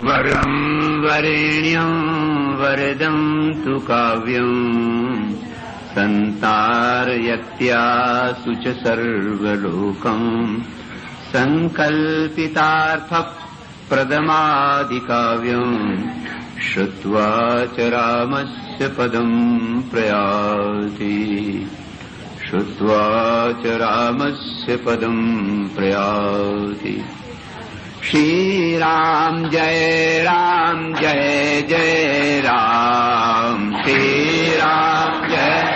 वरं वरेण्यं वरदं तु काव्यं संतारयत्यासु च सर्वलोकं संकल्पितार्थप्रदमादिकाव्यं श्रुत्वा च रामस्य पदं प्रयाति श्रुत्वा च रामस्य पदं प्रयाति। श्री राम जय जय राम। श्री राम जय राम।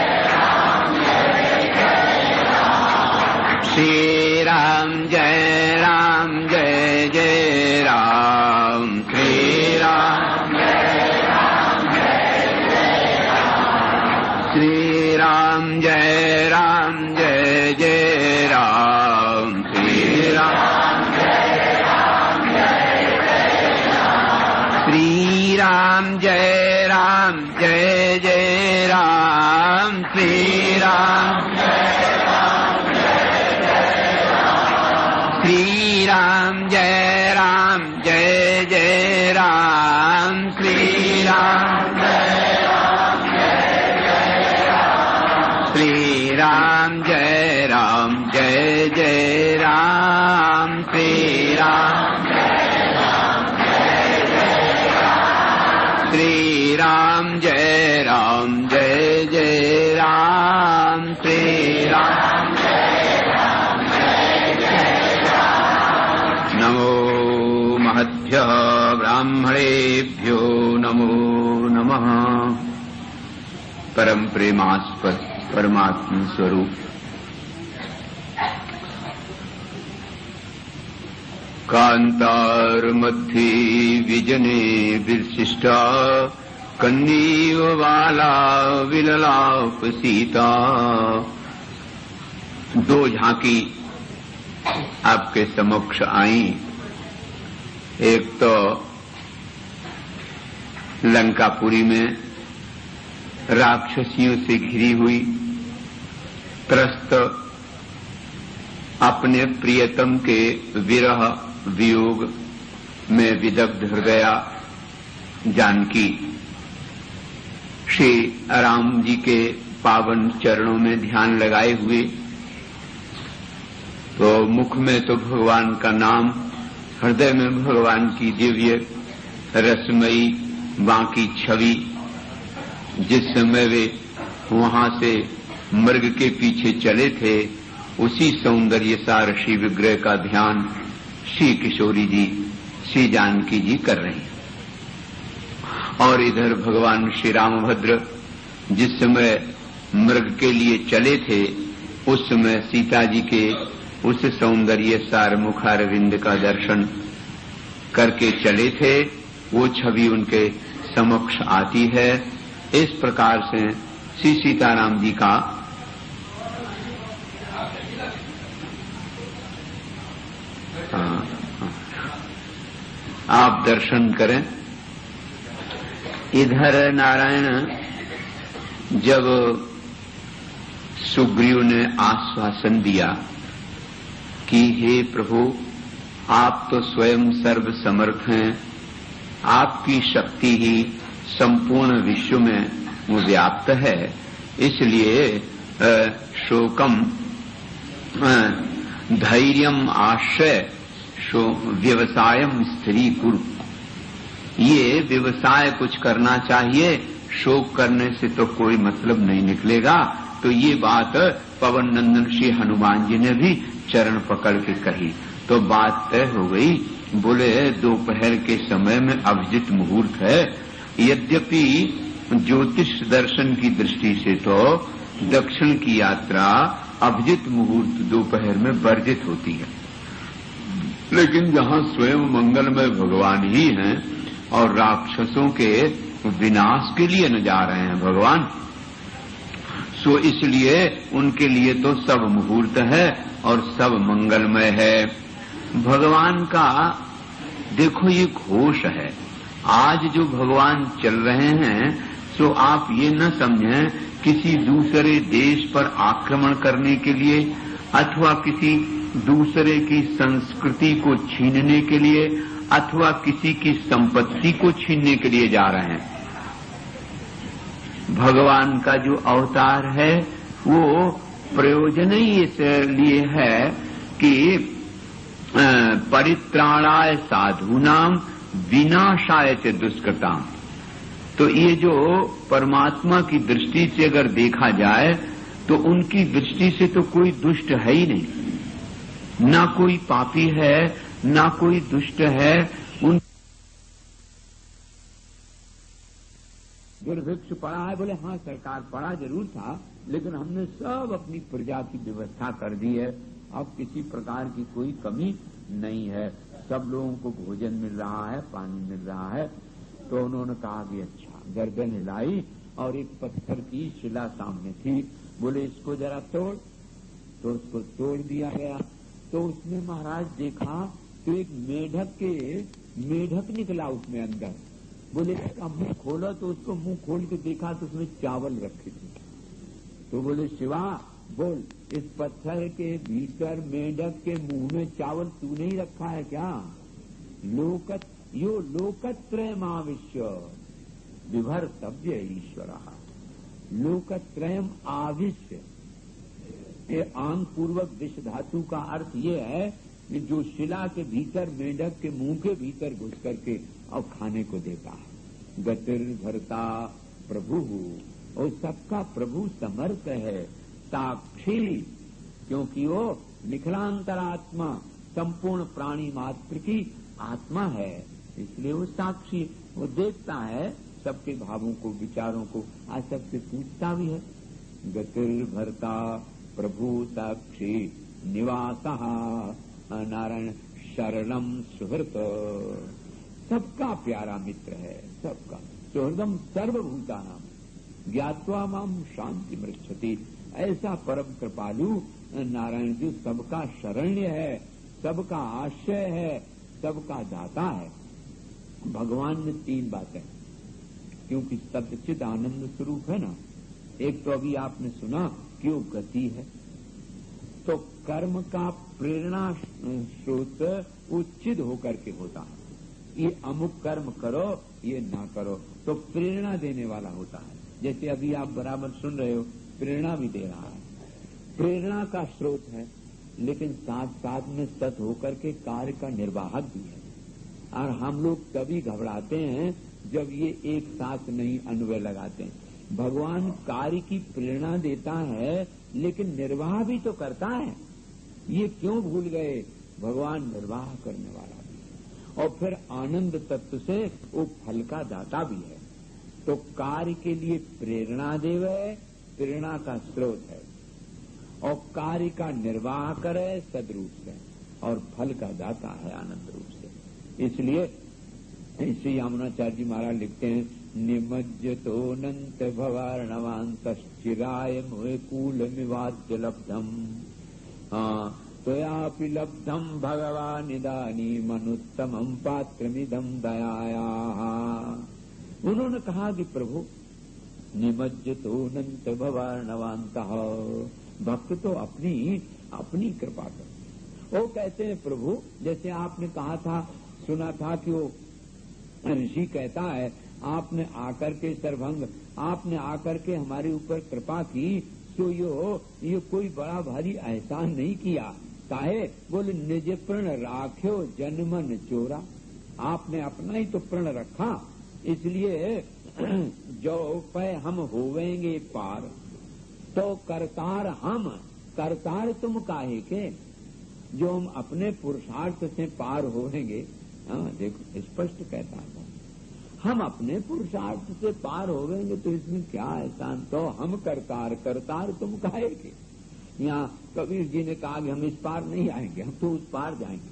श्री राम जय जय राम। श्री राम जय राम। श्री राम जय जय राम। श्री राम श्री राम जय जय राम। श्री राम श्री राम जय जय राम। श्री राम श्री राम जय जय राम। श्री राम श्री राम जय जय राम। श्री राम नमो महद्भ्यः ब्राह्मणेभ्यो नमो नमः। परम प्रेमास्पद परमात्म स्वरूप कांतार मध्ये विजने विशिष्टा कन्नीव वाला विललाप सीता। दो झांकी आपके समक्ष आई। एक तो लंकापुरी में राक्षसियों से घिरी हुई त्रस्त अपने प्रियतम के विरह वियोग में विदग्ध हृदया जानकी श्री राम जी के पावन चरणों में ध्यान लगाए हुए, तो मुख में तो भगवान का नाम, हृदय में भगवान की दिव्य रसमयी बाकी छवि। जिस समय वे वहां से मृग के पीछे चले थे, उसी सौंदर्य सार श्री विग्रह का ध्यान श्री किशोरी जी, श्री जानकी जी कर रहे हैं। और इधर भगवान श्री रामभद्र जिस समय मृग के लिए चले थे, उस समय सीता जी के उस सौंदर्य सार मुखारविंद का दर्शन करके चले थे। वो छवि उनके समक्ष आती है। इस प्रकार से श्री सीताराम जी का आप दर्शन करें। इधर नारायण जब सुग्रीव ने आश्वासन दिया कि हे प्रभु, आप तो स्वयं सर्व समर्थ हैं, आपकी शक्ति ही संपूर्ण विश्व में व्याप्त है, इसलिए शोकम धैर्यम आश्रय व्यवसायम स्त्री कुरु। ये व्यवसाय कुछ करना चाहिए, शोक करने से तो कोई मतलब नहीं निकलेगा। तो ये बात पवन नंदन श्री हनुमान जी ने भी चरण पकड़ के कही, तो बात तय हो गई। बोले दोपहर के समय में अभिजित मुहूर्त है। यद्यपि ज्योतिष दर्शन की दृष्टि से तो दक्षिण की यात्रा अभिजित मुहूर्त दोपहर में वर्जित होती है, लेकिन जहां स्वयं मंगलमय भगवान ही हैं और राक्षसों के विनाश के लिए न जा रहे हैं भगवान, सो इसलिए उनके लिए तो सब मुहूर्त है और सब मंगलमय है। भगवान का देखो ये घोष है। आज जो भगवान चल रहे हैं, सो आप ये न समझें किसी दूसरे देश पर आक्रमण करने के लिए अथवा किसी दूसरे की संस्कृति को छीनने के लिए अथवा किसी की संपत्ति को छीनने के लिए जा रहे हैं। भगवान का जो अवतार है वो प्रयोजन ही इसलिए है कि परित्राणाय साधूनाम विनाशाय च दुष्कृताम। तो ये जो परमात्मा की दृष्टि से अगर देखा जाए तो उनकी दृष्टि से तो कोई दुष्ट है ही नहीं, ना कोई पापी है ना कोई दुष्ट है। उन दुर्भिक्ष पड़ा है, बोले हाँ सरकार पड़ा जरूर था, लेकिन हमने सब अपनी प्रजा की व्यवस्था कर दी है, अब किसी प्रकार की कोई कमी नहीं है, सब लोगों को भोजन मिल रहा है, पानी मिल रहा है। तो उन्होंने कहा कि अच्छा, गर्दन हिलाई और एक पत्थर की शिला सामने थी, बोले इसको जरा तोड़। तो उसको तोड़ दिया गया। तो उसने महाराज देखा तो एक मेढक निकला उसमें अंदर। बोले इसका मुंह खोलो, तो उसको मुंह खोल के देखा तो उसमें चावल रखे थे। तो बोले शिवा बोल, इस पत्थर के भीतर मेढक के मुंह में चावल तू नहीं रखा है क्या? लोकत्रयमाविश्य विभर्तव्य ईश्वरः। लोकत्रयम आविश्य, ये आंग पूर्वक विष धातु का अर्थ ये है कि जो शिला के भीतर मेढक के मुंह के भीतर घुस करके अब खाने को देता है। गतिर्भर्ता प्रभु, और सबका प्रभु समर्थ है, साक्षी, क्योंकि वो निखिलांतरात्मा संपूर्ण प्राणी मात्र की आत्मा है, इसलिए वो साक्षी, वो देखता है सबके भावों को, विचारों को, आज सबसे पूछता भी है। गतिर्भर्ता प्रभु साक्षी निवासः नारायण शरणम सुहृत, सबका प्यारा मित्र है, सबका सुहृदम सर्वभूतानां ज्ञात्वा माम शांति मृच्छति। ऐसा परम कृपालु नारायण जी सबका शरण्य है, सबका आश्रय है, सबका दाता है। भगवान में तीन बातें, क्योंकि सच्चिद आनंद स्वरूप है ना। एक तो अभी आपने सुना कि वो गति है, तो कर्म का प्रेरणा स्रोत उचित होकर के होता है। ये अमुक कर्म करो, ये ना करो, तो प्रेरणा देने वाला होता है। जैसे अभी आप बराबर सुन रहे हो, प्रेरणा भी दे रहा है, प्रेरणा का स्रोत है, लेकिन साथ साथ में सत होकर के कार्य का निर्वाहक भी है। और हम लोग तभी घबराते हैं जब ये एक साथ नहीं अन्वय लगाते हैं। भगवान कार्य की प्रेरणा देता है, लेकिन निर्वाह भी तो करता है। ये क्यों भूल गए? भगवान निर्वाह करने वाला भी है, और फिर आनंद तत्व से वो फल का दाता भी है। तो कार्य के लिए प्रेरणा देव है, प्रेरणा का स्रोत है, और कार्य का निर्वाह करे सदरूप से, और फल का दाता है आनंद रूप से। इसलिए श्री यमुनाचार्य जी महाराज लिखते हैं, निमज्जतोऽनंत भवार्णवान्तश्चिराय मुकुलमिवाद्य लब्धम, त्वयापि लब्धम भगवान् इदानीमनुत्तमं पात्रमिदं दयायाः। उन्होंने कहा कि प्रभु निमज्जतोऽनंत भवार्णवान्तः, भक्त तो अपनी कृपा कर। वो कहते हैं प्रभु, जैसे आपने कहा था, सुना था कि वो ऋषि कहता है, आपने आकर के सर्वभंग, आपने आकर के हमारे ऊपर कृपा की, तो ये कोई बड़ा भारी एहसान नहीं किया। काहे? बोले निज प्रण राख्यो जनमन चोरा, आपने अपना ही तो प्रण रखा, इसलिए जो पे हम होवेंगे पार, तो करतार हम, करतार तुम काहे के, जो हम अपने पुरुषार्थ से पार होवेंगे। हाँ देखो स्पष्ट कहता है, हम अपने पुरुषार्थ से पार होवेंगे तो इसमें क्या एहसान, तो हम करतार, करतार तुम काहे के। यहाँ कबीर जी ने कहा कि हम इस पार नहीं आएंगे, हम तो उस पार जाएंगे।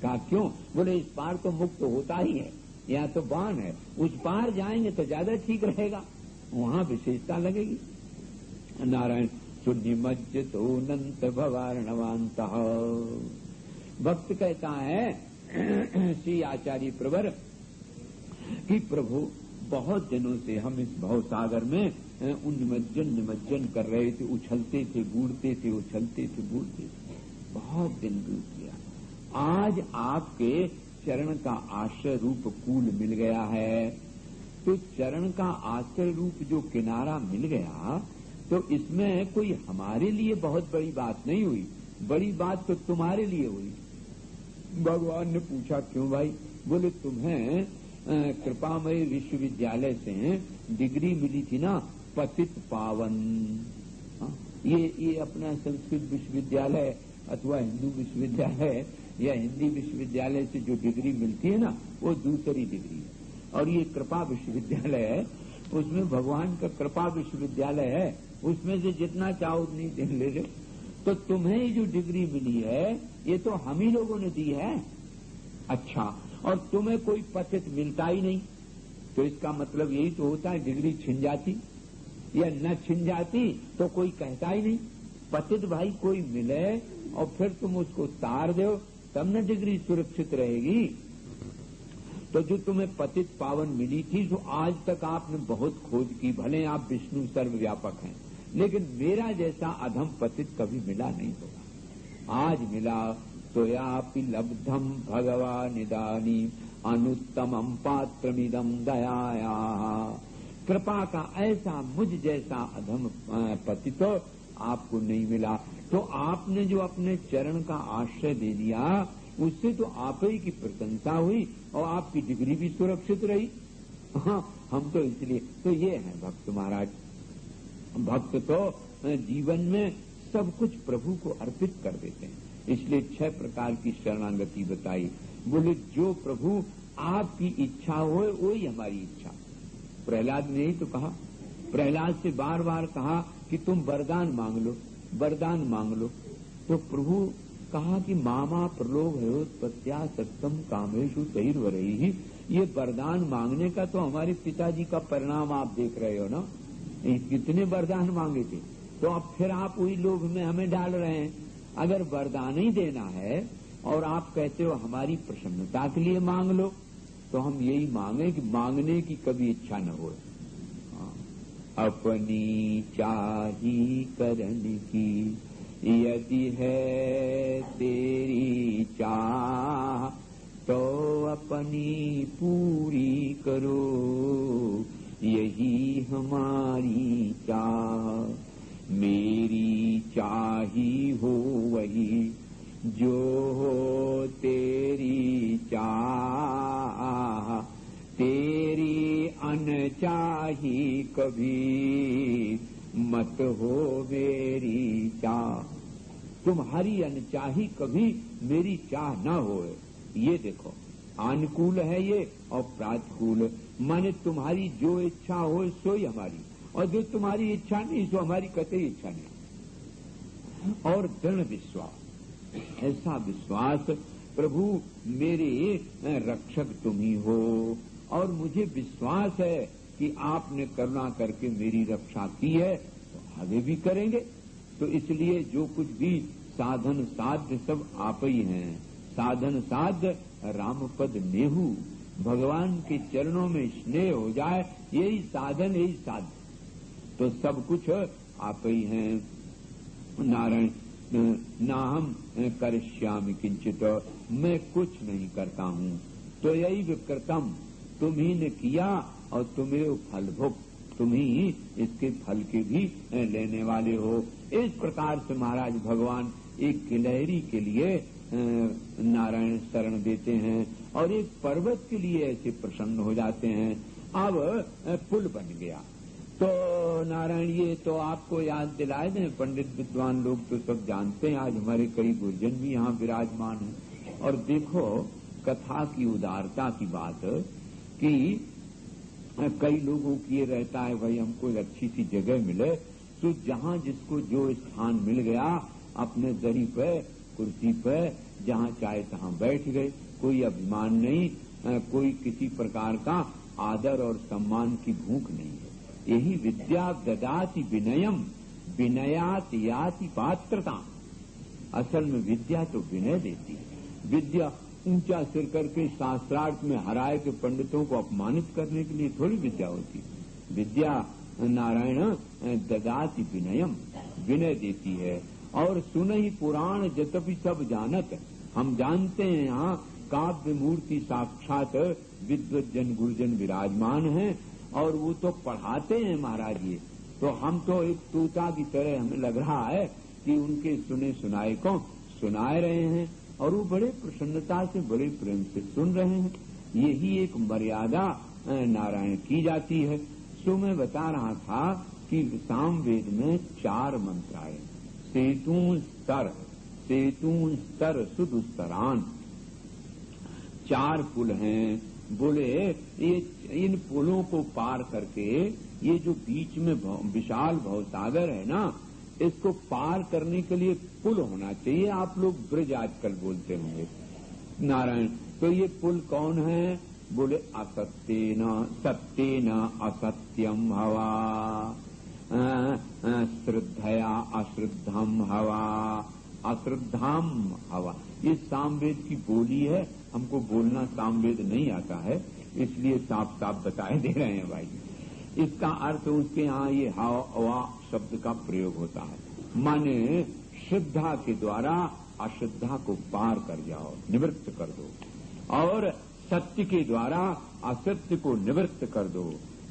कहा क्यों? बोले इस पार तो मुक्त होता ही है, यहाँ तो बाण है, उस पार जाएंगे तो ज्यादा ठीक रहेगा, वहाँ विशेषता लगेगी। नारायण सुनिमज्जतोऽनंत भवार्णवान्तः। भक्त कहता है श्री आचार्य प्रवर कि प्रभु बहुत दिनों से हम इस भवसागर में निमज्जन कर रहे थे, उछलते थे बूढ़ते थे, उछलते थे बूढ़ते थे, बहुत दिन बीत गया। आज आपके चरण का आश्रय रूप कूल मिल गया है। तो चरण का आश्रय रूप जो किनारा मिल गया, तो इसमें कोई हमारे लिए बहुत बड़ी बात नहीं हुई, बड़ी बात तो तुम्हारे लिए हुई। भगवान ने पूछा, क्यों भाई? बोले, तुम्हें कृपामय विश्वविद्यालय से डिग्री मिली थी ना, पतित पावन। ये अपना संस्कृत विश्वविद्यालय अथवा हिंदू विश्वविद्यालय या हिंदी विश्वविद्यालय से जो डिग्री मिलती है ना, वो दूसरी डिग्री है। और ये कृपा विश्वविद्यालय है, उसमें भगवान का कृपा विश्वविद्यालय है, उसमें से जितना चाहो उतनी ले लो। तो तुम्हें जो डिग्री मिली है, ये तो हम ही लोगों ने दी है। अच्छा, और तुम्हें कोई पतित मिलता ही नहीं, तो इसका मतलब यही तो होता है, डिग्री छिन जाती या न छिन जाती तो कोई कहता ही नहीं। पतित भाई कोई मिले और फिर तुम उसको तार दो, तब न डिग्री सुरक्षित रहेगी। तो जो तुम्हें पतित पावन मिली थी, जो आज तक आपने बहुत खोज की, भले आप विष्णु सर्वव्यापक हैं, लेकिन मेरा जैसा अधम पतित कभी मिला नहीं होगा। आज मिला तो यापि लब्धम भगवानिदानी अनुत्तमम पात्रमिदम दयाया। कृपा का ऐसा मुझ जैसा अधम पतित आपको नहीं मिला। तो आपने जो अपने चरण का आश्रय दे दिया, उससे तो आप ही की प्रशंसा हुई और आपकी डिग्री भी सुरक्षित रही। हाँ, हम तो इसलिए तो ये है भक्त महाराज। भक्त तो जीवन में सब कुछ प्रभु को अर्पित कर देते हैं। इसलिए 6 प्रकार की शरणागति बताई। बोले, जो प्रभु आपकी इच्छा हो वही हमारी इच्छा। प्रहलाद ने यही तो कहा, प्रहलाद से बार बार कहा कि तुम वरदान मांग लो, वरदान मांग लो। तो प्रभु कहा कि मामा प्रलोभ हयोत्पत्त्या सत्यम कामेशु तैर्वरैहि। ये वरदान मांगने का तो हमारे पिताजी का परिणाम आप देख रहे हो ना, कितने वरदान मांगे थे। तो अब फिर आप वही लोभ में हमें डाल रहे हैं। अगर वरदान ही देना है और आप कहते हो हमारी प्रसन्नता के लिए मांग लो, तो हम यही मांगे कि मांगने की कभी इच्छा न हो। अपनी चाही करन की यदि है तेरी चाह, तो अपनी पूरी करो यही हमारी चाह। मेरी चाही हो वही जो हो तेरी चाह, तेरी अनचाही कभी मत हो मेरी चाह। तुम्हारी अनचाही कभी मेरी चाह न हो। ये देखो, अनुकूल है ये और प्रातिकूल, माने तुम्हारी जो इच्छा हो सो ही हमारी, और जो तुम्हारी इच्छा नहीं सो हमारी कतई इच्छा नहीं। और दृढ़ विश्वास, ऐसा विश्वास प्रभु मेरे रक्षक तुम ही हो, और मुझे विश्वास है कि आपने करुणा करके मेरी रक्षा की है, तो आगे भी करेंगे। तो इसलिए जो कुछ भी साधन साध्य सब आप ही हैं। साधन साध्य रामपद नेहू, भगवान के चरणों में स्नेह हो जाए, यही साधन यही साध्य। तो सब कुछ आप ही हैं। नारायण ना हम करिष्यामि किंचित, मैं कुछ नहीं करता हूँ। तो यही विकृतम, तुम ही ने किया और तुम्हें फल भोग, तुम ही इसके फल के भी लेने वाले हो। इस प्रकार से महाराज भगवान एक गिलहरी के लिए नारायण शरण देते हैं और एक पर्वत के लिए ऐसे प्रसन्न हो जाते हैं। अब पुल बन गया। तो नारायण ये तो आपको याद दिलाए दें, पंडित विद्वान लोग तो सब जानते हैं, आज हमारे कई गुरुजन भी यहाँ विराजमान हैं। और देखो कथा की उदारता की बात कि कई लोगों की ये रहता है भाई हमको एक अच्छी सी जगह मिले, तो जहाँ जिसको जो स्थान मिल गया अपने दरी पे कुर्सी पे जहाँ चाहे तहाँ बैठ गए, कोई अभिमान नहीं, कोई किसी प्रकार का आदर और सम्मान की भूख नहीं है। यही विद्या ददाति विनयम, विनयात याति पात्रता। असल में विद्या तो विनय देती है। विद्या ऊंचा सिर करके शास्त्रार्थ में हराए के पंडितों को अपमानित करने के लिए थोड़ी विद्या होती है। विद्या नारायण ददाति विनयम, विनय देती है। और सुनहि पुराण जतपि सब जानत, हम जानते हैं यहाँ काव्य मूर्ति साक्षात विद्वज्जन गुरुजन विराजमान हैं और वो तो पढ़ाते हैं महाराज ये। तो हम तो एक तोता की तरह हमें लग रहा है कि उनके सुने सुनाए को सुनाए रहे हैं और वो बड़े प्रसन्नता से बड़े प्रेम से सुन रहे हैं। यही एक मर्यादा नारायण की जाती है। सो मैं बता रहा था कि सामवेद में 4 मंत्र आए। सेतु स्तर सुदुस्तरान 4 पुल हैं। बोले ये इन पुलों को पार करके ये जो बीच में विशाल भवसागर है ना, इसको पार करने के लिए पुल होना चाहिए। आप लोग ब्रिज आजकल बोलते होंगे नारायण। तो ये पुल कौन है? बोले सत्येन असत्यम हवा, श्रद्धया अश्रद्धम हवा, अश्रद्धाम हवा। ये सामवेद की बोली है। हमको बोलना सामवेद नहीं आता है, इसलिए साफ साफ बताए दे रहे हैं भाई। इसका अर्थ उसके यहाँ ये हवा शब्द का प्रयोग होता है, माने श्रद्धा के द्वारा अश्रद्धा को पार कर जाओ, निवृत्त कर दो, और सत्य के द्वारा असत्य को निवृत्त कर दो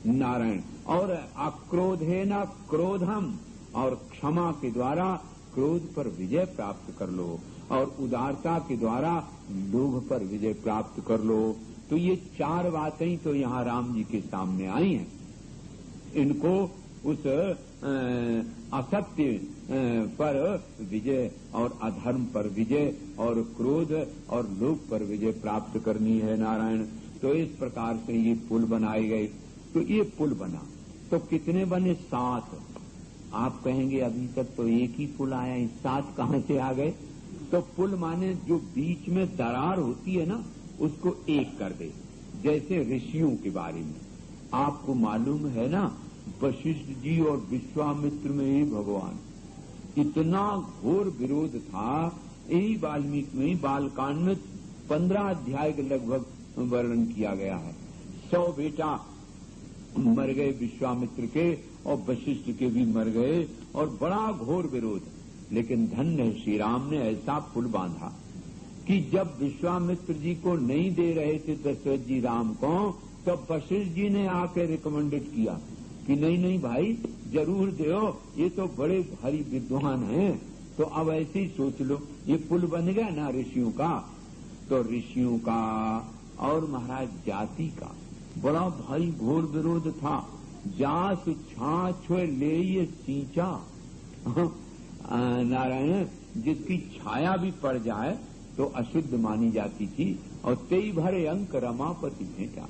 नारायण। और अक्रोधेन क्रोधम, और क्षमा के द्वारा क्रोध पर विजय प्राप्त कर लो, और उदारता के द्वारा लोभ पर विजय प्राप्त कर लो। तो ये 4 बातें तो यहाँ राम जी के सामने आई हैं। इनको उस असत्य पर विजय और अधर्म पर विजय और क्रोध और लोभ पर विजय प्राप्त करनी है नारायण। तो इस प्रकार से ये पुल बनाए गए। तो ये पुल बना तो कितने बने? 7। आप कहेंगे अभी तक तो एक ही पुल आया, 7 कहाँ से आ गए? तो पुल माने जो बीच में दरार होती है ना, उसको एक कर दे। जैसे ऋषियों के बारे में आपको मालूम है ना, वशिष्ठ जी और विश्वामित्र में ही भगवान इतना घोर विरोध था। यही वाल्मीकि में बालकांड में 15 अध्याय के लगभग वर्णन किया गया है। 100 बेटा मर गए विश्वामित्र के, और वशिष्ठ के भी मर गए, और बड़ा घोर विरोध। लेकिन धन्य श्री राम ने ऐसा पुल बांधा कि जब विश्वामित्र जी को नहीं दे रहे थे दशरथ जी राम को, तब वशिष्ठ जी ने आके रिकमेंडेड किया कि नहीं नहीं भाई जरूर दो, ये तो बड़े भारी विद्वान हैं। तो अब ऐसे ही सोच लो, ये पुल बन गया ना ऋषियों का। तो ऋषियों का और महाराज जाति का बड़ा भारी घोर विरोध था। जास छाछ ले ये सींचा नारायण, जिसकी छाया भी पड़ जाए तो अशुद्ध मानी जाती थी। और तेई भरे अंक रमापति भेटा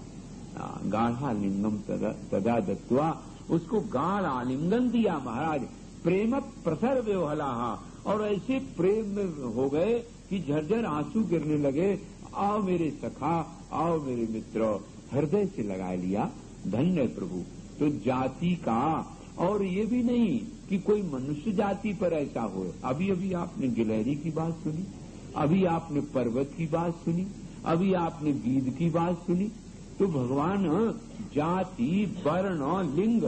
गाढ़ा लिंगम तदा दत्वा, उसको गाढ़ आलिंगन दिया महाराज। प्रेम प्रसर व्यवहलाहा, और ऐसे प्रेम में हो गए कि झरझर आंसू गिरने लगे। आओ मेरे सखा, आओ मेरे मित्र, हृदय से लगा लिया। धन्य प्रभु। तो जाति का, और ये भी नहीं कि कोई मनुष्य जाति पर ऐसा हो। अभी अभी आपने गिलहरी की बात सुनी, अभी आपने पर्वत की बात सुनी, अभी आपने गीध की बात सुनी। तो भगवान जाति वर्ण लिंग,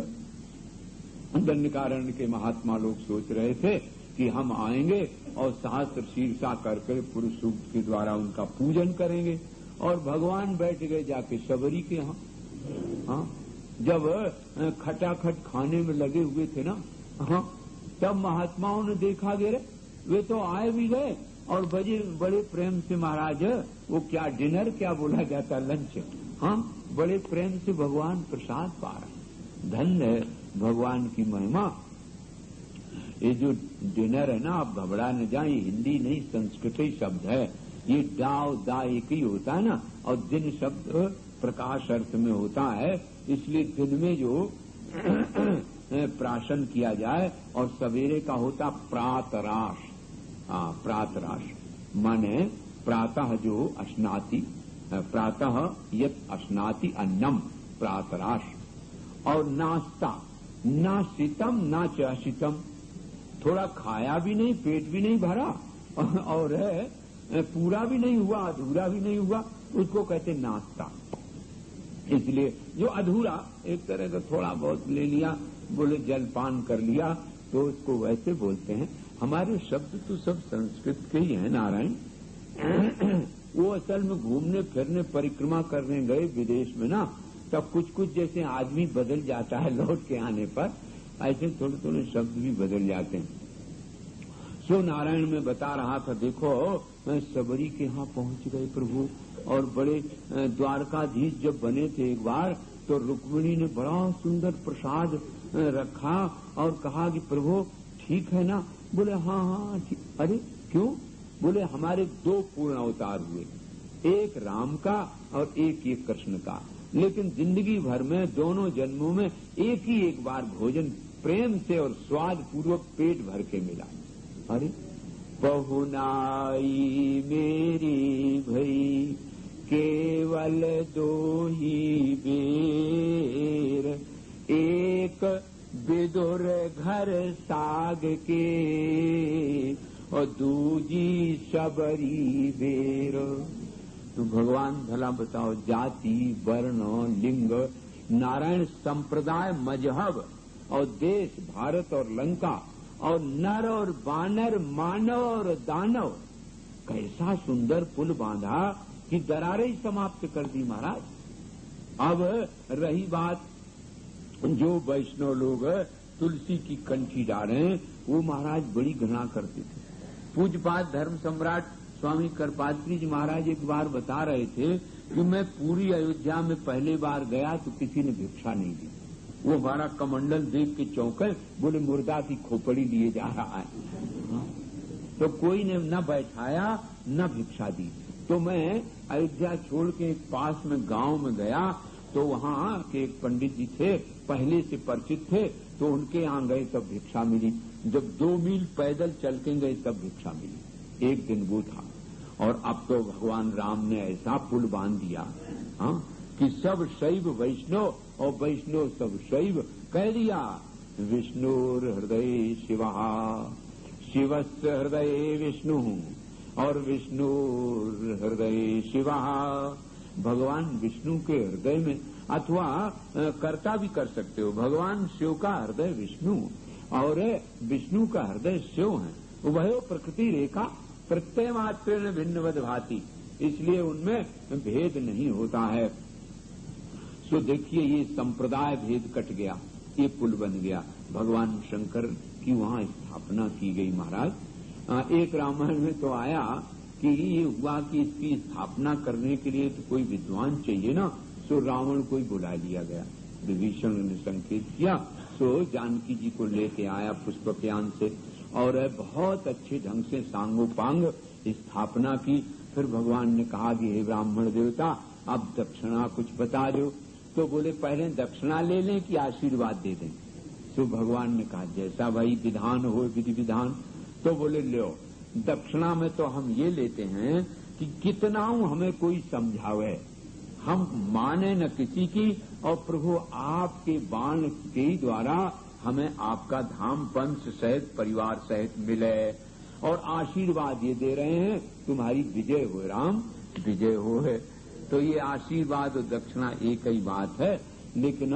दंडकारण्य के महात्मा लोग सोच रहे थे कि हम आएंगे और शास्त्र शीर्षा करके पुरुष सूक्त के द्वारा उनका पूजन करेंगे। और भगवान बैठ गए जाके शबरी के यहाँ। हाँ, जब खटाखट खाने में लगे हुए थे ना, हाँ, तब महात्माओं ने देखा गिरे, वे तो आए भी गए और बड़े प्रेम से महाराज, वो क्या डिनर क्या बोला जाता, लंच, हाँ, बड़े प्रेम से भगवान प्रसाद पा रहे। धन्य भगवान की महिमा। ये जो डिनर है ना, आप घबरा न जाए, हिंदी नहीं संस्कृत शब्द है। ये डाव दा एक ही होता है ना, और दिन शब्द प्रकाश अर्थ में होता है। इसलिए दिन में जो प्राशन किया जाए, और सवेरे का होता प्रातराश। प्रातराश माने प्रातः जो अश्नाति, प्रातः यत अश्नाति अन्नम प्रातराश। और नाश्ता, ना शीतम ना चाशितम, थोड़ा खाया भी नहीं, पेट भी नहीं भरा, और पूरा भी नहीं हुआ, अधूरा भी नहीं हुआ, उसको कहते नाश्ता। इसलिए जो अधूरा एक तरह का थोड़ा बहुत ले लिया, बोले जलपान कर लिया, तो उसको वैसे बोलते हैं। हमारे शब्द तो सब संस्कृत के ही हैं नारायण। वो असल में घूमने फिरने परिक्रमा करने गए विदेश में ना, तब कुछ कुछ जैसे आदमी बदल जाता है लौट के आने पर, ऐसे थोड़े थोड़े शब्द भी बदल जाते हैं। सो नारायण में बता रहा था, देखो मैं सबरी के यहाँ पहुंच गए प्रभु, और बड़े द्वारकाधीश जब बने थे एक बार, तो रुक्मिणी ने बड़ा सुंदर प्रसाद रखा और कहा कि प्रभु ठीक है ना? बोले हाँ हाँ ठीक। अरे क्यों? बोले हमारे 2 पूर्ण अवतार हुए, एक राम का और एक ये कृष्ण का, लेकिन जिंदगी भर में दोनों जन्मों में एक बार भोजन प्रेम से और स्वाद पूर्वक पेट भर के मिला। अरे पहुनाई मेरी भई केवल 2 ही बेर, एक विदुर घर साग के और दूजी सबरी बेर। तो भगवान भला बताओ, जाति वर्ण लिंग नारायण संप्रदाय मजहब और देश भारत और लंका और नर और बानर मानव और दानव, कैसा सुंदर पुल बांधा कि दरारें ही समाप्त कर दी महाराज। अब रही बात, जो वैष्णव लोग तुलसी की कंठी डालें, वो महाराज बड़ी घृणा करते थे। पूज्यपाद धर्म सम्राट स्वामी करपात्री जी महाराज एक बार बता रहे थे कि मैं पूरी अयोध्या में पहले बार गया तो किसी ने भिक्षा नहीं दी। वो हमारा कमंडल देख के चौंके, बोले मुर्दा की खोपड़ी लिए जा रहा है। तो कोई ने न बैठाया न भिक्षा दी। तो मैं अयोध्या छोड़ के एक पास में गांव में गया, तो वहां के एक पंडित जी थे, पहले से परिचित थे, तो उनके यहाँ गए तब भिक्षा मिली। जब 2 मील पैदल चल के गए तब भिक्षा मिली। एक दिन वो था। और अब तो भगवान राम ने ऐसा पुल बांध दिया कि सब शैव वैष्णव और वैष्णव सब शैव कह दिया। विष्णुर हृदय शिवा, शिवस्य हृदय विष्णु और विष्णुर हृदय शिवा। भगवान विष्णु के हृदय में, अथवा कर्ता भी कर सकते हो, भगवान शिव का हृदय विष्णु और विष्णु का हृदय शिव है। उभयो प्रकृति रेखा प्रत्यय मात्र भिन्नवद भाति, इसलिए उनमें भेद नहीं होता है। सो देखिए ये संप्रदाय भेद कट गया, ये पुल बन गया। भगवान शंकर की वहां स्थापना की गई महाराज। एक रामायण में तो आया कि ये हुआ कि इसकी स्थापना करने के लिए तो कोई विद्वान चाहिए ना, सो रावण को ही बुला लिया गया। विभीषण ने संकेत किया, सो जानकी जी को लेके आया पुष्पकयान से, और बहुत अच्छे ढंग से सांगोपांग स्थापना की। फिर भगवान ने कहा कि हे ब्राह्मण देवता, अब दक्षिणा कुछ बता दो। तो बोले पहले दक्षिणा ले लें कि आशीर्वाद दे दें। तो भगवान ने कहा जैसा भाई विधान हो, विधि विधान। तो बोले लो, दक्षिणा में तो हम ये लेते हैं कि कितना हमें कोई समझावे, हम माने न किसी की, और प्रभु आपके बाण के द्वारा हमें आपका धाम वंश सहित परिवार सहित मिले, और आशीर्वाद ये दे रहे हैं तुम्हारी विजय हो राम, विजय हो है। तो ये आशीर्वाद और दक्षिणा एक ही बात है, लेकिन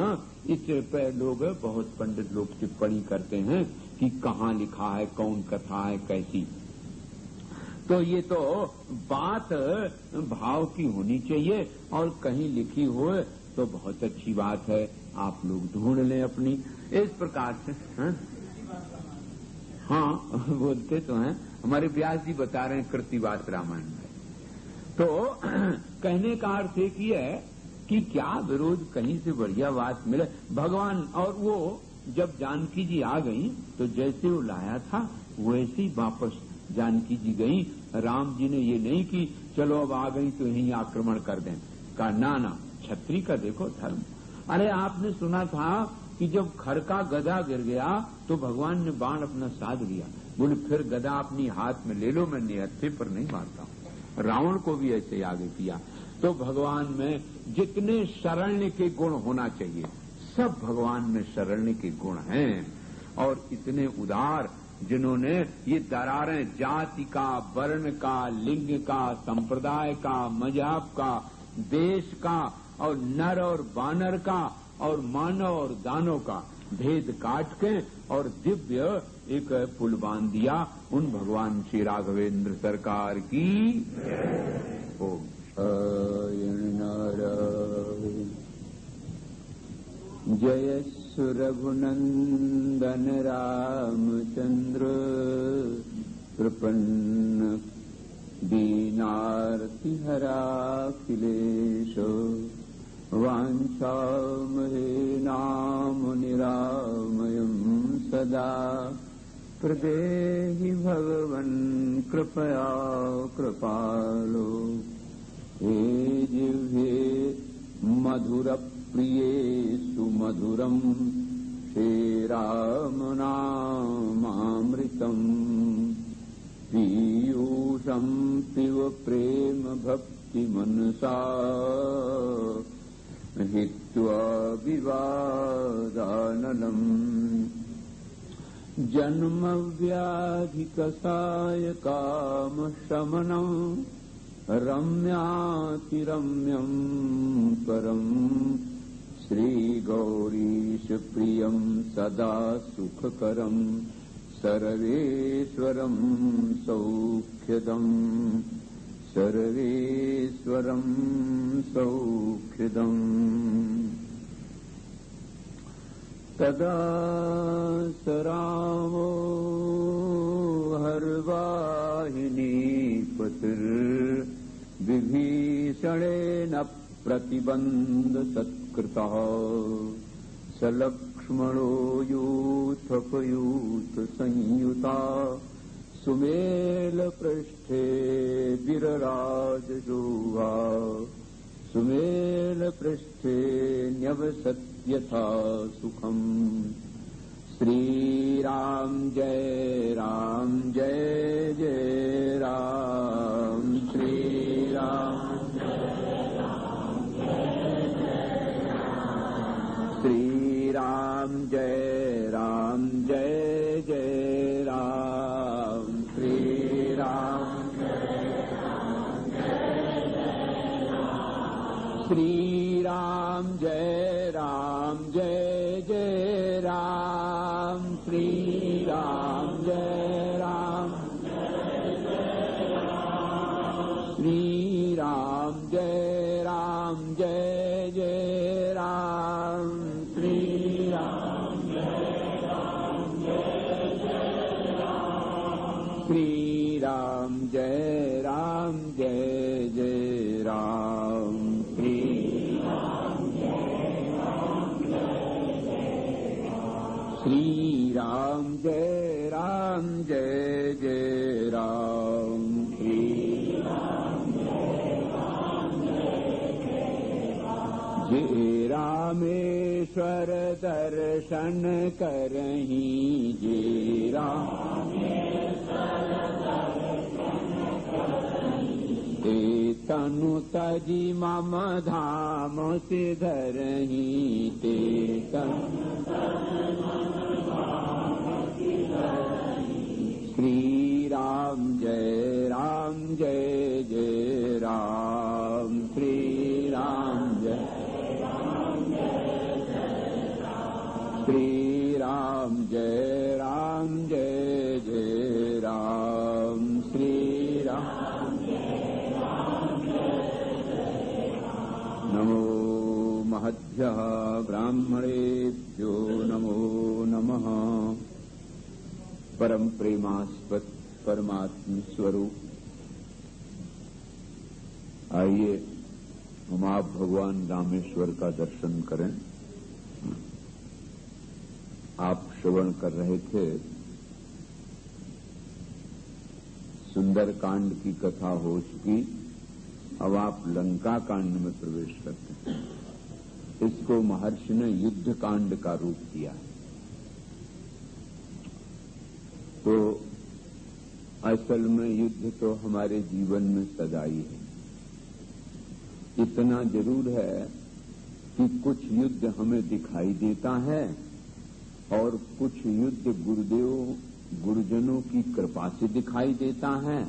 इस पर लोग, बहुत पंडित लोग टिप्पणी करते हैं कि कहाँ लिखा है, कौन कथा है, कैसी। तो ये तो बात भाव की होनी चाहिए, और कहीं लिखी हो तो बहुत अच्छी बात है, आप लोग ढूंढ लें अपनी इस प्रकार से। हाँ बोलते तो हैं, हमारे व्यास जी बता रहे हैं कृतिवास रामायण में। तो कहने का अर्थ एक ही है कि क्या विरोध, कहीं से बढ़िया बात मिले भगवान। और वो जब जानकी जी आ गई तो जैसे वो लाया था वैसे ही वापस जानकी जी गई। राम जी ने ये नहीं कि चलो अब आ गई तो यहीं आक्रमण कर दें, कहा ना, छत्री का देखो धर्म। अरे आपने सुना था कि जब खर का गदा गिर गया तो भगवान ने बाण अपना साध लिया। बोले फिर गदा अपनी हाथ में ले लो, मैं निहत्थे पर नहीं मारता हूं। रावण को भी ऐसे आगे किया। तो भगवान में जितने शरण्य के गुण होना चाहिए, सब भगवान में शरण्य के गुण हैं। और इतने उदार, जिन्होंने ये दरारें जाति का, वर्ण का, लिंग का, संप्रदाय का, मजहब का, देश का, और नर और बानर का, और मानव और दानव का भेद काट के और दिव्य एक पुल बांध दिया। उन भगवान श्री राघवेंद्र सरकार की ओम नारायण। जय रघुनंदन रामचंद्र प्रपन्न दीनार्तिहराखिलेश वाञ्छामहे नामुनिरामयं सदा प्रदेहि भगवन् कृपया कृपालो। हे जिह्वे मधुरप्रिये सुमधुरम् श्रीरामनामामृतम् पीयूषम् पिब प्रेम भक्ति मनसा हित्वा विवादानलम्। जन्म व्याधि कसाय कामशमनम् रम्यातिरम्यम् परम् श्रीगौरीश प्रियम् सदा सुखकरम् सर्वेश्वरं सौख्यदम् सर्वेश्वरं सौख्यदम्। तदा स रामो हर्वाहिनी पतिर्विभीषणेन प्रतिबन्ध सत्कृतः स लक्ष्मणो यूथपयूथ संयुता सुमेल पृष्ठे विरराजशोभा सुमेल पृष्ठे न्यवसत्यथा सुखम्। श्रीराम जय जय राम श्रीराम श्रीराम जय राम श्रीराम श्रीराम जय राम श्रीराम जय राम श्रीराम जय राम श्रीराम श्रीराम जय राम जय राम श्रीराम जय राम जय राम जय रामेश्वर दर्शन करहीं जय राम ते तनु तजी मम धाम सिधरहीं ते तनु श्रीराम जय राम श्रीराम जय श्रीराम जय राम श्रीराम नमो महद्भ्यः ब्राह्मणेभ्यो नमो नमः। परम प्रेमास्पद परमात्म स्वरूप आइए हम आप भगवान रामेश्वर का दर्शन करें। आप श्रवण कर रहे थे सुंदर कांड की कथा हो चुकी, अब आप लंका कांड में प्रवेश करते हैं। इसको महर्षि ने युद्ध कांड का रूप दिया है। तो असल में युद्ध तो हमारे जीवन में सदा ही है। इतना जरूर है कि कुछ युद्ध हमें दिखाई देता है और कुछ युद्ध गुरुदेव गुरुजनों की कृपा से दिखाई देता है,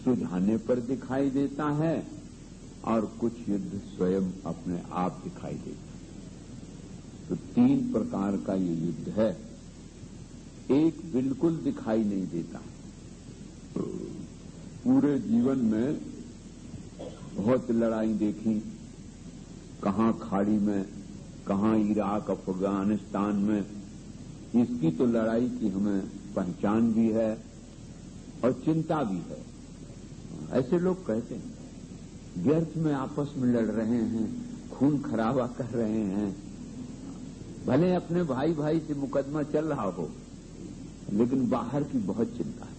सुझाने पर दिखाई देता है, और कुछ युद्ध स्वयं अपने आप दिखाई देता है। तो 3 प्रकार का ये युद्ध है। एक बिल्कुल दिखाई नहीं देता। पूरे जीवन में बहुत लड़ाई देखी, कहां खाड़ी में, कहां इराक, अफगानिस्तान में। इसकी तो लड़ाई की हमें पहचान भी है और चिंता भी है। ऐसे लोग कहते हैं व्यर्थ में आपस में लड़ रहे हैं, खून खराबा कर रहे हैं। भले अपने भाई भाई से मुकदमा चल रहा हो, लेकिन बाहर की बहुत चिंता है।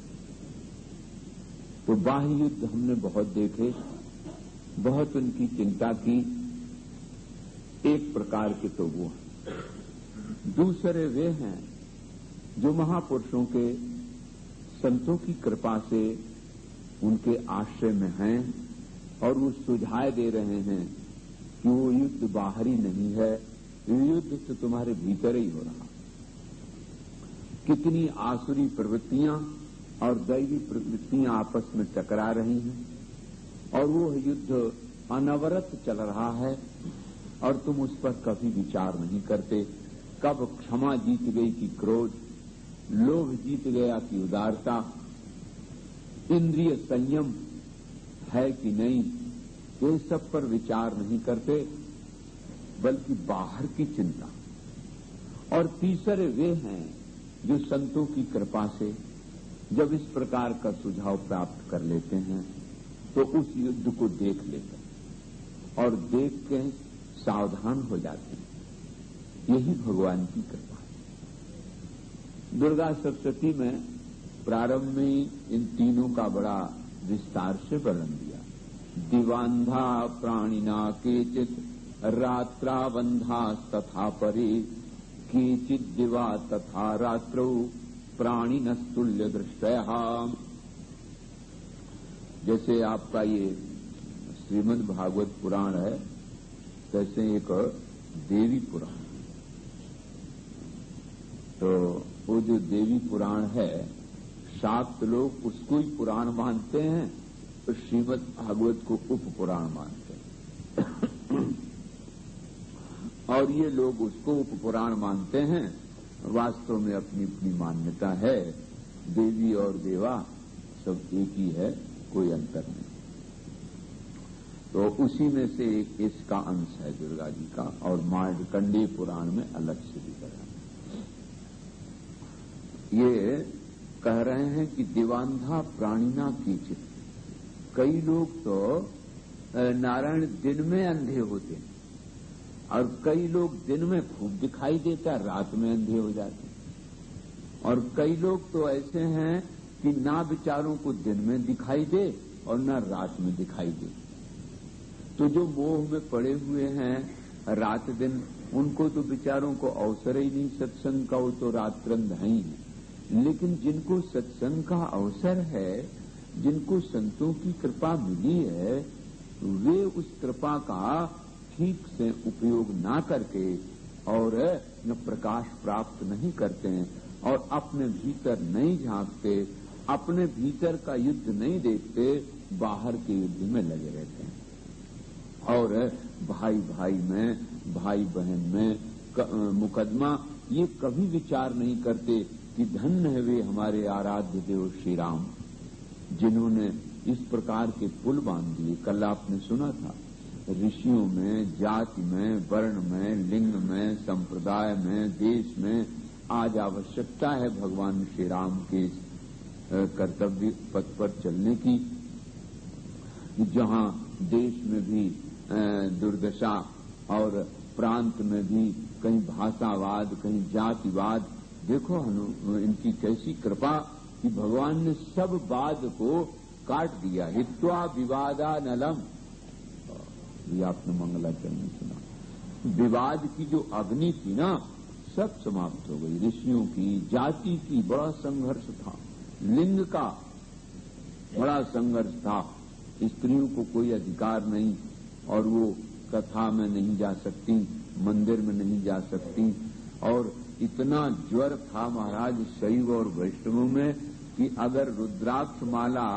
तो बाह्य युद्ध हमने बहुत देखे, बहुत उनकी चिंता की। एक प्रकार के तो वो हैं। दूसरे वे हैं जो महापुरुषों के, संतों की कृपा से उनके आश्रय में हैं और वो सुझाव दे रहे हैं कि वो युद्ध बाहरी नहीं है, युद्ध तो तुम्हारे भीतर ही हो रहा। कितनी आसुरी प्रवृत्तियां और दैवी प्रवृत्तियां आपस में टकरा रही हैं और वो युद्ध अनवरत चल रहा है और तुम उस पर कभी विचार नहीं करते। कब क्षमा जीत गई कि क्रोध, लोभ जीत गया कि उदारता, इंद्रिय संयम है कि नहीं, ये सब पर विचार नहीं करते, बल्कि बाहर की चिंता। और तीसरे वे हैं जो संतों की कृपा से जब इस प्रकार का सुझाव प्राप्त कर लेते हैं तो उस युद्ध को देख लेते हैं और देख के सावधान हो जाते हैं। यही भगवान की कृपा है। दुर्गा सप्तशती में प्रारंभ में इन तीनों का बड़ा विस्तार से वर्णन दिया। दिवांधा प्राणिना केचित रात्राबंधा तथा परे, केचित दिवा तथा रात्रौ प्राणिनस्तुल्य दृष्टया। जैसे आपका ये श्रीमद् भागवत पुराण है, तैसे एक देवी पुराण। तो वो जो देवी पुराण है, शाक्त लोग उसको ही पुराण मानते हैं, तो श्रीमद् भागवत को उप पुराण मानते हैं। और ये लोग उसको उप पुराण मानते हैं। वास्तव में अपनी अपनी मान्यता है। देवी और देवा सब एक ही है, कोई अंतर नहीं। तो उसी में से एक इसका अंश है दुर्गा जी का, और मार्कंडेय पुराण में अलग से भी कहा। ये कह रहे हैं कि दिवांधा प्राणिना कीचित। कई लोग तो नारायण दिन में अंधे होते हैं और कई लोग दिन में खूब दिखाई देता, रात में अंधे हो जाते हैं। और कई लोग तो ऐसे हैं कि ना विचारों को दिन में दिखाई दे और ना रात में दिखाई दे। तो जो मोह में पड़े हुए हैं रात दिन, उनको तो विचारों को अवसर ही नहीं सत्संग का, वो तो रात्र अंध ही है। लेकिन जिनको सत्संग का अवसर है, जिनको संतों की कृपा मिली है, वे उस कृपा का ठीक से उपयोग ना करके और न प्रकाश प्राप्त नहीं करते हैं और अपने भीतर नहीं झांकते, अपने भीतर का युद्ध नहीं देखते, बाहर के युद्ध में लगे रहते हैं। और भाई भाई में, भाई बहन में मुकदमा, ये कभी विचार नहीं करते कि धन्य है वे हमारे आराध्य देव श्री राम, जिन्होंने इस प्रकार के पुल बांध दिए। कल आपने सुना था, ऋषियों में, जाति में, वर्ण में, लिंग में, संप्रदाय में, देश में आज आवश्यकता है भगवान श्री राम के कर्तव्य पथ पर चलने की। जहां देश में भी दुर्दशा और प्रांत में भी कहीं भाषावाद, कहीं जातिवाद, देखो इनकी कैसी कृपा कि भगवान ने सब वाद को काट दिया। हित्वा विवादा नलम, ये आपने मंगलाचरण में सुना। विवाद की जो अग्नि थी ना, सब समाप्त हो गई। ऋषियों की, जाति की बड़ा संघर्ष था, लिंग का बड़ा संघर्ष था। स्त्रियों को कोई अधिकार नहीं और वो कथा में नहीं जा सकती, मंदिर में नहीं जा सकती। और इतना ज्वर था महाराज शैव और वैष्णवों में कि अगर रुद्राक्ष माला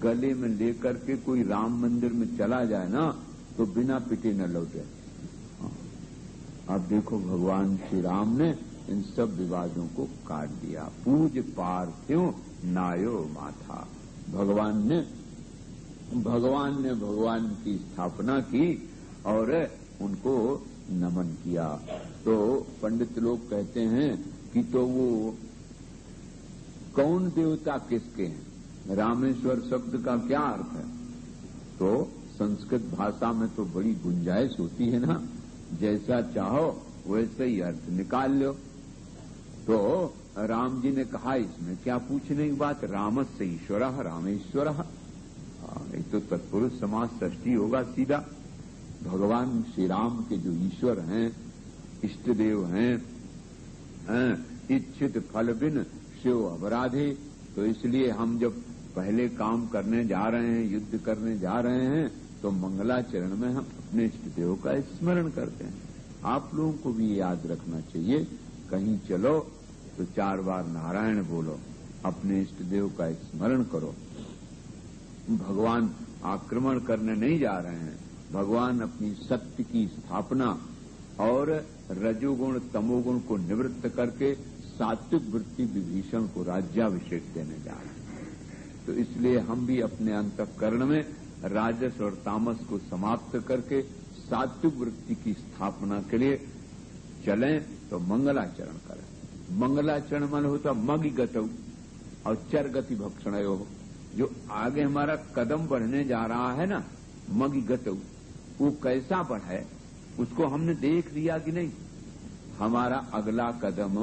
गले में लेकर के कोई राम मंदिर में चला जाए ना, तो बिना पिटे न लौटे। अब देखो भगवान श्री राम ने इन सब विवादों को काट दिया। पूज पार्थिव नायो माथा, भगवान ने भगवान ने भगवान की स्थापना की और उनको नमन किया। तो पंडित लोग कहते हैं कि तो वो कौन देवता किसके हैं, रामेश्वर शब्द का क्या अर्थ है? तो संस्कृत भाषा में तो बड़ी गुंजाइश होती है ना, जैसा चाहो वैसे ही अर्थ निकाल लो। तो राम जी ने कहा इसमें क्या पूछने की बात, रामस्य ईश्वरः रामेश्वरः, ये तो तत्पुरुष समास षष्ठी होगा सीधा। भगवान श्री राम के जो ईश्वर हैं, इष्ट देव हैं, इच्छित फल बिन शिव अपराधे, तो इसलिए हम जब पहले काम करने जा रहे हैं, युद्ध करने जा रहे हैं, तो मंगलाचरण में हम अपने इष्ट देव का स्मरण करते हैं। आप लोगों को भी याद रखना चाहिए, कहीं चलो तो 4 बार नारायण बोलो, अपने इष्ट देव का स्मरण करो। भगवान आक्रमण करने नहीं जा रहे हैं, भगवान अपनी सत्य की स्थापना और रजोगुण तमोगुण को निवृत्त करके सात्विक वृत्ति विभीषण को राज्याभिषेक देने जा रहे हैं। तो इसलिए हम भी अपने अंतःकरण में राजस और तामस को समाप्त करके सात्विक वृत्ति की स्थापना के लिए चलें, तो मंगलाचरण करें। मंगलाचरण मन होता मगि गतौ और चर गति भक्षणयो, जो आगे हमारा कदम बढ़ने जा रहा है ना, मगि गतौ, वो कैसा बढ़े उसको हमने देख लिया कि नहीं। हमारा अगला कदम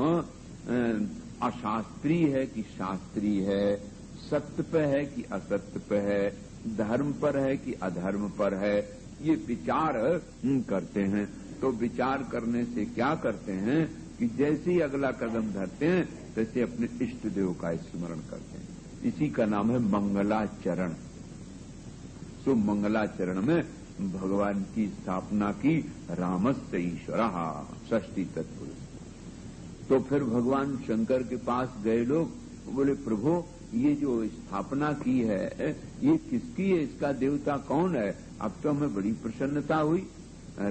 अशास्त्रीय है कि शास्त्रीय है, सत्य पे है कि असत्य पे है, धर्म पर है कि अधर्म पर है, ये विचार करते हैं। तो विचार करने से क्या करते हैं कि जैसे ही अगला कदम धरते हैं तैसे अपने इष्ट देव का स्मरण करते हैं। इसी का नाम है मंगलाचरण। तो मंगलाचरण में भगवान की स्थापना की, रामस्य ईश्वरः षष्ठी तत्पुरुष। तो फिर भगवान शंकर के पास गए लोग, बोले प्रभु ये जो स्थापना की है ये किसकी है, इसका देवता कौन है? अब तो हमें बड़ी प्रसन्नता हुई।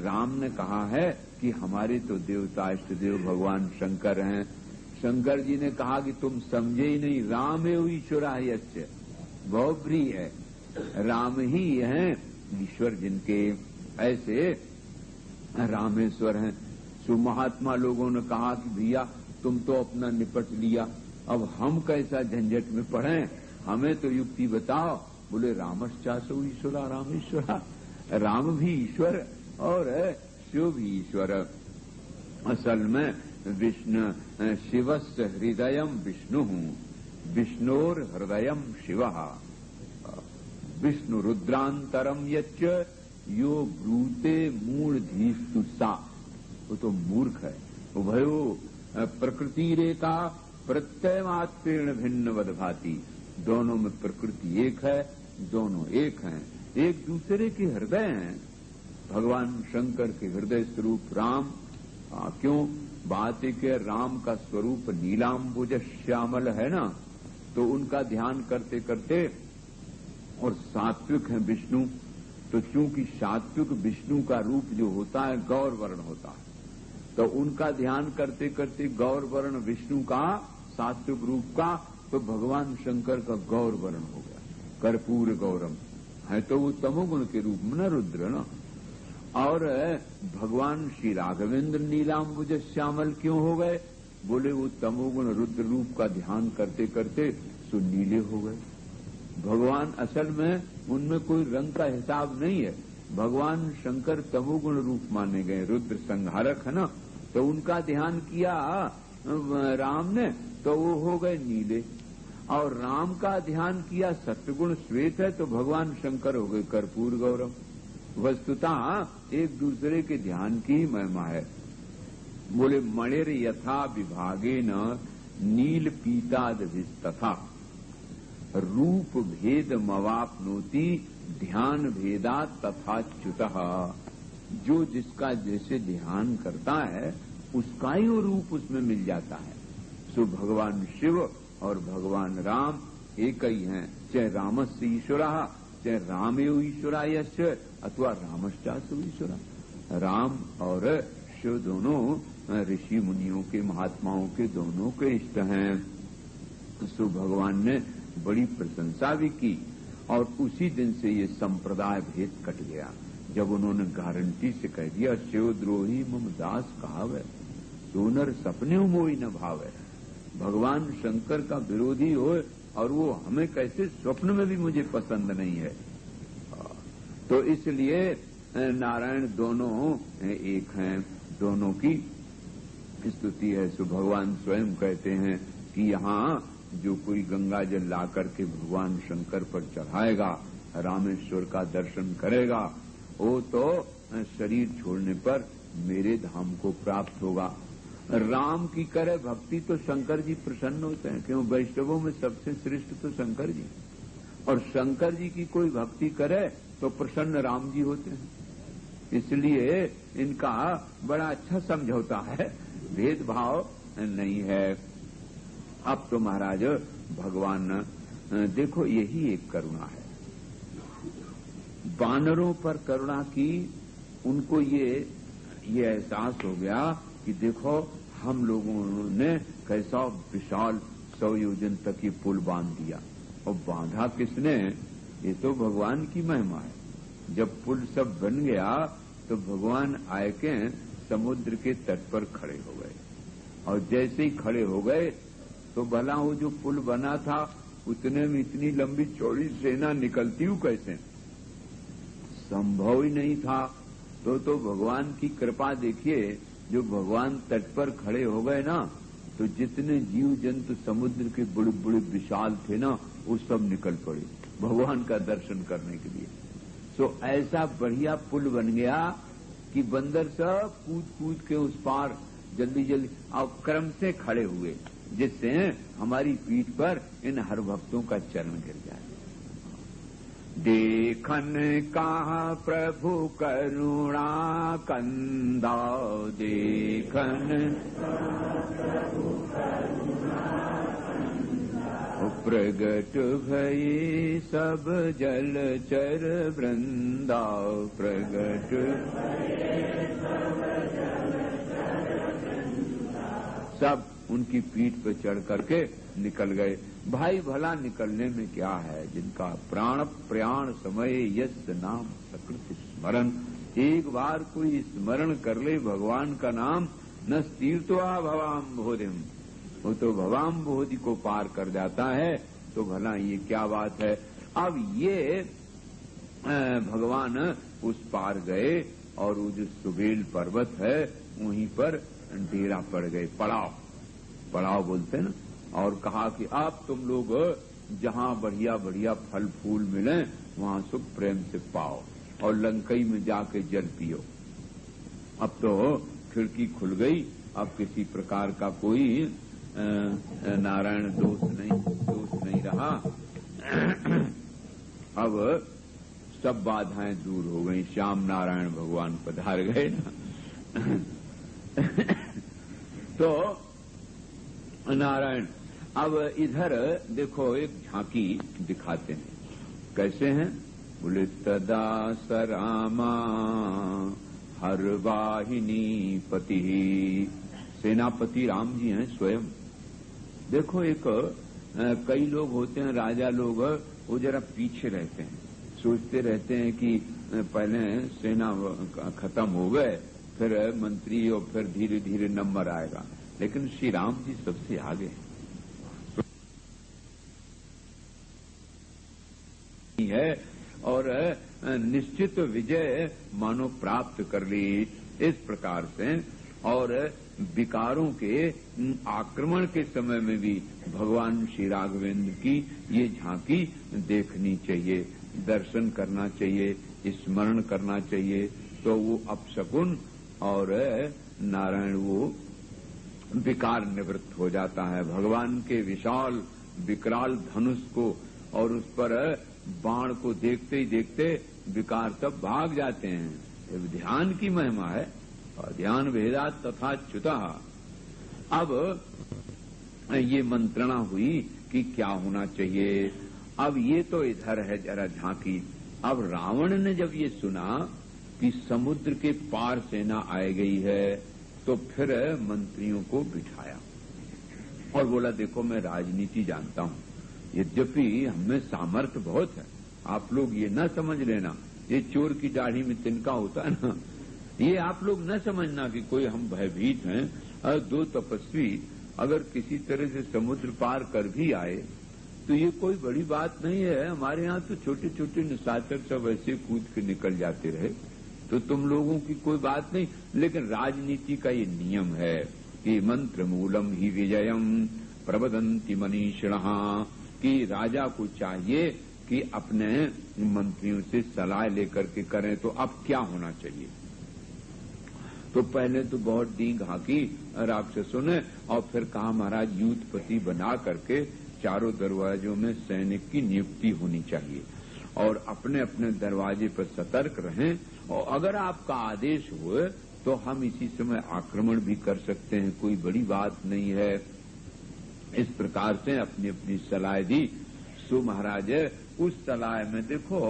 राम ने कहा है कि हमारे तो देवता इष्ट देव भगवान शंकर हैं। शंकर जी ने कहा कि तुम समझे ही नहीं, राम एव ईश्वरायस्य, बहुब्री है, राम ही हैं ईश्वर जिनके। ऐसे रामेश्वर हैं। सो महात्मा लोगों ने कहा कि भैया तुम तो अपना निपट लिया, अब हम कैसा झंझट में पड़े, हमें तो युक्ति बताओ। बोले रामश्चासो ईश्वरा रामेश्वरा, राम भी ईश्वर और शिव भी ईश्वर। असल में विष्णु शिवस्य हृदयम विष्णु, विष्णोर हृदयम शिवः, विष्णु रुद्रांतरम यच्च यो ब्रूते मूढ़धीस्तु सा। वो तो मूर्ख है। उभयो प्रकृति रेखा प्रत्यय मात्रेण भिन्न वदभाति, दोनों में प्रकृति एक है, दोनों एक हैं, एक दूसरे के हृदय हैं। भगवान शंकर के हृदय स्वरूप राम, क्यों बात है कि राम का स्वरूप नीलांबुज श्यामल है ना, तो उनका ध्यान करते करते, और सात्विक है विष्णु, तो चूंकि सात्विक विष्णु का रूप जो होता है गौर वर्ण होता है, तो उनका ध्यान करते करते गौर वर्ण विष्णु का सात्विक रूप का, तो भगवान शंकर का गौर वर्ण हो गया, कर्पूर गौरम है, तो वो तमोगुण के रूप में न रुद्र न। और भगवान श्री राघवेंद्र नीलांबुज श्यामल क्यों हो गए? बोले वो तमोगुण रुद्र रूप का ध्यान करते करते सुनीले हो गए। भगवान असल में उनमें कोई रंग का हिसाब नहीं है। भगवान शंकर तमोगुण रूप माने गए, रुद्र संहारक है ना, तो उनका ध्यान किया राम ने, तो वो हो गए नीले। और राम का ध्यान किया सत्वगुण श्वेत है, तो भगवान शंकर हो गए कर्पूर गौरव। वस्तुतः एक दूसरे के ध्यान की महिमा है। बोले मणिर यथा विभागे न नील पीताद तथा रूप भेद मवापनोति ध्यान भेदा तथाच्युतः। जो जिसका जैसे ध्यान करता है उसका ही वो रूप उसमें मिल जाता है। सो भगवान शिव और भगवान राम एक ही हैं, चाहे रामस्य ईश्वरः, चाहे रामेव ईश्वरायस्य, अथवा रामश्चासो ईश्वरः। राम और शिव दोनों ऋषि मुनियों के, महात्माओं के दोनों के इष्ट हैं। सो भगवान ने बड़ी प्रशंसा भी की। और उसी दिन से ये संप्रदाय भेद कट गया, जब उन्होंने गारंटी से कह दिया शिवद्रोही मम दास कहावे, सोनर सपने मोई न भावे। भगवान शंकर का विरोधी हो और वो हमें कैसे स्वप्न में भी मुझे पसंद नहीं है। तो इसलिए नारायण दोनों एक हैं, दोनों की स्तुति है। सो भगवान स्वयं कहते हैं कि यहाँ जो कोई गंगा जल ला करके भगवान शंकर पर चढ़ाएगा, रामेश्वर का दर्शन करेगा, वो तो शरीर छोड़ने पर मेरे धाम को प्राप्त होगा। राम की करे भक्ति तो शंकर जी प्रसन्न होते हैं, क्यों? वैष्णवों में सबसे श्रेष्ठ तो शंकर जी, और शंकर जी की कोई भक्ति करे तो प्रसन्न राम जी होते हैं। इसलिए इनका बड़ा अच्छा समझौता है, भेदभाव नहीं है। अब तो महाराज भगवान देखो, यही एक करुणा है, वानरों पर करुणा की। उनको ये एहसास हो गया कि देखो हम लोगों ने कैसा विशाल 100 योजन तक ये पुल बांध दिया, और बांधा किसने? ये तो भगवान की महिमा है। जब पुल सब बन गया तो भगवान आए के समुद्र के तट पर खड़े हो गए, और जैसे ही खड़े हो गए तो भला वो जो पुल बना था उतने में इतनी लंबी चौड़ी सेना निकलती हूँ कैसे? संभव ही नहीं था। तो भगवान की कृपा देखिए, जो भगवान तट पर खड़े हो गए ना, तो जितने जीव जंतु समुद्र के बड़े बड़े विशाल थे ना, वो सब निकल पड़े भगवान का दर्शन करने के लिए। तो ऐसा बढ़िया पुल बन गया कि बंदर सब कूद कूद के उस पार जल्दी जल्दी और क्रम से खड़े हुए, जिससे हमारी पीठ पर इन हर भक्तों का चरण गिर जाए। देखन कहा प्रभु करुणा कंदा, देखन प्रगट भये सब जलचर वृंदा, प्रगट सब उनकी पीठ पर चढ़ करके निकल गए। भाई भला निकलने में क्या है, जिनका प्राण प्रयाण समय यस नाम सकृत स्मरण। एक बार कोई स्मरण कर ले भगवान का नाम, न तीर्थवा भवाम बोधिम, वो तो भवाम बोधि को पार कर जाता है। तो भला ये क्या बात है। अब ये भगवान उस पार गए और वो जो सुबेल पर्वत है वहीं पर डेरा पड़ गए, पड़ाव बोलते हैं ना, और कहा कि आप तुम लोग जहां बढ़िया बढ़िया फल फूल मिले वहां सुख प्रेम से पाओ, और लंकई में जाके जल पियो। अब तो खिड़की खुल गई, अब किसी प्रकार का कोई नारायण दोष नहीं रहा। अब सब बाधाएं दूर हो गई, श्याम नारायण भगवान पधार गए ना। तो नारायण अब इधर देखो एक झांकी दिखाते हैं, कैसे हैं? बोले तदा सरामा हर वाहिनी पति, सेनापति राम जी हैं स्वयं। देखो एक कई लोग होते हैं राजा लोग, वो जरा पीछे रहते हैं, सोचते रहते हैं कि पहले सेना खत्म हो गए फिर मंत्री और फिर धीरे धीरे नंबर आएगा, लेकिन श्री राम जी सबसे आगे है और निश्चित विजय मानो प्राप्त कर ली इस प्रकार से। और विकारों के आक्रमण के समय में भी भगवान श्री राघवेंद्र की ये झांकी देखनी चाहिए, दर्शन करना चाहिए, स्मरण करना चाहिए। तो वो अपशकुन और नारायण वो विकार निवृत्त हो जाता है। भगवान के विशाल विकराल धनुष को और उस पर बाण को देखते ही देखते विकार सब भाग जाते हैं। ध्यान की महिमा है, ध्यान भेदात तथा च्युता। अब ये मंत्रणा हुई कि क्या होना चाहिए। अब ये तो इधर है जरा झांकी। अब रावण ने जब ये सुना कि समुद्र के पार सेना आ गई है तो फिर मंत्रियों को बिठाया और बोला देखो मैं राजनीति जानता हूं, यद्यपि हमें सामर्थ्य बहुत है आप लोग ये न समझ लेना, ये चोर की दाढ़ी में तिनका होता है ना, ये आप लोग न समझना कि कोई हम भयभीत हैं। और 2 तपस्वी अगर किसी तरह से समुद्र पार कर भी आए तो ये कोई बड़ी बात नहीं है। हमारे यहाँ तो छोटे छोटे निशाचर सब ऐसे कूद के निकल जाते रहे, तो तुम लोगों की कोई बात नहीं। लेकिन राजनीति का ये नियम है कि मंत्र मूलम ही विजयम प्रवदंति मनीषिणः, कि राजा को चाहिए कि अपने मंत्रियों से सलाह लेकर के करें। तो अब क्या होना चाहिए? तो पहले तो बहुत डींग हाकी राक्षसों ने, और फिर कहा महाराज युद्धपति बना करके चारों दरवाजों में सैनिक की नियुक्ति होनी चाहिए और अपने अपने दरवाजे पर सतर्क रहें, और अगर आपका आदेश हुए तो हम इसी समय आक्रमण भी कर सकते हैं, कोई बड़ी बात नहीं है। इस प्रकार से अपनी अपनी सलाह दी। सो महाराज उस सलाह में देखो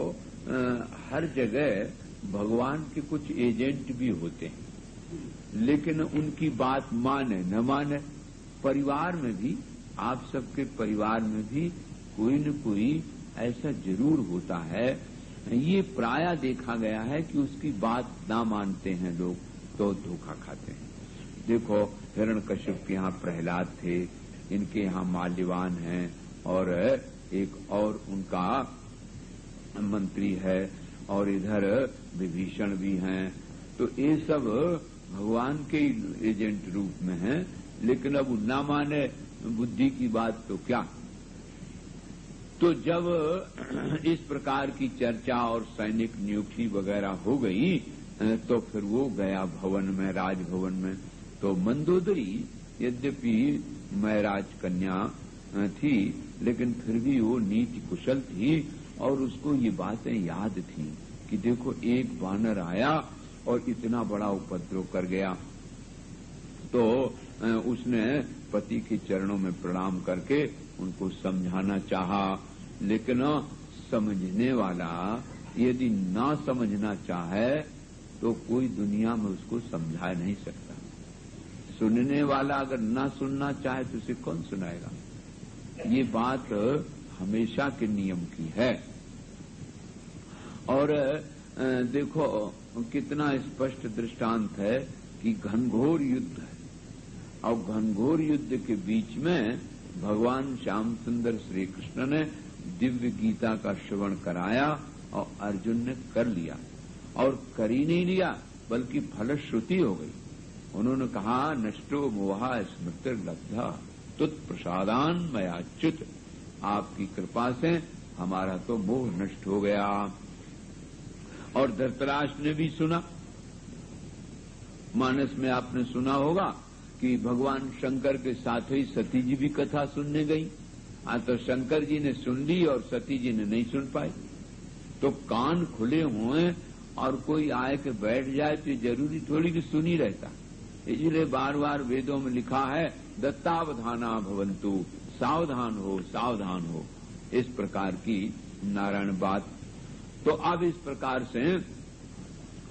हर जगह भगवान के कुछ एजेंट भी होते हैं, लेकिन उनकी बात माने न माने। परिवार में भी, आप सबके परिवार में भी कोई न कोई ऐसा जरूर होता है, ये प्रायः देखा गया है कि उसकी बात ना मानते हैं लोग तो धोखा खाते हैं। देखो हिरण्यकश्यप के यहाँ प्रहलाद थे, इनके यहाँ माल्यवान हैं, और एक और उनका मंत्री है, और इधर विभीषण भी हैं। तो ये सब भगवान के एजेंट रूप में हैं, लेकिन अब ना माने बुद्धि की बात तो क्या। तो जब इस प्रकार की चर्चा और सैनिक नियुक्ति वगैरह हो गई तो फिर वो गया भवन में, राजभवन में। तो मंदोदरी यद्यपि मैराज कन्या थी, लेकिन फिर भी वो नीति कुशल थी और उसको ये बातें याद थी कि देखो एक वानर आया और इतना बड़ा उपद्रव कर गया। तो उसने पति के चरणों में प्रणाम करके उनको समझाना चाहा, लेकिन समझने वाला यदि ना समझना चाहे तो कोई दुनिया में उसको समझा नहीं सकता। सुनने वाला अगर ना सुनना चाहे तो उसे कौन सुनाएगा? ये बात हमेशा के नियम की है। और देखो कितना स्पष्ट दृष्टांत है कि घनघोर युद्ध है, और घनघोर युद्ध के बीच में भगवान श्याम सुंदर श्री कृष्ण ने दिव्य गीता का श्रवण कराया और अर्जुन ने कर लिया, और कर ही नहीं लिया बल्कि फलश्रुति हो गई। उन्होंने कहा नष्टो मोहा स्मृतिर्लब्धा तुत्प्रसादान मयाच्युत, आपकी कृपा से हमारा तो मोह नष्ट हो गया। और धृतराष्ट्र ने भी सुना, मानस में आपने सुना होगा कि भगवान शंकर के साथ ही सती जी भी कथा सुनने गई। तो शंकर जी ने सुन ली और सती जी ने नहीं सुन पाई। तो कान खुले हुए और कोई आए के बैठ जाए तो जरूरी थोड़ी कि सुन ही रहता। इसलिए बार बार वेदों में लिखा है दत्तावधाना भवन्तु, सावधान हो सावधान हो, इस प्रकार की नारायण बात। तो अब इस प्रकार से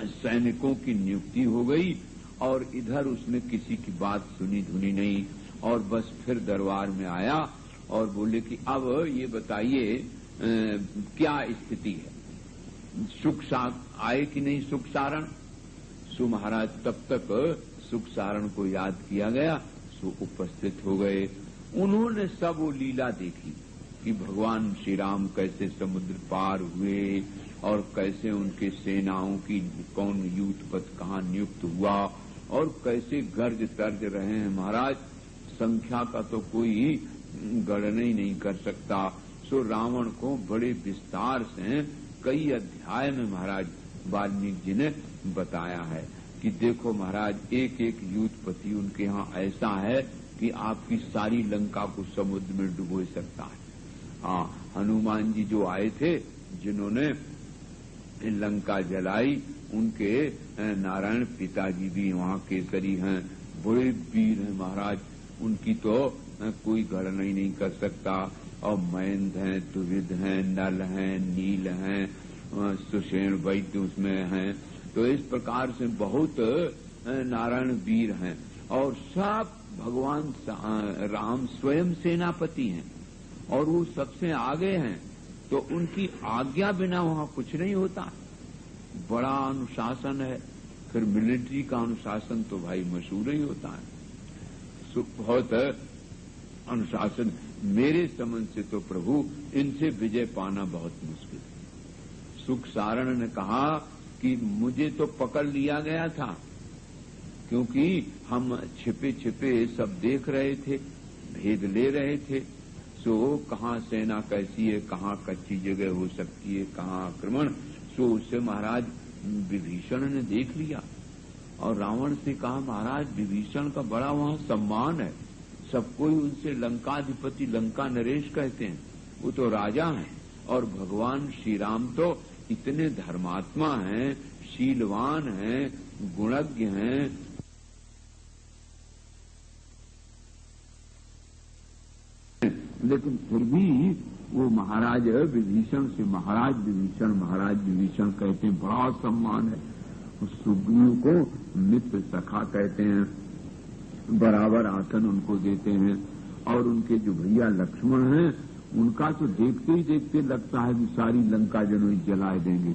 सैनिकों की नियुक्ति हो गई और इधर उसने किसी की बात सुनी धुनी नहीं, और बस फिर दरबार में आया और बोले कि अब ये बताइए क्या स्थिति है, सुख आए कि नहीं सुख सारण। सो महाराज तब तक सुख सारण को याद किया गया, सो उपस्थित हो गए। उन्होंने सब वो लीला देखी कि भगवान श्री राम कैसे समुद्र पार हुए और कैसे उनके सेनाओं की कौन युद्धपथ कहाँ नियुक्त हुआ और कैसे गर्ज तर्ज रहे हैं महाराज, संख्या का तो कोई गणना ही नहीं कर सकता। सो रावण को बड़े विस्तार से कई अध्याय में महाराज वाल्मीकि जी ने बताया है कि देखो महाराज एक एक युद्धपति उनके यहाँ ऐसा है कि आपकी सारी लंका को समुद्र में डुबो सकता है। हाँ, हनुमान जी जो आए थे जिन्होंने लंका जलाई, उनके नारायण पिताजी भी वहाँ केसरी हैं, बड़े वीर हैं महाराज, उनकी तो कोई गणना ही नहीं कर सकता। और मयंद हैं, तुविद हैं, नल हैं, नील हैं, सुषेण वैद्य उसमें हैं। तो इस प्रकार से बहुत नारायण वीर हैं और सब भगवान राम स्वयं सेनापति हैं और वो सबसे आगे हैं। तो उनकी आज्ञा बिना वहां कुछ नहीं होता। बड़ा अनुशासन है। फिर मिलिट्री का अनुशासन तो भाई मशहूर ही होता है। बहुत अनुशासन। मेरे समझ से तो प्रभु इनसे विजय पाना बहुत मुश्किल है। सुख सारण ने कहा कि मुझे तो पकड़ लिया गया था, क्योंकि हम छिपे छिपे सब देख रहे थे, भेद ले रहे थे। सो कहाँ सेना कैसी है, कहाँ कच्ची जगह हो सकती है, कहाँ आक्रमण। सो उससे महाराज विभीषण ने देख लिया और रावण से कहा, महाराज विभीषण का बड़ा वहां सम्मान है, सब कोई उनसे लंकाधिपति लंका नरेश कहते हैं, वो तो राजा हैं। और भगवान श्री राम तो इतने धर्मात्मा हैं, शीलवान हैं, गुणज्ञ हैं। लेकिन फिर भी वो महाराज विभीषण से महाराज विभीषण कहते हैं, बड़ा सम्मान है। उस सुग्रीव को मित्र सखा कहते हैं, बराबर आसन उनको देते हैं। और उनके जो भैया लक्ष्मण हैं, उनका तो देखते ही देखते लगता है कि सारी लंका जनों जलाए देंगे।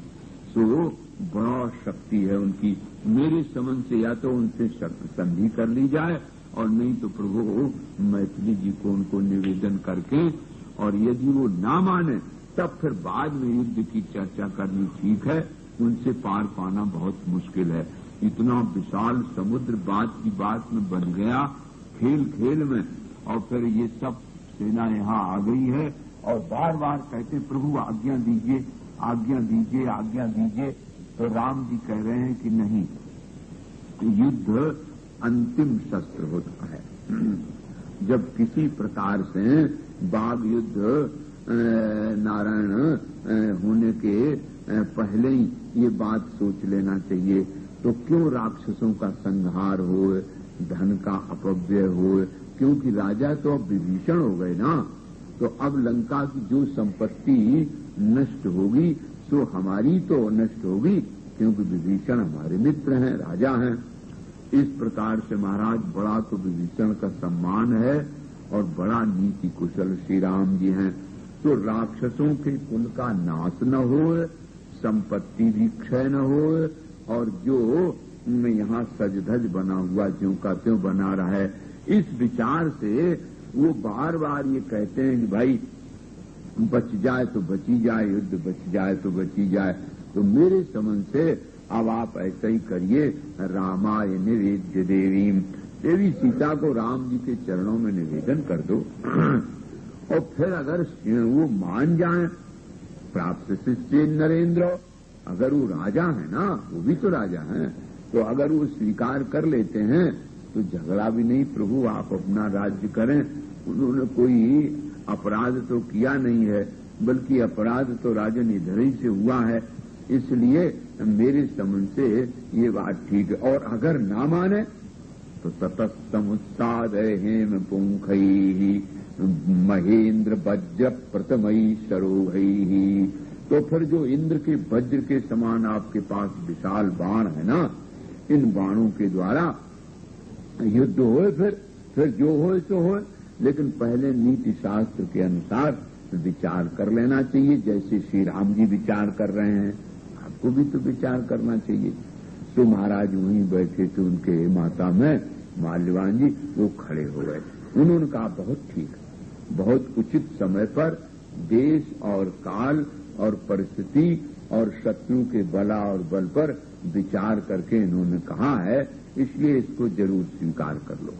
सो बड़ा शक्ति है उनकी। मेरे समझ से या तो उनसे संधि कर ली जाए, और नहीं तो प्रभु मैथिली जी को उनको निवेदन करके, और यदि वो ना माने तब फिर बाद में युद्ध की चर्चा करनी ठीक है। उनसे पार पाना बहुत मुश्किल है। इतना विशाल समुद्र बात की बात में बन गया, खेल खेल में। और फिर ये सब सेना यहाँ आ गई है और बार बार कहते प्रभु आज्ञा दीजिए, आज्ञा दीजिए, आज्ञा दीजिए। तो राम जी कह रहे हैं कि नहीं, युद्ध अंतिम शस्त्र होता है। जब किसी प्रकार से बाघ युद्ध नारायण होने के पहले ही ये बात सोच लेना चाहिए। तो क्यों राक्षसों का संहार हो, धन का अपव्यय हो, क्योंकि राजा तो अब विभीषण हो गए ना। तो अब लंका की जो संपत्ति नष्ट होगी सो हमारी तो नष्ट होगी, क्योंकि विभीषण हमारे मित्र हैं, राजा हैं। इस प्रकार से महाराज बड़ा तो विभीषण का सम्मान है और बड़ा नीति कुशल श्री राम जी हैं। तो राक्षसों के कुल का नाश न हो, संपत्ति भी क्षय न हो, और जो यहाँ सज धज बना हुआ ज्यों का त्यों बना रहा है, इस विचार से वो बार बार ये कहते हैं कि भाई बच जाए तो बची जाए, युद्ध बच जाए तो बची जाए। तो मेरे समझ से अब आप ऐसा ही करिए, रामाय निवेद्य देवीम, देवी सीता को राम जी के चरणों में निवेदन कर दो। और फिर अगर वो मान जाए, प्राप्त शिष्य नरेंद्र, अगर वो राजा है ना, वो भी तो राजा हैं, तो अगर वो स्वीकार कर लेते हैं तो झगड़ा भी नहीं, प्रभु आप अपना राज्य करें। उन्होंने कोई अपराध तो किया नहीं है, बल्कि अपराध तो राजन इधर ही से हुआ है। इसलिए मेरे समझ से ये बात ठीक है। और अगर ना माने तो ततस्तमुत्सादय हेम पुंखई महेंद्र वज्र प्रथमई सरोहई, तो फिर जो इंद्र के वज्र के समान आपके पास विशाल बाण है ना, इन बाणों के द्वारा युद्ध होए, फिर जो होए सो होए। लेकिन पहले नीति शास्त्र के अनुसार विचार कर लेना चाहिए, जैसे श्री राम जी विचार कर रहे हैं, आपको भी तो विचार करना चाहिए। तो महाराज वहीं बैठे थे, उनके माता में माल्यवान जी वो खड़े हो गए। उन्होंने कहा बहुत ठीक, बहुत उचित समय पर देश और काल और परिस्थिति और शत्रु के बला और बल पर विचार करके इन्होंने कहा है, इसलिए इसको जरूर स्वीकार कर लो।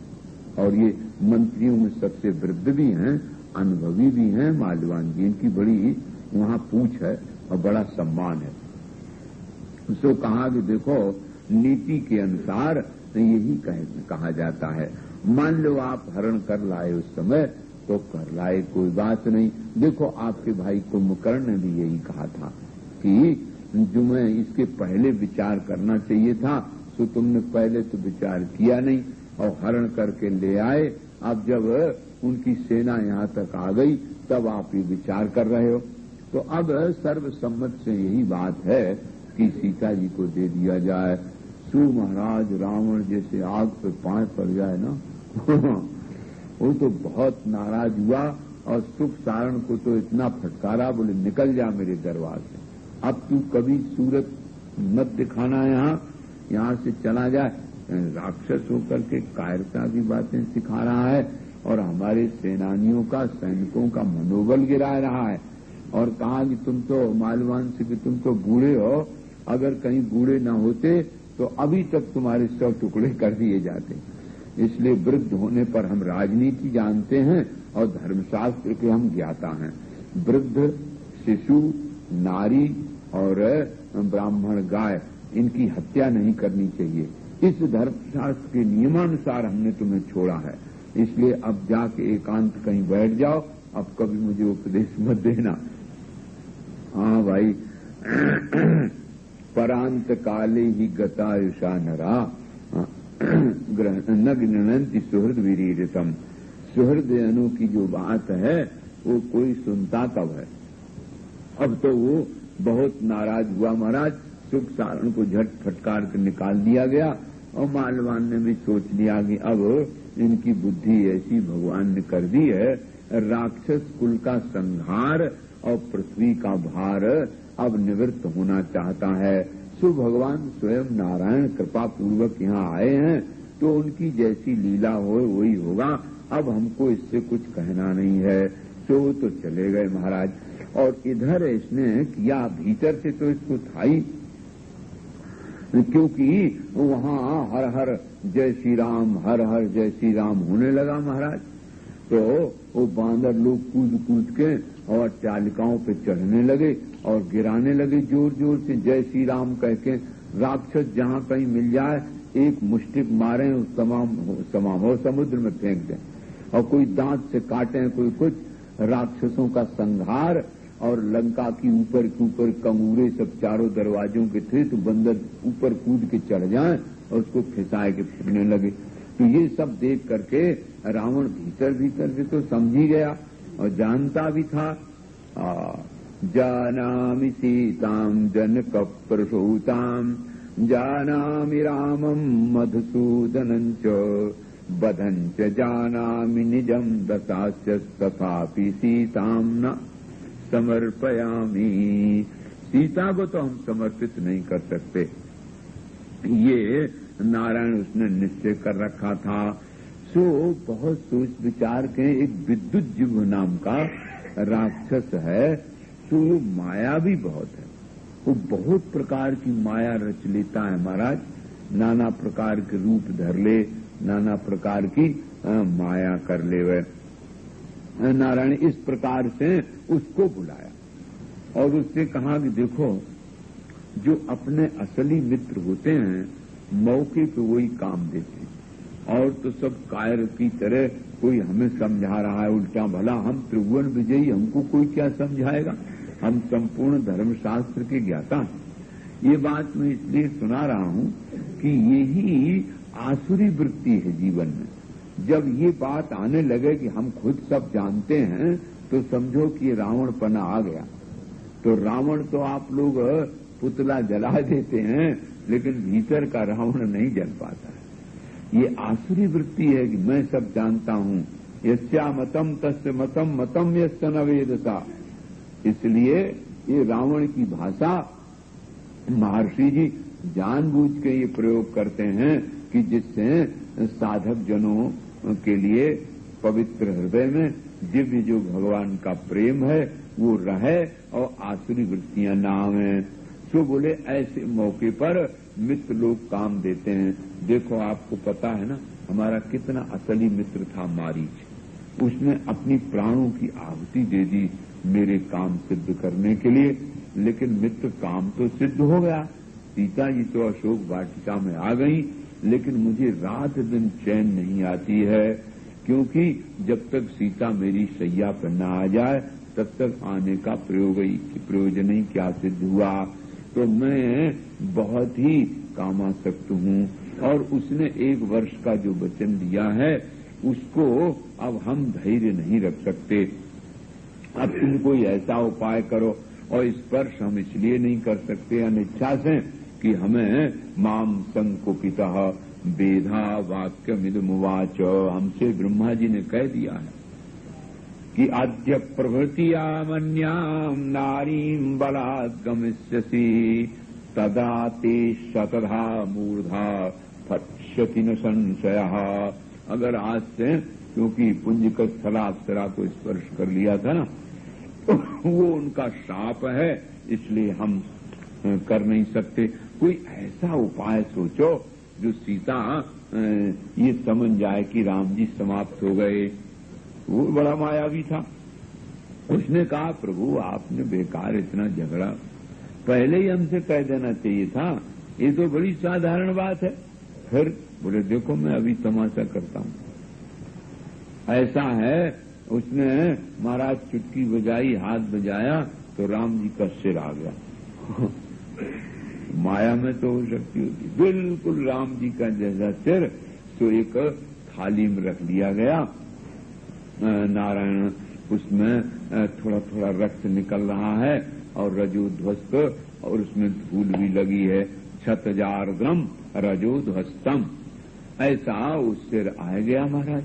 और ये मंत्रियों में सबसे वृद्ध भी हैं, अनुभवी भी हैं माल्यवान जी, इनकी बड़ी वहां पूछ है और बड़ा सम्मान है। उसको कहा कि देखो नीति के अनुसार यही कहा जाता है, मान लो आप हरण कर लाए उस समय तो कर लाए, कोई बात नहीं। देखो आपके भाई कुंभकर्ण ने भी यही कहा था कि जो मैं इसके पहले विचार करना चाहिए था, तो तुमने पहले तो विचार किया नहीं और हरण करके ले आए। अब जब उनकी सेना यहाँ तक आ गई तब आप ये विचार कर रहे हो। तो अब सर्वसम्मत से यही बात है कि सीता जी को दे दिया जाए। सु महाराज रावण जैसे आग पे पांव पड़ जाए ना वो तो बहुत नाराज हुआ और सुख सारण को तो इतना फटकारा, बोले निकल जा मेरे दरबार से, अब तू कभी सूरत मत दिखाना, यहां से चला जाए। राक्षस होकर के कायरता की बातें सिखा रहा है और हमारे सेनानियों का, सैनिकों का मनोबल गिरा रहा है। और कहा कि तुम तो मालवान से कि तुम तो बूढ़े हो, अगर कहीं बूढ़े न होते तो अभी तक तुम्हारे 100 टुकड़े कर दिए जाते। इसलिए वृद्ध होने पर हम राजनीति जानते हैं और धर्मशास्त्र के हम ज्ञाता हैं। वृद्ध, शिशु, नारी और ब्राह्मण, गाय, इनकी हत्या नहीं करनी चाहिए। इस धर्मशास्त्र के नियमानुसार हमने तुम्हें छोड़ा है, इसलिए अब जाके एकांत कहीं बैठ जाओ, अब कभी मुझे उपदेश मत देना। हाँ भाई, परांत काले ही गतायुषा नरा न गृणंति सुहृद वीरीरतम। सुहृदयनु की जो बात है वो कोई सुनता कब है। अब तो वो बहुत नाराज हुआ महाराज, सुख सारण को झट फटकार कर निकाल दिया गया और मालवान ने भी सोच लिया कि अब इनकी बुद्धि ऐसी भगवान ने कर दी है, राक्षस कुल का संहार और पृथ्वी का भार अब निवृत्त होना चाहता है। सो भगवान स्वयं नारायण कृपा पूर्वक यहाँ आए हैं, तो उनकी जैसी लीला हो वही होगा, अब हमको इससे कुछ कहना नहीं है। सो तो चले गए महाराज। और इधर इसने किया, भीतर से तो इसको था ही, क्योंकि वहां हर हर जय श्री राम, हर हर जय श्री राम होने लगा महाराज। तो वो बांदर लोग कूद कूद के और चालिकाओं पे चढ़ने लगे और गिराने लगे जोर जोर से जय श्री राम कह के। राक्षस जहां कहीं मिल जाए एक मुष्टिक मारे, तमाम हो समुद्र में फेंक दें, और कोई दांत से काटें, कोई कुछ। राक्षसों का संहार। और लंका की ऊपर कंगूरे सब चारों दरवाजों के थे, तो बंदर ऊपर कूद के चढ़ जाएं और उसको फिसाए के फिरने लगे। तो ये सब देख करके रावण भीतर से तो समझ ही गया और जानता भी था। जानामि सीताम जनक प्रसूताम, जानामि रामम मधुसूदनं च, बधं च जानामि निजं दशास्य, तथापि सीताम न समर्पयामि। सीता को तो हम समर्पित नहीं कर सकते, ये नारायण उसने निश्चय कर रखा था। सो बहुत सोच विचार के एक विद्युत जिह्व नाम का राक्षस है, तो माया भी बहुत है, वो बहुत प्रकार की माया रच लेता है महाराज, नाना प्रकार के रूप धर ले, नाना प्रकार की माया कर ले। वह नारायण इस प्रकार से उसको बुलाया और उससे कहा कि देखो, जो अपने असली मित्र होते हैं मौके पे वही काम देते हैं, और तो सब कायर की तरह कोई हमें समझा रहा है उल्टा, भला हम त्रिभुवन विजयी, हमको कोई क्या समझाएगा, हम संपूर्ण धर्मशास्त्र के ज्ञाता हैं। ये बात मैं इसलिए सुना रहा हूं कि यही आसुरी वृत्ति है जीवन में। जब ये बात आने लगे कि हम खुद सब जानते हैं, तो समझो कि रावण पना आ गया। तो रावण तो आप लोग पुतला जला देते हैं, लेकिन भीतर का रावण नहीं जल पाता है। ये आसुरी वृत्ति है कि मैं सब जानता हूं, यस्या मतम तस्य मतम, मतम यस्य न वेदसा। इसलिए ये रावण की भाषा महर्षि जी जानबूझ के ये प्रयोग करते हैं कि जिससे साधक जनों के लिए पवित्र हृदय में दिव्य जो भगवान का प्रेम है वो रहे और आसुरी वृत्तियां ना आवें। सो बोले ऐसे मौके पर मित्र लोग काम देते हैं। देखो आपको पता है ना, हमारा कितना असली मित्र था मारीच, उसने अपनी प्राणों की आहुति दे दी मेरे काम सिद्ध करने के लिए, लेकिन मित्र काम तो सिद्ध हो गया। सीता जी तो अशोक वाटिका में आ गई, लेकिन मुझे रात दिन चैन नहीं आती है, क्योंकि जब तक सीता मेरी शैया पर न आ जाए तब तक आने का प्रयोजन ही क्या सिद्ध हुआ। तो मैं बहुत ही कामासक्त हूँ, और उसने 1 वर्ष का जो वचन दिया है उसको अब हम धैर्य नहीं रख सकते। अब तुम कोई ऐसा उपाय करो, और स्पर्श हम इसलिए नहीं कर सकते अनिच्छा से कि हमें माम संकुपितः वेधा वाक्यमिदमुवाच, हमसे ब्रह्मा जी ने कह दिया है कि अद्य प्रभृतियामन्याम नारीम बलात् गमिष्यसि तदा ते शतधा मूर्धा फक्ष्यति न संशयः। अगर आज से, क्योंकि पुंज का स्थलाप्सरा को स्पर्श कर लिया था ना, वो उनका शाप है, इसलिए हम कर नहीं सकते। कोई ऐसा उपाय सोचो जो सीता ये समझ जाए कि राम जी समाप्त हो गए। वो बड़ा मायावी था। उसने कहा, प्रभु आपने बेकार इतना झगड़ा पहले ही हमसे कह देना चाहिए था, ये तो बड़ी साधारण बात है। फिर बोले, देखो मैं अभी तमाशा करता हूं। ऐसा है, उसने महाराज चुटकी बजाई, हाथ बजाया तो राम जी का सिर आ गया। माया में तो हो सकती होती, बिल्कुल राम जी का जैसा सिर तो एक थाली में रख लिया गया। नारायण उसमें थोड़ा थोड़ा रक्त निकल रहा है और रजोध्वस्त, और उसमें धूल भी लगी है। 6000 रजोध्वस्तम, ऐसा उस सिर आ गया महाराज,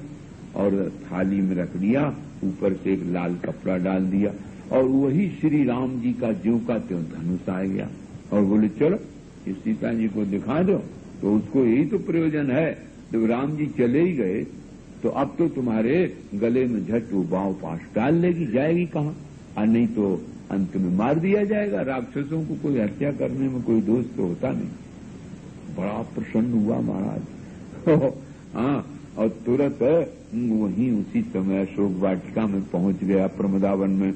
और थाली में रख दिया, ऊपर से एक लाल कपड़ा डाल दिया, और वही श्री राम जी का ज्यों का त्यों धनुष आ गया। और बोले, चलो इस सीता जी को दिखा दो। तो उसको यही तो प्रयोजन है, जब राम जी चले ही गए तो अब तो तुम्हारे गले में झट वो बाँव पाश डाल लेगी, जाएगी कहाँ? और नहीं तो अंत में मार दिया जाएगा। राक्षसों को कोई हत्या करने में कोई दोष तो होता नहीं। बड़ा प्रसन्न हुआ महाराज। हाँ, और तुरंत वहीं उसी समय अशोक वाटिका में पहुंच गया, प्रमदावन में।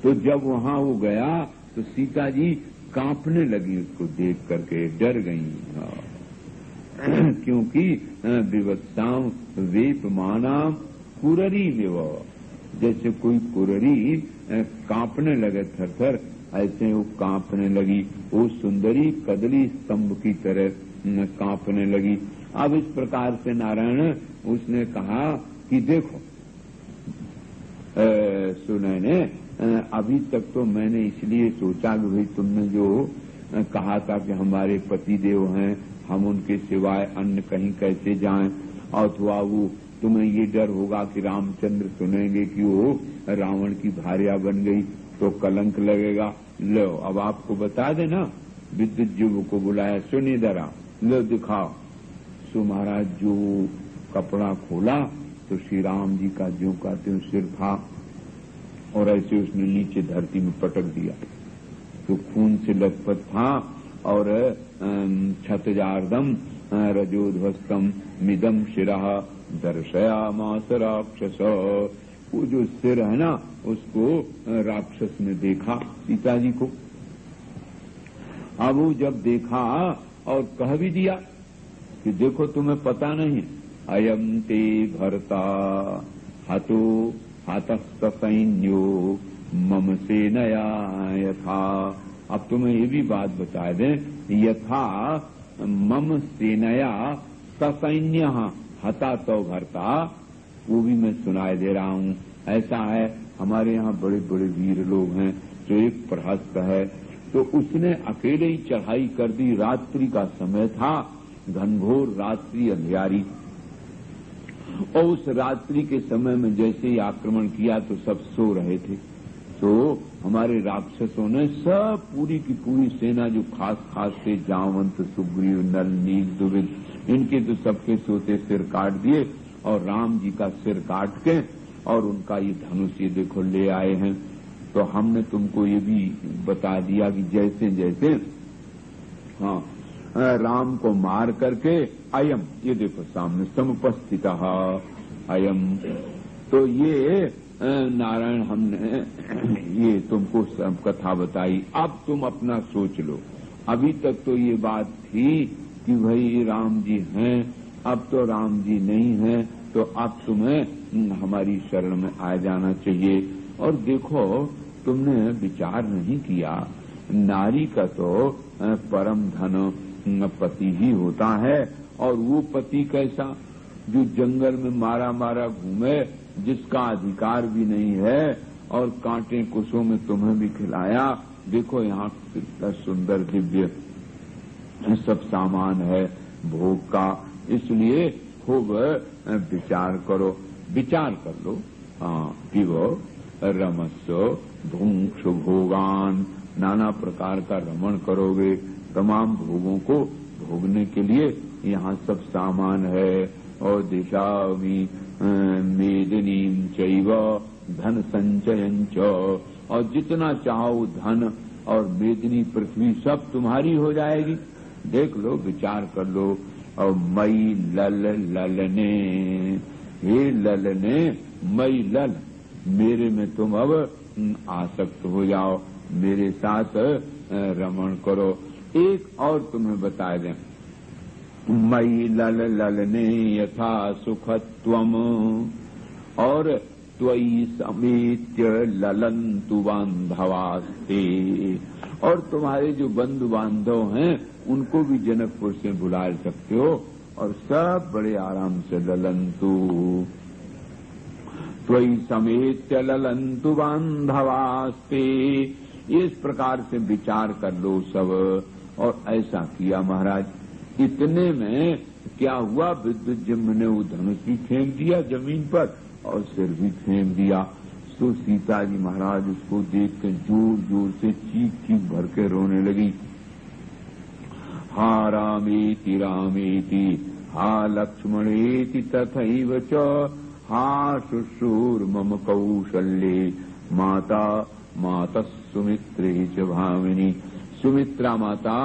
तो जब वहां वो गया तो सीता जी कांपने लगी, उसको देख करके डर गई। क्योंकि विवत्साम वेपमानाम कुररी विव, जैसे कोई कुररी कांपने लगे थर थर, ऐसे वो कांपने लगी। वो सुंदरी कदली स्तंभ की तरह कांपने लगी। अब इस प्रकार से नारायण उसने कहा कि देखो सुनैने, अभी तक तो मैंने इसलिए सोचा कि भाई तुमने जो कहा था कि हमारे पति देव हैं, हम उनके सिवाय अन्य कहीं कैसे जाएं, अथवा वो तुम्हें ये डर होगा कि रामचंद्र सुनेंगे कि वो रावण की भार्या बन गई तो कलंक लगेगा। लो अब आपको बता देना। विद्युत जीव को बुलाया, सुनिए जरा, लो दिखाओ। सो महाराज जो कपड़ा खोला तो श्री राम जी का ज्यों का त्यों सिर था, और ऐसे उसने नीचे धरती में पटक दिया तो खून से लथपथ था। और 6000 रजोध्वस्तम मिदम शिरः दर्शयामास राक्षस, वो जो सिर है ना उसको राक्षस ने देखा सीता जी को। अब वो जब देखा और कह भी दिया कि देखो तुम्हें पता नहीं, अयम ते भरता हतो हतस्त सैन्यो मम सेनया यथा। अब तुम्हें ये भी बात बता दें, यथा मम सेनया ससैन्य हता तो भरता, वो भी मैं सुनाई दे रहा हूं। ऐसा है, हमारे यहाँ बड़े बड़े वीर लोग हैं, जो एक प्रहस्त है, तो उसने अकेले ही चढ़ाई कर दी। रात्रि का समय था, घनघोर रात्रि अंधियारी, और उस रात्रि के समय में जैसे ही आक्रमण किया तो सब सो रहे थे। तो हमारे राक्षसों ने सब पूरी की पूरी सेना, जो खास खास थे, जामवंत, सुग्रीव, नल, नील, दुविध, इनके तो सबके सोते सिर काट दिए, और राम जी का सिर काट के और उनका ये धनुष ये देखो ले आए हैं। तो हमने तुमको ये भी बता दिया कि जैसे जैसे हाँ राम को मार करके अयम, ये देखो सामने समुपस्थित अयम, तो ये नारायण हमने ये तुमको सब कथा बताई। अब तुम अपना सोच लो। अभी तक तो ये बात थी कि भाई राम जी हैं, अब तो राम जी नहीं हैं, तो अब तुम्हें हमारी शरण में आ जाना चाहिए। और देखो तुमने विचार नहीं किया, नारी का तो परम धन पति ही होता है, और वो पति कैसा, जो जंगल में मारा मारा घूमे, जिसका अधिकार भी नहीं है, और कांटे कुसों में तुम्हें भी खिलाया। देखो यहाँ कितना सुंदर दिव्य सब सामान है भोग का, इसलिए खूब विचार करो, विचार कर लो पिबो रमस्व भुंक्ष भोगान, नाना प्रकार का रमण करोगे, तमाम भोगों को भोगने के लिए यहाँ सब सामान है। और दिशामि मेदिनीं चैव धन संचयं च, और जितना चाहो धन और मेदिनी पृथ्वी सब तुम्हारी हो जाएगी। देख लो, विचार कर लो। और मई लल ललने, हे ललने मई लल, मेरे में तुम अब आसक्त हो जाओ, मेरे साथ रमण करो। एक और तुम्हें बता दें, मई लल ललने यथा सुखत्वम, और त्वयि समेत्य ललन्तु बांधवास्ते, और तुम्हारे जो बंधु बांधव हैं उनको भी जनकपुर से बुला सकते हो, और सब बड़े आराम से ललन्तु, त्वयि समेत्य ललन्तु बांधवास्ते, इस प्रकार से विचार कर लो सब। और ऐसा किया महाराज। इतने में क्या हुआ, विद्युज्जम्न ने वो धनुष भी फेंक दिया जमीन पर और सिर भी फेंक दिया। तो सीता जी महाराज उसको देख के जोर जोर से चीख चीख भर के रोने लगी। हा रामेति रामेति, हा लक्ष्मणेति तथैव च, हा शुश्रूर मम कौशल्ये माता माता सुमित्रे च भामिनी। सुमित्रा माता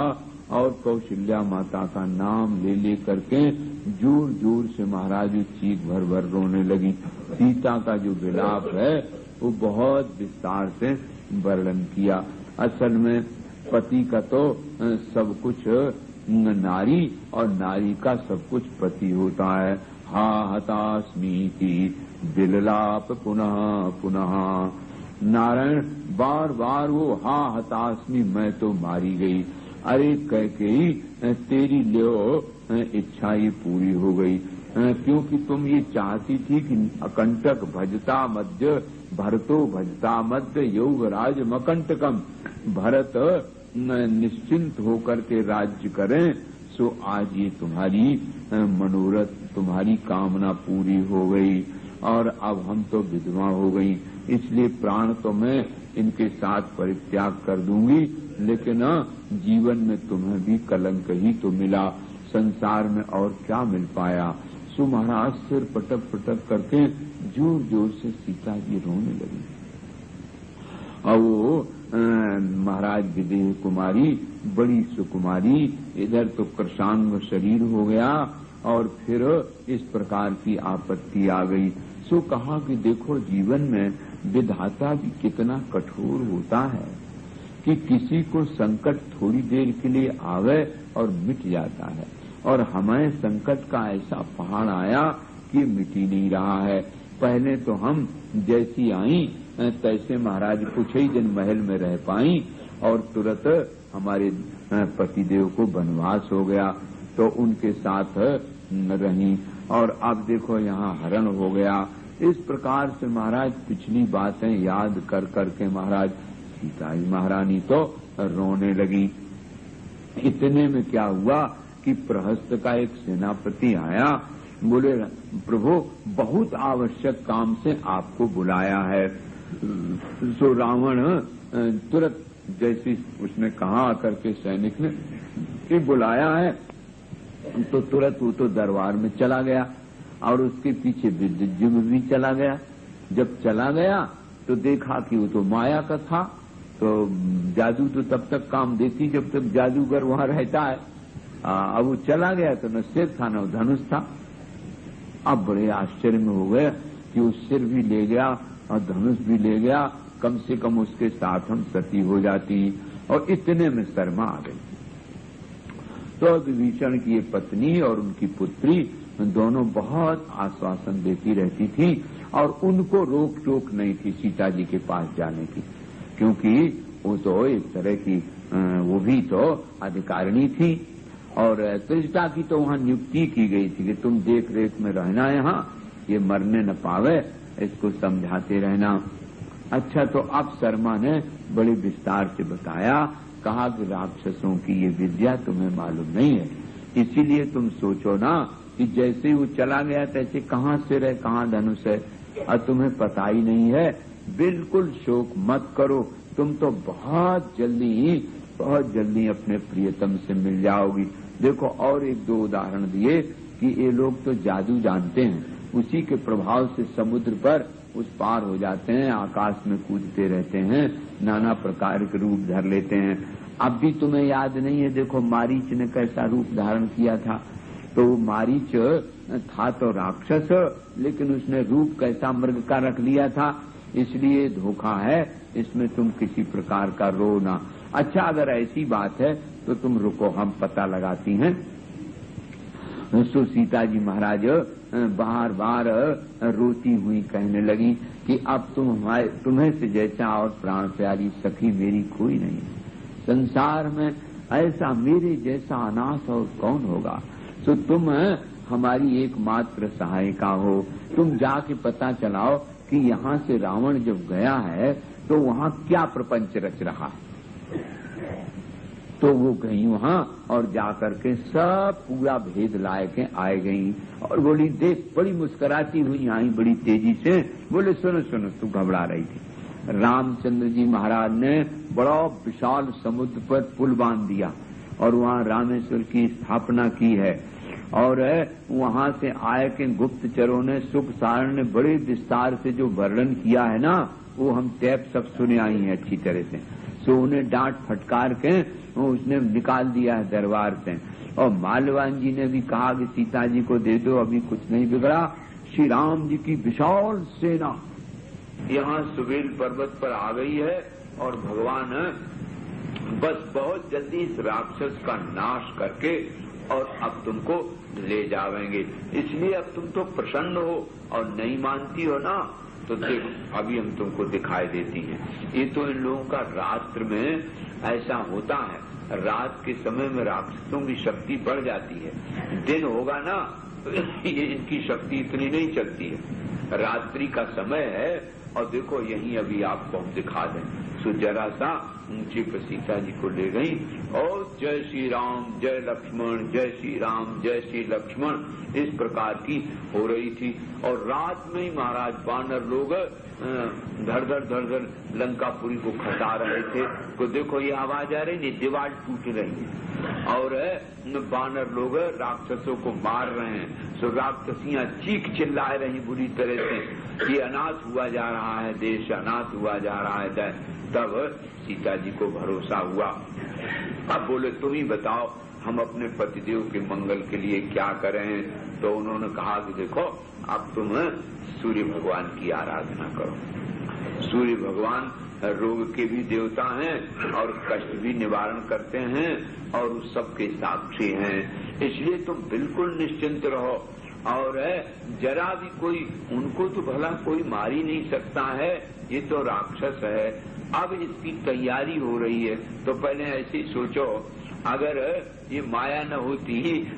और कौशल्या माता का नाम ले ले करके जोर जोर से महाराज चीख भर भर रोने लगी। सीता का जो विलाप है वो बहुत विस्तार से वर्णन किया। असल में पति का तो सब कुछ नारी और नारी का सब कुछ पति होता है। हा हतास्मीति विललाप पुनः पुनः, नारायण बार बार वो हा हतास्मी, मैं तो मारी गई, अरे कह के ही तेरी लो इच्छा ही पूरी हो गई, क्योंकि तुम ये चाहती थी कि अकंटक भजता मध्य भरतो भजता मध्य योगराज मकंटकम, भरत निश्चिंत होकर के राज्य करें। सो आज ये तुम्हारी मनोरथ, तुम्हारी कामना पूरी हो गई, और अब हम तो विधवा हो गई, इसलिए प्राण तो मैं इनके साथ परित्याग कर दूंगी, लेकिन जीवन में तुम्हें भी कलंक ही तो मिला, संसार में और क्या मिल पाया। सो महाराज सिर पटक पटक करके जोर जोर से सीता जी रोने लगी। और वो महाराज विदेह कुमारी बड़ी सुकुमारी, इधर तो कृशांग शरीर हो गया और फिर इस प्रकार की आपत्ति आ गई। सो कहा कि देखो, जीवन में विधाता भी कितना कठोर होता है कि किसी को संकट थोड़ी देर के लिए आवे और मिट जाता है, और हमें संकट का ऐसा पहाड़ आया कि मिट ही नहीं रहा है। पहले तो हम जैसी आई तैसे महाराज कुछ ही दिन महल में रह पाई, और तुरंत हमारे पतिदेव को वनवास हो गया तो उनके साथ रही, और अब देखो यहाँ हरण हो गया। इस प्रकार से महाराज पिछली बातें याद कर करके महाराज सीता जी महारानी तो रोने लगी। इतने में क्या हुआ कि प्रहस्त का एक सेनापति आया, बोले प्रभु बहुत आवश्यक काम से आपको बुलाया है। सो रावण तुरंत जैसे उसने कहा करके सैनिक ने कि बुलाया है, तो तुरंत वो तो दरबार में चला गया, और उसके पीछे विद्युज्जम्न भी चला गया। जब चला गया तो देखा कि वो तो माया का था, तो जादू तो तब तक काम देती जब तक जादूगर वहां रहता है। अब वो चला गया तो न सिर था न धनुष था। अब बड़े आश्चर्य में हो गए कि वो सिर भी ले गया और धनुष भी ले गया, कम से कम उसके साथ हम सती हो जाती, और इतने में शर्मा आ गई। तो विभीषण की ये पत्नी और उनकी पुत्री दोनों बहुत आश्वासन देती रहती थी, और उनको रोक टोक नहीं थी सीता जी के पास जाने की, क्योंकि वो तो एक तरह की वो भी तो अधिकारिणी थी, और त्रिजटा की तो वहां नियुक्ति की गई थी कि तुम देख रेख में रहना, यहाँ ये मरने न पावे, इसको समझाते रहना। अच्छा, तो अब शर्मा ने बड़े विस्तार से बताया, कहा कि राक्षसों की ये विद्या तुम्हें मालूम नहीं है, इसीलिए तुम सोचो ना कि जैसे वो चला गया तैसे कहाँ सिर है कहाँ धनुष है, और तुम्हें पता ही नहीं है। बिल्कुल शोक मत करो, तुम तो बहुत जल्दी अपने प्रियतम से मिल जाओगी। देखो और एक दो उदाहरण दिए कि ये लोग तो जादू जानते हैं, उसी के प्रभाव से समुद्र पर उस पार हो जाते हैं, आकाश में कूदते रहते हैं, नाना प्रकार के रूप धर लेते हैं। अब भी तुम्हें याद नहीं है, देखो मारीच ने कैसा रूप धारण किया था। तो मारीच था तो राक्षस, लेकिन उसने रूप कैसा मृग का रख लिया था, इसलिए धोखा है, इसमें तुम किसी प्रकार का रो ना। अच्छा अगर ऐसी बात है तो तुम रुको, हम पता लगाती हैं। सो सीता जी महाराज बार बार रोती हुई कहने लगी कि अब तुम्हें से जैसा और प्राण प्यारी सखी मेरी कोई नहीं है। संसार में ऐसा मेरे जैसा अनाथ और कौन होगा। तो तुम हमारी एकमात्र सहायिका हो। तुम जाके पता चलाओ कि यहाँ से रावण जब गया है तो वहाँ क्या प्रपंच रच रहा है। तो वो गई वहाँ और जाकर के सब पूरा भेद लाए के आए गई और बोली, देख बड़ी मुस्कुराती हुई आई बड़ी तेजी से। बोले सुनो सुनो, तू घबरा रही थी। रामचंद्र जी महाराज ने बड़ा विशाल समुद्र पर पुल बांध दिया और वहाँ रामेश्वर की स्थापना की है। और वहाँ से आए के गुप्तचरों ने, सुख सारण ने बड़े विस्तार से जो वर्णन किया है ना, वो हम टैप सब सुने आई हैं अच्छी तरह से। तो उन्हें डांट फटकार के उसने निकाल दिया है दरबार से। और मालवान जी ने भी कहा कि सीता जी को दे दो, अभी कुछ नहीं बिगड़ा। श्री राम जी की विशाल सेना यहाँ सुबेल पर्वत पर आ गई है और भगवान बस बहुत जल्दी इस राक्षस का नाश करके और अब तुमको ले जावेंगे। इसलिए अब तुम तो प्रसन्न हो और नहीं मानती हो ना, तो देखो अभी हम तुमको दिखाई देती हैं। ये तो इन लोगों का रात्र में ऐसा होता है, रात के समय में राक्षसों की शक्ति बढ़ जाती है। दिन होगा ना तो ये इनकी शक्ति इतनी नहीं चलती है। रात्रि का समय है और देखो यहीं अभी आपको हम दिखा दें। सो जरा सा ऊंचे पर सीता जी को ले गई और जय श्री राम जय लक्ष्मण, जय श्री राम जय श्री लक्ष्मण इस प्रकार की हो रही थी। और रात में ही महाराज वानर लोग धड़ धड़ लंकापुरी को खसा रहे थे। तो देखो ये आवाज आ रही, दीवार टूट रही है और वानर लोग राक्षसों को मार रहे हैं। सो राक्षसियां चीख चिल्लाए रही बुरी तरह से, ये अनाथ हुआ जा रहा है देश, अनाथ हुआ जा रहा है। तब सीता जी को भरोसा हुआ। अब बोले तुम ही बताओ हम अपने पतिदेव के मंगल के लिए क्या करें। तो उन्होंने कहा कि देखो अब तुम सूर्य भगवान की आराधना करो। सूर्य भगवान रोग के भी देवता हैं और कष्ट भी निवारण करते हैं और उस सबके साक्षी हैं। इसलिए तुम बिल्कुल निश्चिंत रहो और जरा भी कोई, उनको तो भला कोई मार ही नहीं सकता है, ये तो राक्षस है। अब इसकी तैयारी हो रही है। तो पहले ऐसे ही सोचो, अगर ये माया न होती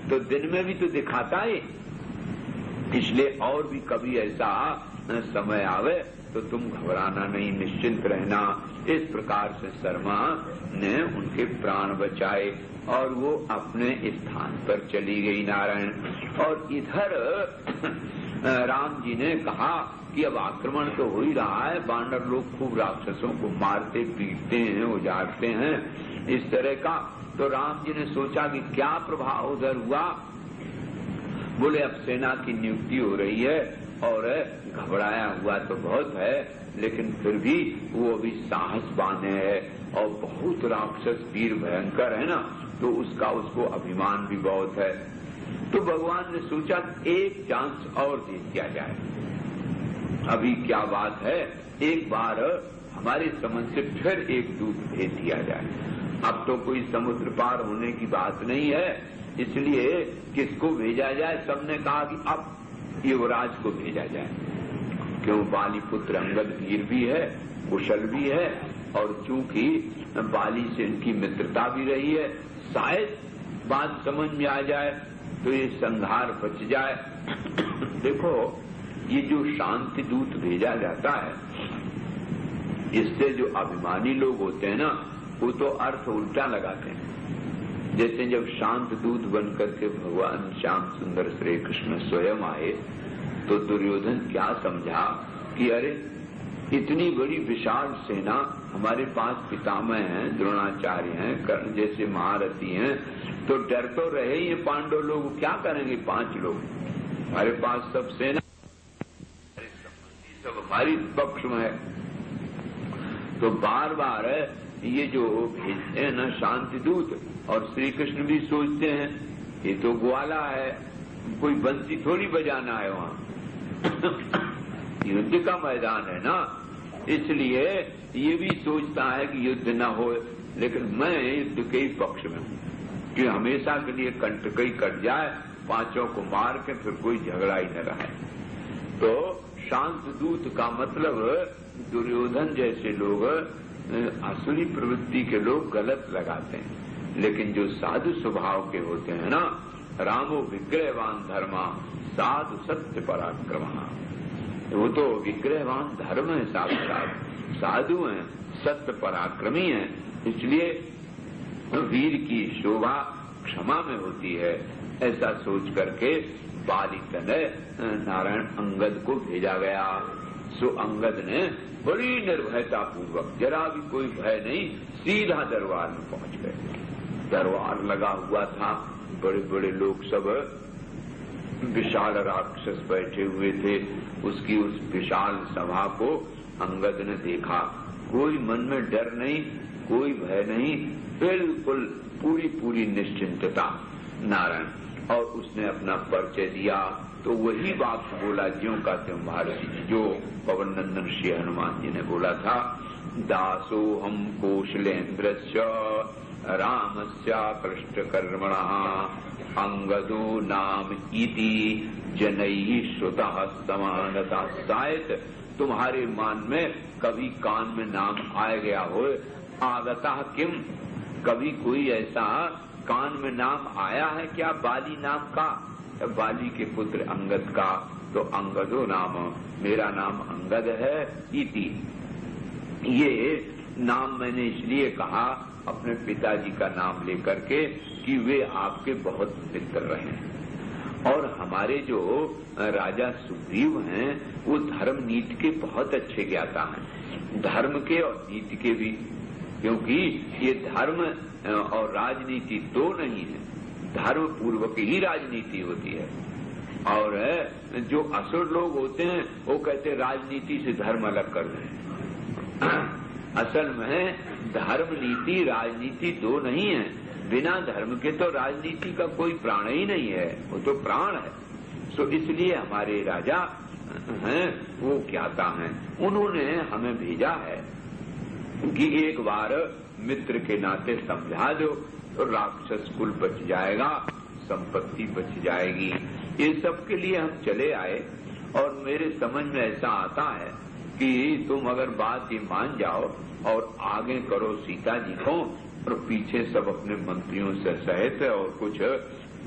तो दिन में भी तो दिखाता है। इसलिए और भी कभी ऐसा समय आवे तो तुम घबराना नहीं, निश्चिंत रहना। इस प्रकार से शर्मा ने उनके प्राण बचाए और वो अपने स्थान पर चली गई नारायण। और इधर राम जी ने कहा कि अब आक्रमण तो हो ही रहा है, वानर लोग खूब राक्षसों को मारते पीटते हैं, उजाड़ते हैं इस तरह का। तो राम जी ने सोचा कि क्या प्रभाव उधर हुआ। बोले अब सेना की नियुक्ति हो रही है और घबराया हुआ तो बहुत है, लेकिन फिर भी वो अभी साहसवान है और बहुत राक्षस वीर भयंकर है ना, तो उसको अभिमान भी बहुत है। तो भगवान ने सोचा एक चांस और दे दिया जाए। अभी क्या बात है, एक बार हमारे समझ से फिर एक दूत भेज दिया जाए। अब तो कोई समुद्र पार होने की बात नहीं है, इसलिए किसको भेजा जाए। सबने कहा कि अब युवराज को भेजा जाए, क्यों बाली पुत्र अंगद वीर भी है, कुशल भी है और चूंकि बाली से इनकी मित्रता भी रही है, शायद बात समझ में आ जाए तो ये संहार बच जाए। देखो ये जो शांति दूत भेजा जाता है, इससे जो अभिमानी लोग होते हैं ना, वो तो अर्थ उल्टा लगाते हैं। जैसे जब शांत दूत बनकर के भगवान श्याम सुंदर श्री कृष्ण स्वयं आए तो दुर्योधन क्या समझा कि अरे इतनी बड़ी विशाल सेना, हमारे पास पितामह हैं, द्रोणाचार्य हैं, कर्ण जैसे महारथी हैं, तो डर तो रहे ही पांडव लोग, क्या करेंगे 5 लोग, हमारे पास सब सेना, सब हमारी पक्ष में है। तो बार बार ये जो भेजते हैं न शांति दूत, और श्री कृष्ण भी सोचते हैं ये तो ग्वाला है, कोई बंसी थोड़ी बजाना है वहां युद्ध का मैदान है ना, इसलिए ये भी सोचता है कि युद्ध न हो, लेकिन मैं युद्ध के ही पक्ष में हूं कि हमेशा के लिए कंटकई कट जाए, 5 को मार के फिर कोई झगड़ा ही न रहे। तो शांत दूत का मतलब दुर्योधन जैसे लोग, असुरी प्रवृत्ति के लोग गलत लगाते हैं, लेकिन जो साधु स्वभाव के होते हैं ना, रामो विग्रहवान धर्मा साधु सत्य पराक्रमा, वो तो विग्रहवान धर्म है, साक्षात साधु हैं, सत्य पराक्रमी हैं, इसलिए वीर की शोभा क्षमा में होती है। ऐसा सोच करके बालिक ने नारायण अंगद को भेजा गया। सो अंगद ने बड़ी निर्भयता पूर्वक, जरा भी कोई भय नहीं, सीधा दरबार में पहुंच गए। दरबार लगा हुआ था, बड़े बड़े लोग सब, विशाल राक्षस बैठे हुए थे। उसकी उस विशाल सभा को अंगद ने देखा, कोई मन में डर नहीं, कोई भय नहीं, बिल्कुल पूरी पूरी निश्चिंतता नारायण। और उसने अपना परिचय दिया तो वही बात बोला ज्यों का त्यों महाराज, जो पवन नंदन श्री हनुमान जी ने बोला था, दासो हम कौशलेन्द्रस्य रामस्या कृष्णकर्मणा अंगदो नाम इति जनैः श्रुतः समानता। शायद तुम्हारे मान में कभी कान में नाम आ गया हो, आगतः किम, कभी कोई ऐसा कान में नाम आया है क्या बाली नाम का, बाली के पुत्र अंगद का? तो अंगदो नाम, मेरा नाम अंगद है, इति, ये नाम मैंने इसलिए कहा अपने पिताजी का नाम लेकर के कि वे आपके बहुत मित्र रहे। और हमारे जो राजा सुग्रीव हैं वो धर्म नीति के बहुत अच्छे ज्ञाता हैं, धर्म के और नीति के भी, क्योंकि ये धर्म और राजनीति दो नहीं है, धर्म पूर्वक ही राजनीति होती है। और जो असुर लोग होते हैं वो कहते राजनीति से धर्म अलग कर दें। असल में धर्म नीति राजनीति दो नहीं है, बिना धर्म के तो राजनीति का कोई प्राण ही नहीं है, वो तो प्राण है। सो इसलिए हमारे राजा हैं वो ज्ञाता हैं, उन्होंने हमें भेजा है कि एक बार मित्र के नाते समझा दो तो राक्षस कुल बच जाएगा, संपत्ति बच जाएगी। ये सब के लिए हम चले आए। और मेरे समझ में ऐसा आता है कि तुम अगर बात ये मान जाओ और आगे करो सीता जी को, और पीछे सब अपने मंत्रियों से सहित और कुछ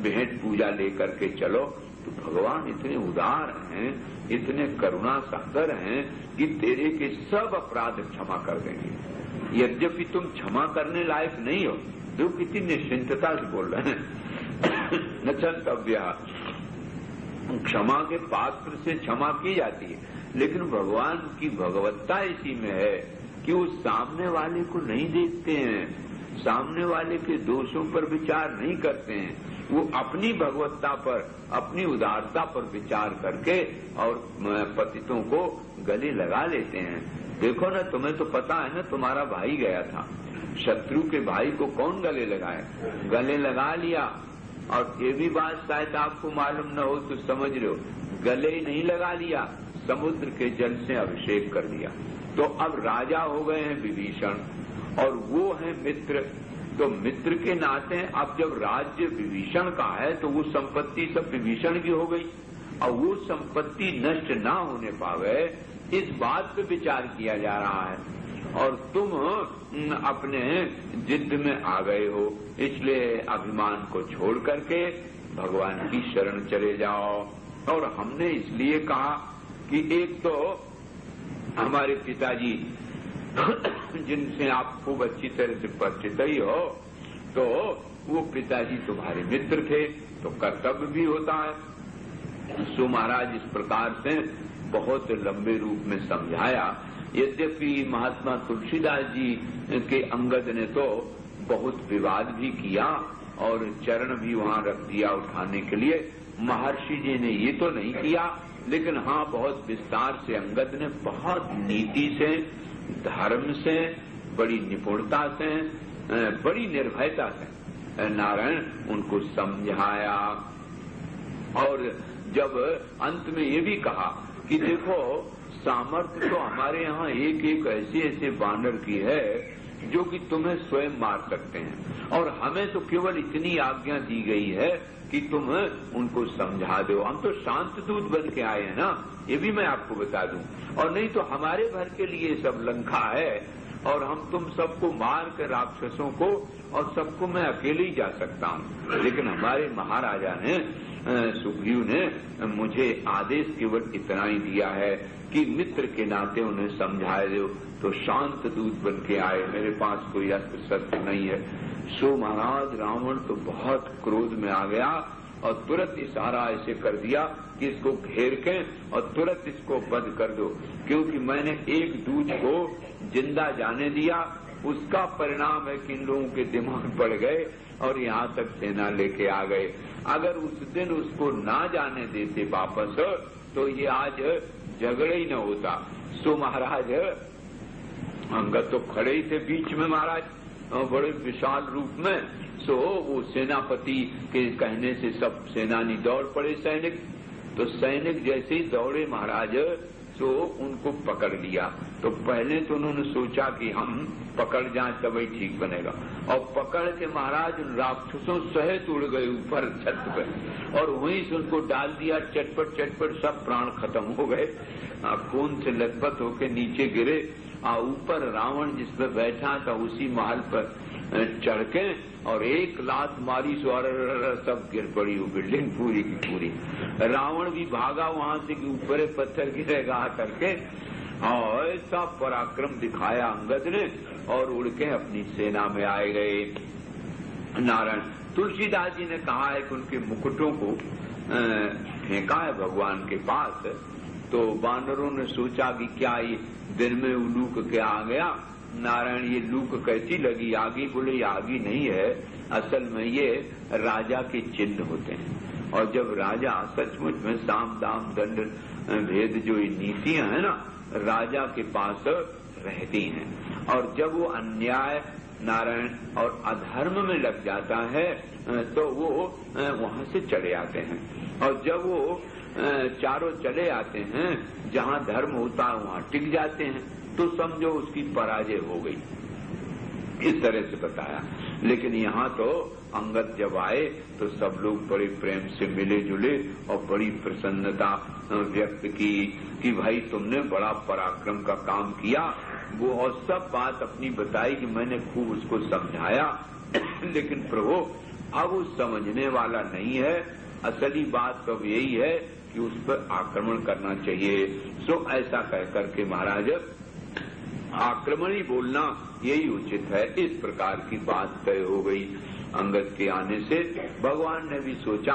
भेंट पूजा लेकर के चलो, तो भगवान इतने उदार हैं, इतने करुणा सागर हैं कि तेरे के सब अपराध क्षमा कर देंगे। यद्यपि तुम क्षमा करने लायक नहीं हो, जो कितनी निश्चिंतता से बोल रहे हैं, न क्षन्तव्य, क्षमा के पात्र से क्षमा की जाती है, लेकिन भगवान की भगवत्ता इसी में है कि वो सामने वाले को नहीं देखते हैं, सामने वाले के दोषों पर विचार नहीं करते हैं, वो अपनी भगवत्ता पर, अपनी उदारता पर विचार करके और पतितों को गले लगा लेते हैं। देखो ना, तुम्हें तो पता है ना, तुम्हारा भाई गया था, शत्रु के भाई को कौन गले लगाए, गले लगा लिया। और ये भी बात शायद आपको मालूम न हो तो समझ रहे हो, गले ही नहीं लगा लिया, समुद्र के जल से अभिषेक कर दिया। तो अब राजा हो गए हैं विभीषण, और वो है मित्र, तो मित्र के नाते अब जब राज्य विभीषण का है तो वो संपत्ति सब विभीषण की हो गई, और वो संपत्ति नष्ट ना होने पावे इस बात पे विचार किया जा रहा है। और तुम अपने जिद में आ गए हो, इसलिए अभिमान को छोड़ करके भगवान की शरण चले जाओ। और हमने इसलिए कहा कि एक तो हमारे पिताजी जिनसे आप खूब अच्छी तरह से परिचित ही हो, तो वो पिताजी तुम्हारे मित्र थे, तो कर्तव्य भी होता है सो महाराज इस प्रकार से बहुत लंबे रूप में समझाया। यद्यपि महात्मा तुलसीदास जी के अंगद ने तो बहुत विवाद भी किया और चरण भी वहां रख दिया उठाने के लिए, महर्षि जी ने ये तो नहीं किया, लेकिन हाँ बहुत विस्तार से अंगद ने बहुत नीति से, धर्म से, बड़ी निपुणता से, बड़ी निर्भयता से नारायण उनको समझाया। और जब अंत में ये भी कहा कि देखो सामर्थ्य तो हमारे यहाँ एक एक ऐसे ऐसे वानर की है जो कि तुम्हें स्वयं मार सकते हैं, और हमें तो केवल इतनी आज्ञा दी गई है कि तुम उनको समझा दो। हम तो शांत दूत बन के आए हैं ना, ये भी मैं आपको बता दूं, और नहीं तो हमारे भर के लिए सब लंका है और हम तुम सबको मार के राक्षसों को और सबको मैं अकेले ही जा सकता हूं। लेकिन हमारे महाराजा ने सुग्रीव ने मुझे आदेश केवल इतना ही दिया है कि मित्र के नाते उन्हें समझाए दो, तो शांत दूत बन के आए, मेरे पास कोई अस्त्र शस्त्र नहीं है। सो महाराज रावण तो बहुत क्रोध में आ गया और तुरंत इशारा ऐसे कर दिया कि इसको घेर के और तुरंत इसको वध कर दो, क्योंकि मैंने एक दूत को जिंदा जाने दिया, उसका परिणाम है कि इन लोगों के दिमाग पड़ गए और यहाँ तक सेना लेके आ गए। अगर उस दिन उसको ना जाने देते वापस तो ये आज झगड़े ही न होता। सो महाराज अंगद तो खड़े ही थे बीच में महाराज, बड़े विशाल रूप में। सो वो सेनापति के कहने से सब सेनानी दौड़ पड़े सैनिक, तो सैनिक जैसे ही दौड़े महाराज तो उनको पकड़ लिया। तो पहले तो उन्होंने सोचा कि हम पकड़ जाएं तभी ठीक बनेगा, और पकड़ के महाराज राक्षसों सहित उड़ गए ऊपर छत पे और वहीं से उनको डाल दिया, चटपट चटपट सब प्राण खत्म हो गए, खून से लथपथ होके नीचे गिरे। ऊपर रावण जिस पर बैठा था उसी महल पर चढ़ के और एक लात मारी सो सब गिर पड़ी वो बिल्डिंग पूरी की पूरी। रावण भी भागा वहां से कि ऊपर पत्थर गिरेगा करके, और ऐसा पराक्रम दिखाया अंगद ने और उड़ के अपनी सेना में आए गए। नारायण तुलसीदास जी ने कहा है कि उनके मुकुटों को फेंका है भगवान के पास, तो वानरों ने सोचा कि क्या ये दिन में उलूक के आ गया। नारायण ये लूक कैसी लगी आगी? बोले ये आगी नहीं है, असल में ये राजा के चिन्ह होते हैं, और जब राजा सचमुच में साम दाम दंड भेद जो ये नीतियां है ना राजा के पास रहती हैं, और जब वो अन्याय नारायण और अधर्म में लग जाता है तो वो वहां से चले आते हैं, और जब वो चारों चले आते हैं जहां धर्म होता है वहां टिक जाते हैं, तो समझो उसकी पराजय हो गई। इस तरह से बताया। लेकिन यहाँ तो अंगद जब आए तो सब लोग बड़े प्रेम से मिले जुले और बड़ी प्रसन्नता व्यक्त की कि भाई तुमने बड़ा पराक्रम का काम किया। वो और सब बात अपनी बताई कि मैंने खूब उसको समझाया, लेकिन प्रभु अब वो समझने वाला नहीं है। असली बात तो यही है कि उस पर आक्रमण करना चाहिए। सो ऐसा कह करके महाराज आक्रमण ही बोलना यही उचित है। इस प्रकार की बात तय हो गई। अंगद के आने से भगवान ने भी सोचा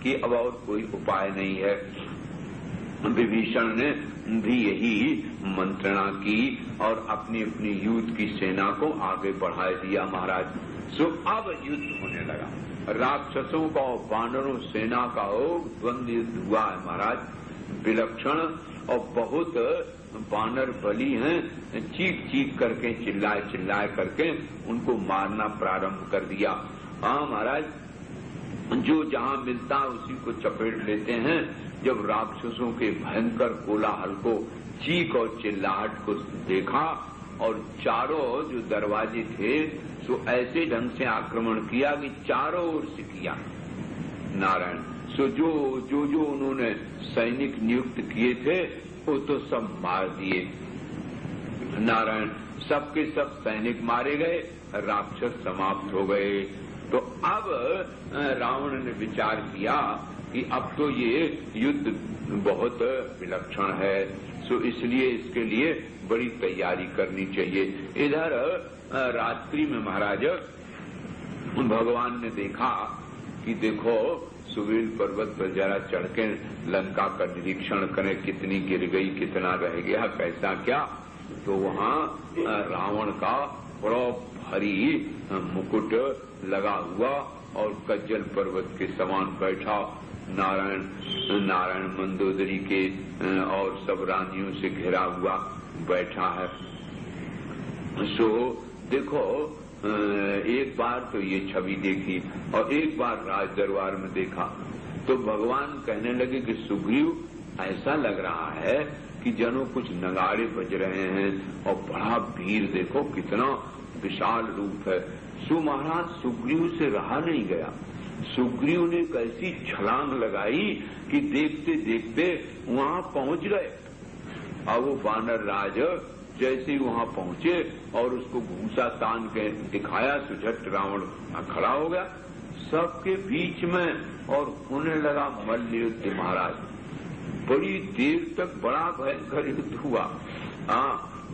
कि अब और कोई उपाय नहीं है। विभीषण ने भी यही मंत्रणा की और अपनी अपनी युद्ध की सेना को आगे बढ़ा दिया महाराज। सो अब युद्ध होने लगा। राक्षसों का और वानरों सेना का द्वंद्व युद्ध हुआ है महाराज, विलक्षण, और बहुत वानर बली हैं, चीख चीख करके चिल्लाए चिल्लाए करके उनको मारना प्रारंभ कर दिया। हाँ महाराज, जो जहां मिलता उसी को चपेट लेते हैं। जब राक्षसों के भयंकर कोलाहल को, चीख और चिल्लाहट को देखा और चारों जो दरवाजे थे तो ऐसे ढंग से आक्रमण किया कि चारों ओर से किया नारायण। सो जो उन्होंने सैनिक नियुक्त किए थे वो तो सब मार दिए नारायण। सबके सब सैनिक मारे गए, राक्षस समाप्त हो गए। तो अब रावण ने विचार किया कि अब तो ये युद्ध बहुत विलक्षण है, सो इसलिए इसके लिए बड़ी तैयारी करनी चाहिए। इधर रात्रि में महाराज भगवान ने देखा कि देखो सुबेल पर्वत पर जरा चढ़ के लंका का निरीक्षण करें, कितनी गिर गई, कितना रह गया, कैसा क्या। तो वहाँ रावण का बड़ा भारी मुकुट लगा हुआ और कज्जल पर्वत के समान बैठा नारायण मंदोदरी के और सब रानियों से घिरा हुआ बैठा है। सो देखो, एक बार तो ये छवि देखी और एक बार राज दरबार में देखा तो भगवान कहने लगे कि सुग्रीव, ऐसा लग रहा है कि जनो कुछ नगाड़े बज रहे हैं और बड़ा वीर, देखो कितना विशाल रूप है। सो महाराज सुग्रीव से रहा नहीं गया। सुग्रीव ने कैसी छलांग लगाई कि देखते देखते वहां पहुंच गए। अब वो वानर राज जैसे ही वहां पहुंचे और उसको घूसा तान के दिखाया तो झट रावण खड़ा हो गया सबके बीच में और होने लगा मल्ल युद्ध। महाराज बड़ी देर तक बड़ा भयंकर युद्ध हुआ।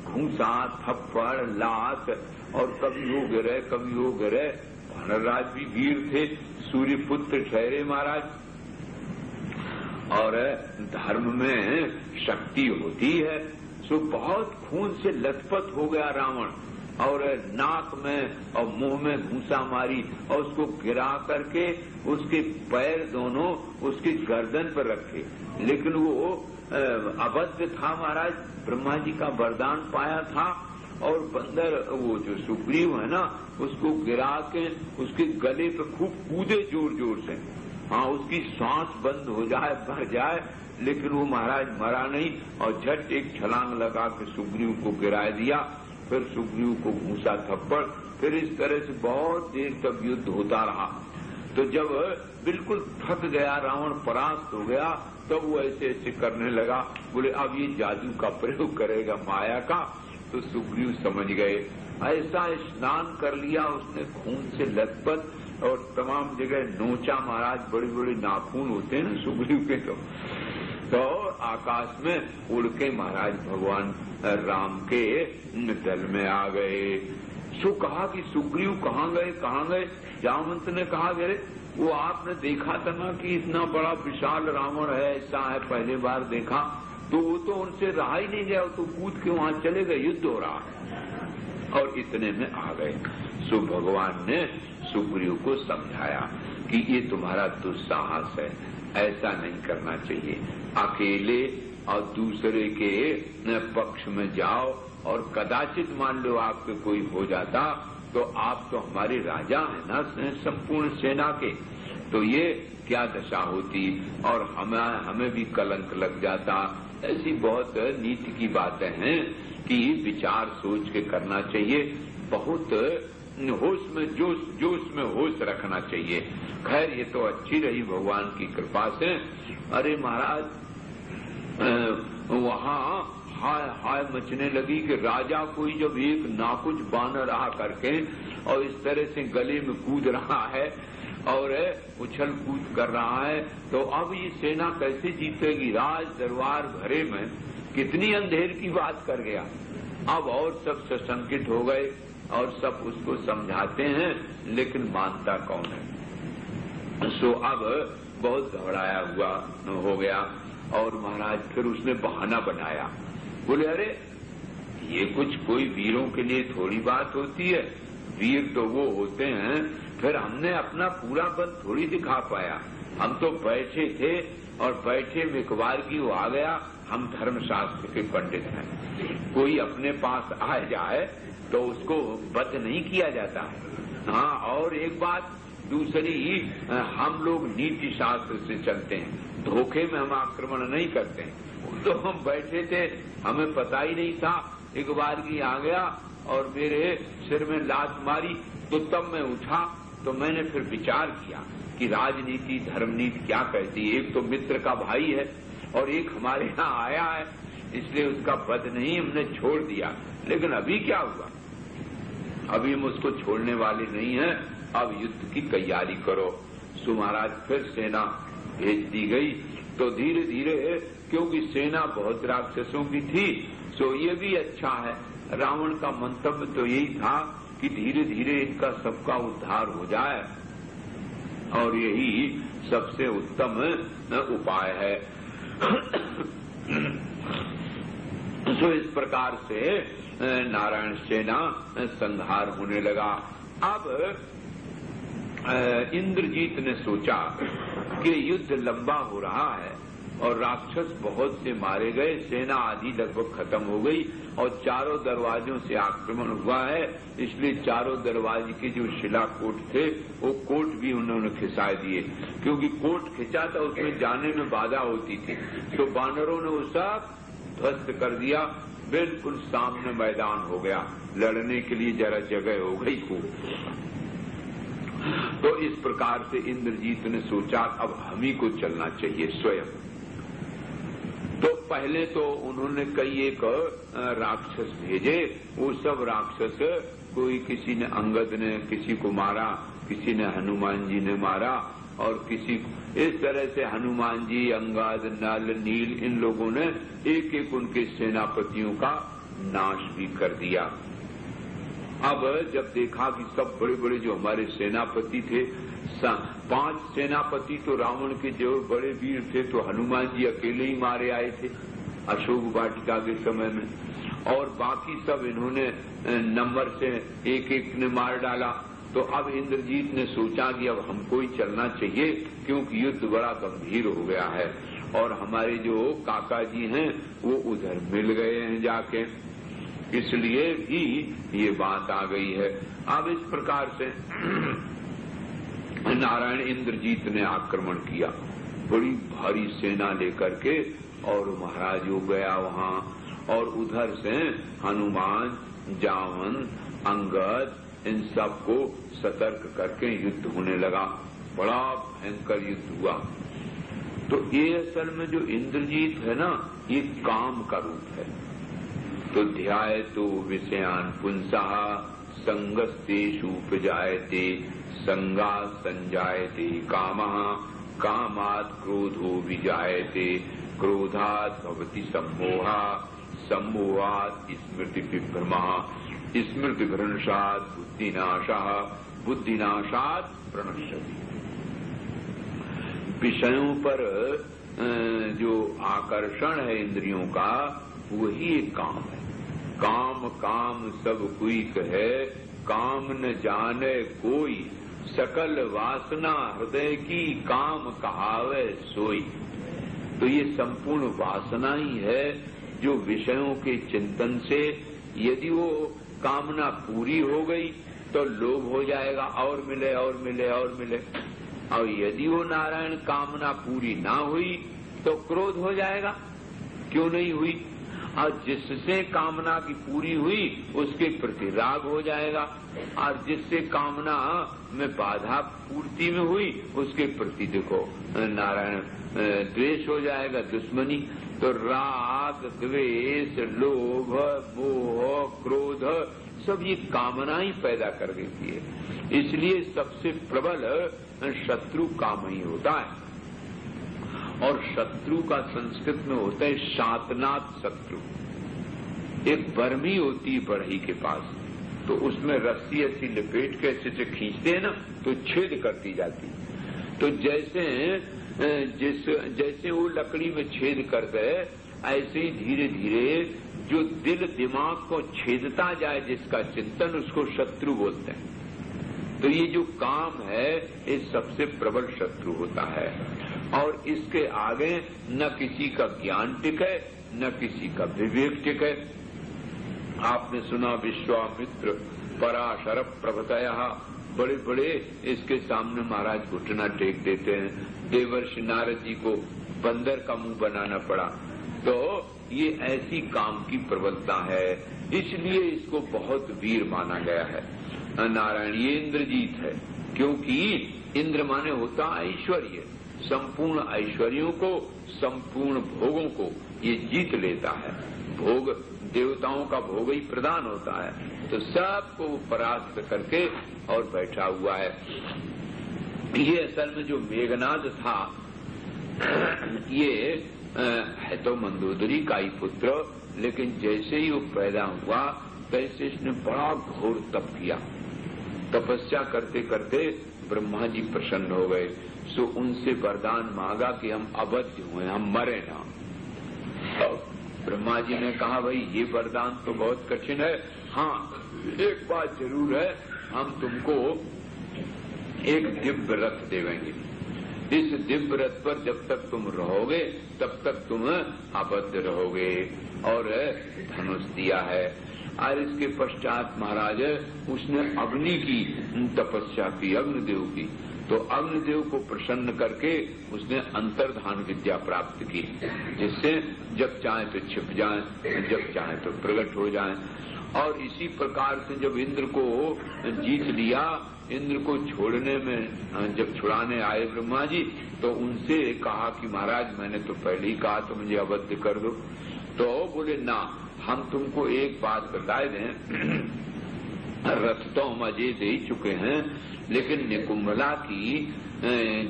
घूसा, थप्पड़, लात और कभी हो गिरे कभी हो गिरे। वानरराज भी वीर थे, सूर्यपुत्र ठहरे महाराज, और धर्म में शक्ति होती है। सो बहुत खून से लथपथ हो गया रावण और नाक में और मुंह में घूसा मारी और उसको गिरा करके उसके पैर दोनों उसकी गर्दन पर रखे। लेकिन वो अभद्र था महाराज, ब्रह्मा जी का वरदान पाया था और बंदर वो जो सुग्रीव है ना उसको गिरा के उसके गले पे खूब कूदे जोर जोर से। उसकी सांस बंद हो जाए, मर जाए, लेकिन वो महाराज मरा नहीं और झट एक छलांग लगा के सुग्रीव को गिरा दिया। फिर सुग्रीव को घूसा थप्पड़। फिर इस तरह से बहुत देर तक युद्ध होता रहा। तो जब बिल्कुल थक गया रावण, परास्त हो गया, तब वो ऐसे ऐसे करने लगा। बोले अब ये जादू का प्रयोग करेगा, माया का। तो सुग्रीव समझ गए। ऐसा स्नान कर लिया उसने खून से लथपथ और तमाम जगह नोचा महाराज। बड़े बड़े नाखून होते हैं ना सुग्रीव के। तो आकाश में उड़ के महाराज भगवान राम के दल में आ गए। सो कहा कि सुग्रीव कहाँ गए कहाँ गए। जामवंत ने कहा गए वो आपने देखा था ना कि इतना बड़ा विशाल रावण है, ऐसा है, पहले बार देखा। तो वो तो उनसे रहा ही नहीं गया, वो तो कूद के वहां चले गए, युद्ध हो रहा है। और इतने में आ गए। सो भगवान ने सुग्रीव को समझाया कि ये तुम्हारा दुस्साहस है, ऐसा नहीं करना चाहिए। अकेले और दूसरे के पक्ष में जाओ और कदाचित मान लो आपके कोई हो जाता तो आप तो हमारे राजा हैं ना संपूर्ण सेना के, तो ये क्या दशा होती और हमें भी कलंक लग जाता। ऐसी बहुत नीति की बातें हैं कि विचार सोच के करना चाहिए। बहुत होश में जोश में होश रखना चाहिए। खैर ये तो अच्छी रही भगवान की कृपा से। अरे महाराज वहाँ हाय हाय मचने लगी कि राजा कोई जब एक नाकुच बानर आ करके और इस तरह से गले में कूद रहा है और उछल कूद कर रहा है, तो अब ये सेना कैसे जीतेगी। राज दरबार भरे में कितनी अंधेर की बात कर गया। अब और सब सशंकित हो गए और सब उसको समझाते हैं, लेकिन मानता कौन है। सो अब बहुत घबराया हुआ हो गया और महाराज फिर उसने बहाना बनाया। बोले अरे ये कुछ कोई वीरों के लिए थोड़ी बात होती है, वीर तो वो होते हैं। फिर हमने अपना पूरा बल थोड़ी दिखा पाया, हम तो बैठे थे और बैठे में इकबारगी वो आ गया। हम धर्मशास्त्र के पंडित हैं, कोई अपने पास आ जाए तो उसको वध नहीं किया जाता है। हाँ, और एक बात दूसरी, हम लोग नीति शास्त्र से चलते हैं, धोखे में हम आक्रमण नहीं करते हैं। तो हम बैठे थे, हमें पता ही नहीं था, एक बार की आ गया और मेरे सिर में लात मारी। तो तब मैं उठा तो मैंने फिर विचार किया कि राजनीति धर्मनीति क्या कहती है। एक तो मित्र का भाई है और एक हमारे यहाँ आया है, इसलिए उसका वध नहीं, हमने छोड़ दिया। लेकिन अभी क्या हुआ, अभी हम उसको छोड़ने वाले नहीं हैं। अब युद्ध की तैयारी करो। सो महाराज फिर सेना भेज दी गई। तो धीरे धीरे, क्योंकि सेना बहुत राक्षसों की थी, सो ये भी अच्छा है। रावण का मंतव्य तो यही था कि धीरे धीरे इनका सबका उद्धार हो जाए और यही सबसे उत्तम उपाय है। तो इस प्रकार से नारायण सेना संहार होने लगा। अब इंद्रजीत ने सोचा कि युद्ध लंबा हो रहा है और राक्षस बहुत से मारे गए, सेना आधी लगभग खत्म हो गई और चारों दरवाजों से आक्रमण हुआ है, इसलिए चारों दरवाजे के जो शिला कोट थे वो कोट भी उन्होंने खिंचा दिए, क्योंकि कोट खिंचा था उसमें जाने में बाधा होती थी। तो बानरों ने वो सब ध्वस्त कर दिया, बिल्कुल सामने मैदान हो गया, लड़ने के लिए जरा जगह हो गई खूब। तो इस प्रकार से इंद्रजीत ने सोचा अब हम ही को चलना चाहिए स्वयं। तो पहले तो उन्होंने कई एक राक्षस भेजे, वो सब राक्षस कोई किसी ने अंगद ने किसी को मारा, किसी ने हनुमान जी ने मारा और किसी इस तरह से हनुमान जी, अंगद, नल, नील इन लोगों ने एक एक उनके सेनापतियों का नाश भी कर दिया। अब जब देखा कि सब बड़े बड़े जो हमारे सेनापति थे, 5 सेनापति तो रावण के जो बड़े वीर थे तो हनुमान जी अकेले ही मारे आए थे अशोक वाटिका के समय में, और बाकी सब इन्होंने नंबर से एक एक ने मार डाला। तो अब इंद्रजीत ने सोचा कि अब हमको ही चलना चाहिए, क्योंकि युद्ध बड़ा गंभीर हो गया है और हमारे जो काका जी हैं वो उधर मिल गए हैं जाके, इसलिए भी ये बात आ गई है। अब इस प्रकार से नारायण इंद्रजीत ने आक्रमण किया बड़ी भारी सेना लेकर के, और महाराज हो गया वहां, और उधर से हनुमान, जावन, अंगद इन सबको सतर्क करके युद्ध होने लगा। बड़ा भयंकर युद्ध हुआ। तो ये असल में जो इंद्रजीत है ना, ये काम का रूप है। तो ध्याय तो विषयान पुंसः संगस्तेषु उपजायते, संगा संजायते कामः, कामात् क्रोधो विजायते, क्रोधात् भवति सम्मोहः, सम्मोहात् स्मृति विभ्रमः, स्मृति भ्रंशात् बुद्धिनाशः, बुद्धिनाशात् प्रणश्यति। विषयों पर जो आकर्षण है इंद्रियों का, वही एक काम है। काम काम सब कोई कहे, काम न जाने कोई, सकल वासना हृदय की, काम कहावे सोई। तो ये संपूर्ण वासना ही है जो विषयों के चिंतन से यदि वो कामना पूरी हो गई तो लोभ हो जाएगा, और मिले और मिले और मिले, और यदि वो नारायण कामना पूरी ना हुई तो क्रोध हो जाएगा, क्यों नहीं हुई, और जिससे कामना की पूरी हुई उसके प्रति राग हो जाएगा, और जिससे कामना में बाधा पूर्ति में हुई उसके प्रति देखो नारायण द्वेष हो जाएगा, दुश्मनी। तो राग, द्वेष, लोभ, मोह, क्रोध सब ये कामना ही पैदा कर देती है। इसलिए सबसे प्रबल शत्रु काम ही होता है, और शत्रु का संस्कृत में होता है शातनाथ शत्रु। एक बर्मी होती है बढ़ई के पास, तो उसमें रस्सी ऐसी लपेट के ऐसे खींचते हैं ना तो छेद करती जाती। तो जैसे वो लकड़ी में छेद कर दे, ऐसे ही धीरे धीरे जो दिल दिमाग को छेदता जाए जिसका चिंतन, उसको शत्रु बोलते हैं। तो ये जो काम है ये सबसे प्रबल शत्रु होता है, और इसके आगे न किसी का ज्ञान टिके न किसी का विवेक टिके। आपने सुना विश्वामित्र पराशर प्रभृतयः, बड़े बड़े इसके सामने महाराज घुटना टेक देते हैं। देवर्षि नारद जी को बंदर का मुंह बनाना पड़ा। तो ये ऐसी काम की प्रबलता है, इसलिए इसको बहुत वीर माना गया है। नारायण ये इंद्रजीत है, क्योंकि इंद्र माने होता ऐश्वर्य, संपूर्ण ऐश्वर्यों को, संपूर्ण भोगों को ये जीत लेता है। भोग देवताओं का भोग ही प्रदान होता है, तो सबको परास्त करके और बैठा हुआ है। ये असल में जो मेघनाद था ये है तो मंदोदरी का ही पुत्र, लेकिन जैसे ही वो पैदा हुआ तैसे इसने बड़ा घोर तप किया। तपस्या करते करते ब्रह्मा जी प्रसन्न हो गए, सो उनसे वरदान मांगा कि हम अबद्ध हुए, हम मरे ना। और ब्रह्मा जी ने कहा भाई ये वरदान तो बहुत कठिन है, हाँ एक बात जरूर है, हम तुमको एक दिव्य रथ देवेंगे। इस दिव्य रथ पर जब तक तुम रहोगे तब तक तुम अबद्ध रहोगे। और धनुष दिया है। और इसके पश्चात महाराज उसने अग्नि की तपस्या की, अग्निदेव की। तो अग्निदेव को प्रसन्न करके उसने अंतर्धान विद्या प्राप्त की, जिससे जब चाहे तो छिप जाए, जब चाहे तो प्रकट हो जाए। और इसी प्रकार से जब इंद्र को जीत लिया, इंद्र को छोड़ने में जब छुड़ाने आए ब्रह्मा जी, तो उनसे कहा कि महाराज मैंने तो पहले ही कहा तो मुझे अवध कर दो। तो बोले ना, हम तुमको एक बात बताए दें, रथ तो हम अजय दे ही चुके हैं, लेकिन निकुंभला की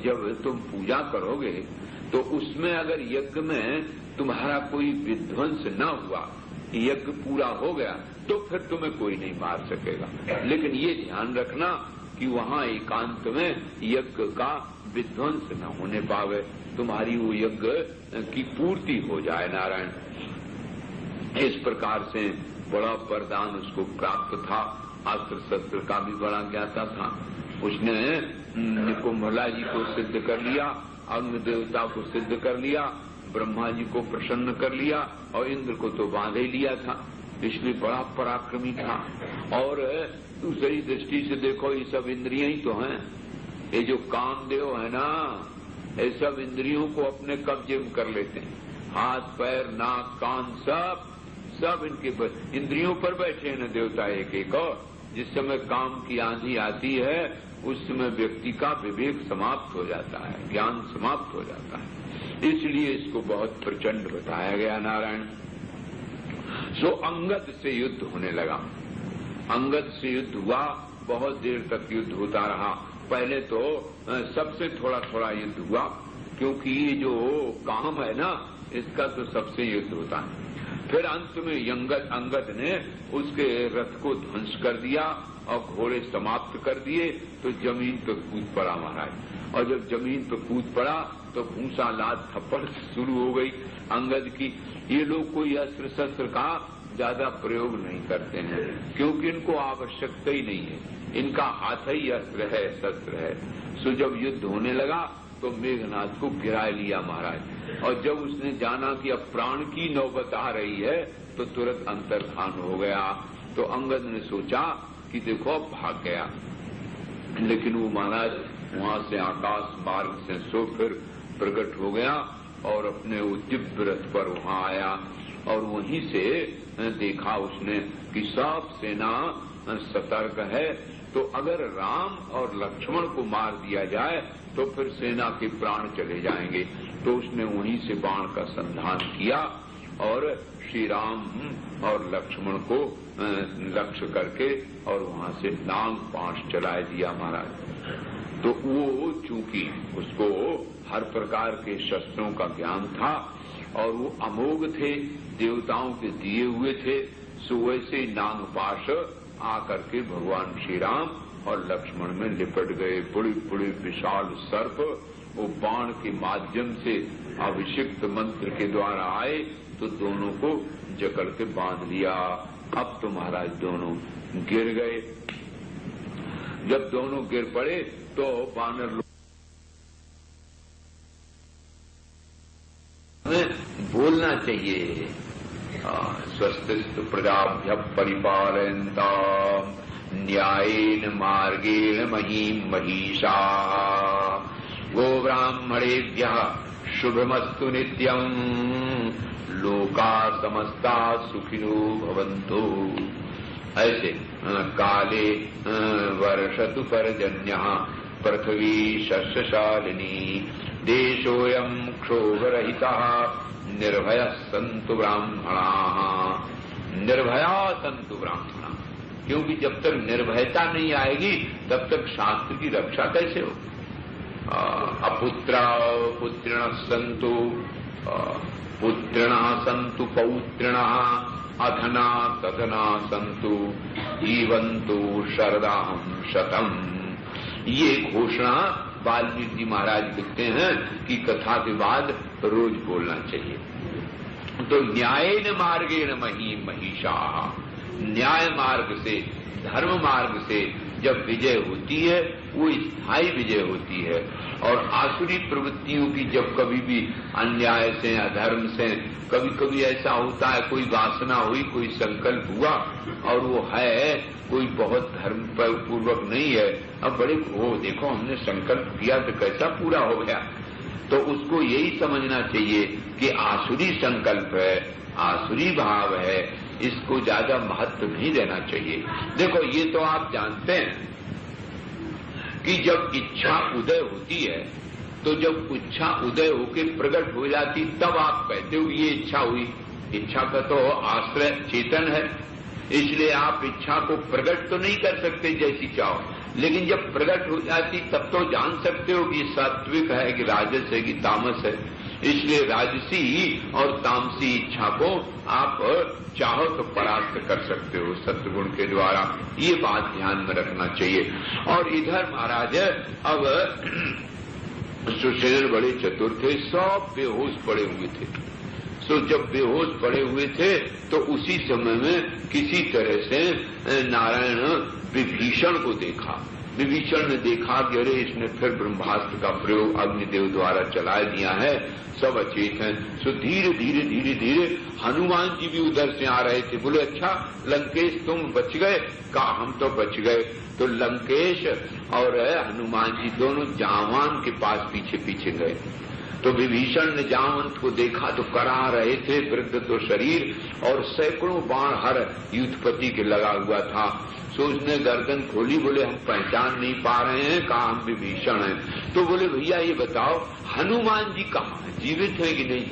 जब तुम पूजा करोगे तो उसमें अगर यज्ञ में तुम्हारा कोई विध्वंस न हुआ, यज्ञ पूरा हो गया, तो फिर तुम्हें कोई नहीं मार सकेगा। लेकिन ये ध्यान रखना कि वहां एकांत में यज्ञ का विध्वंस न होने पावे, तुम्हारी वो यज्ञ की पूर्ति हो जाए। नारायण इस प्रकार से बड़ा वरदान उसको प्राप्त था। अस्त्र शस्त्र का भी बड़ा ज्ञाता था। उसने निकुंभला जी को सिद्ध कर लिया, अग्नि देवता को सिद्ध कर लिया, ब्रह्मा जी को प्रसन्न कर लिया और इंद्र को तो बांध ही लिया था, इसलिए बड़ा पराक्रमी था। और दूसरी दृष्टि से देखो, ये सब इंद्रियां ही तो हैं। ये जो कामदेव है ना, ये सब इंद्रियों को अपने कब्जे में कर लेते हैं। हाथ पैर नाक कान सब इनके इंद्रियों पर बैठे हैं न देवता एक एक। और जिस समय काम की आंधी आती है उस समय व्यक्ति का विवेक समाप्त हो जाता है, ज्ञान समाप्त हो जाता है। इसलिए इसको बहुत प्रचंड बताया गया। नारायण सो अंगद से युद्ध होने लगा। अंगद से युद्ध हुआ, बहुत देर तक युद्ध होता रहा। पहले तो सबसे थोड़ा थोड़ा युद्ध हुआ, क्योंकि ये जो काम है ना, इसका तो सबसे युद्ध होता है। फिर अंत में अंगद ने उसके रथ को ध्वंस कर दिया और घोड़े समाप्त कर दिए, तो जमीन पर कूद पड़ा महाराज। और जब जमीन पर कूद पड़ा तो भूसा लात थप्पड़ शुरू हो गई अंगद की। ये लोग कोई अस्त्र शस्त्र का ज्यादा प्रयोग नहीं करते हैं, क्योंकि इनको आवश्यकता ही नहीं है। इनका हाथ ही अस्त्र है, शस्त्र है। सो जब युद्ध होने लगा तो मेघनाथ को गिरा लिया महाराज। और जब उसने जाना कि अब प्राण की नौबत आ रही है तो तुरंत अंतर्धान हो गया। तो अंगद ने सोचा कि देखो अब भाग गया, लेकिन वो महाराज वहां से आकाश मार्ग से सो फिर प्रकट हो गया और अपने वो दिव्य रथ पर वहां आया। और वहीं से देखा उसने कि सब सेना सतर्क है, तो अगर राम और लक्ष्मण को मार दिया जाए तो फिर सेना के प्राण चले जाएंगे। तो उसने वहीं से बाण का संधान किया और श्री राम और लक्ष्मण को लक्ष्य करके और वहां से नाग पाश चला दिया महाराज। तो वो चूंकि उसको हर प्रकार के शस्त्रों का ज्ञान था और वो अमोघ थे, देवताओं के दिए हुए थे, सो वैसे नागपाश आकर के भगवान श्री राम और लक्ष्मण में लिपट गए। बड़े बड़े विशाल सर्प वो बाण के माध्यम से अभिषिक्त मंत्र के द्वारा आए तो दोनों को जकड़ के बांध लिया। अब तो महाराज दोनों गिर गए। जब दोनों गिर पड़े तो वानर लोग बोलना चाहिए, स्वस्तिस्तु प्रजाभ्यः परिपालयन्ताम् न्यायेन मार्गेण महीम् महिषाः गोब्राह्मणेभ्यः शुभमस्तु नित्यम् लोकाः समस्ताः सुखिनो भवन्तु। ऐसे काले वर्षतु पर्जन्यः पृथ्वी शस्यशालिनी देशोऽयम् क्षोभरहितः निर्भयः सन्तु ब्राह्मणाः। निर्भया सन्तु ब्राह्मणा, क्योंकि जब तक निर्भयता नहीं आएगी तब तक शास्त्र की रक्षा कैसे हो। अपुत्रा पुत्रिणः सन्तु पुत्रिणः सन्तु पौत्रिणः अधना तधना सन्तु जीवन्तु शरदां शतम्। ये घोषणा वाल्मीकि जी महाराज लिखते हैं कि कथा के बाद रोज बोलना चाहिए। तो न्यायेन मार्गेण मही महिषा, न्याय मार्ग से, धर्म मार्ग से जब विजय होती है वो स्थायी विजय होती है। और आसुरी प्रवृत्तियों की जब कभी भी अन्याय से, अधर्म से, कभी कभी ऐसा होता है कोई वासना हुई, कोई संकल्प हुआ और वो है कोई बहुत धर्म पूर्वक नहीं है, अब बड़े वो देखो हमने संकल्प किया तो कैसा पूरा हो गया, तो उसको यही समझना चाहिए कि आसुरी संकल्प है, आसुरी भाव है, इसको ज्यादा महत्व नहीं देना चाहिए। देखो ये तो आप जानते हैं कि जब इच्छा उदय होती है, तो जब इच्छा उदय होकर प्रकट हो जाती तब आप कहते हो ये इच्छा हुई। इच्छा का तो आश्रय चेतन है, इसलिए आप इच्छा को प्रकट तो नहीं कर सकते जैसी चाहो, लेकिन जब प्रकट हो जाती तब तो जान सकते हो कि सात्विक है कि राजस है कि तामस है। इसलिए राजसी और तामसी इच्छा को आप चाहो तो परास्त कर सकते हो सत्गुण के द्वारा, ये बात ध्यान में रखना चाहिए। और इधर महाराज अब सुशेर बड़े चतुर थे, सब बेहोश पड़े हुए थे। तो जब बेहोश पड़े हुए थे तो उसी समय में किसी तरह से नारायण विभीषण को देखा। विभीषण ने देखा कि अरे इसने फिर ब्रह्मास्त्र का प्रयोग अग्निदेव द्वारा चला दिया है, सब अचेत हैं। सो धीरे धीरे धीरे धीरे हनुमान जी भी उधर से आ रहे थे। बोले अच्छा लंकेश तुम बच गए? कहा हम तो बच गए। तो लंकेश और हनुमान जी दोनों जावान के पास पीछे पीछे गए। तो विभीषण ने जामवंत को देखा तो करा रहे थे, वृद्ध तो शरीर और सैकड़ों बाण हर युद्धपति के लगा हुआ था। सो उसने गर्दन खोली, बोले हम पहचान नहीं पा रहे हैं, कहा हम विभीषण हैं। तो बोले भैया ये बताओ हनुमान जी कहाँ हैं, जीवित है कि नहीं?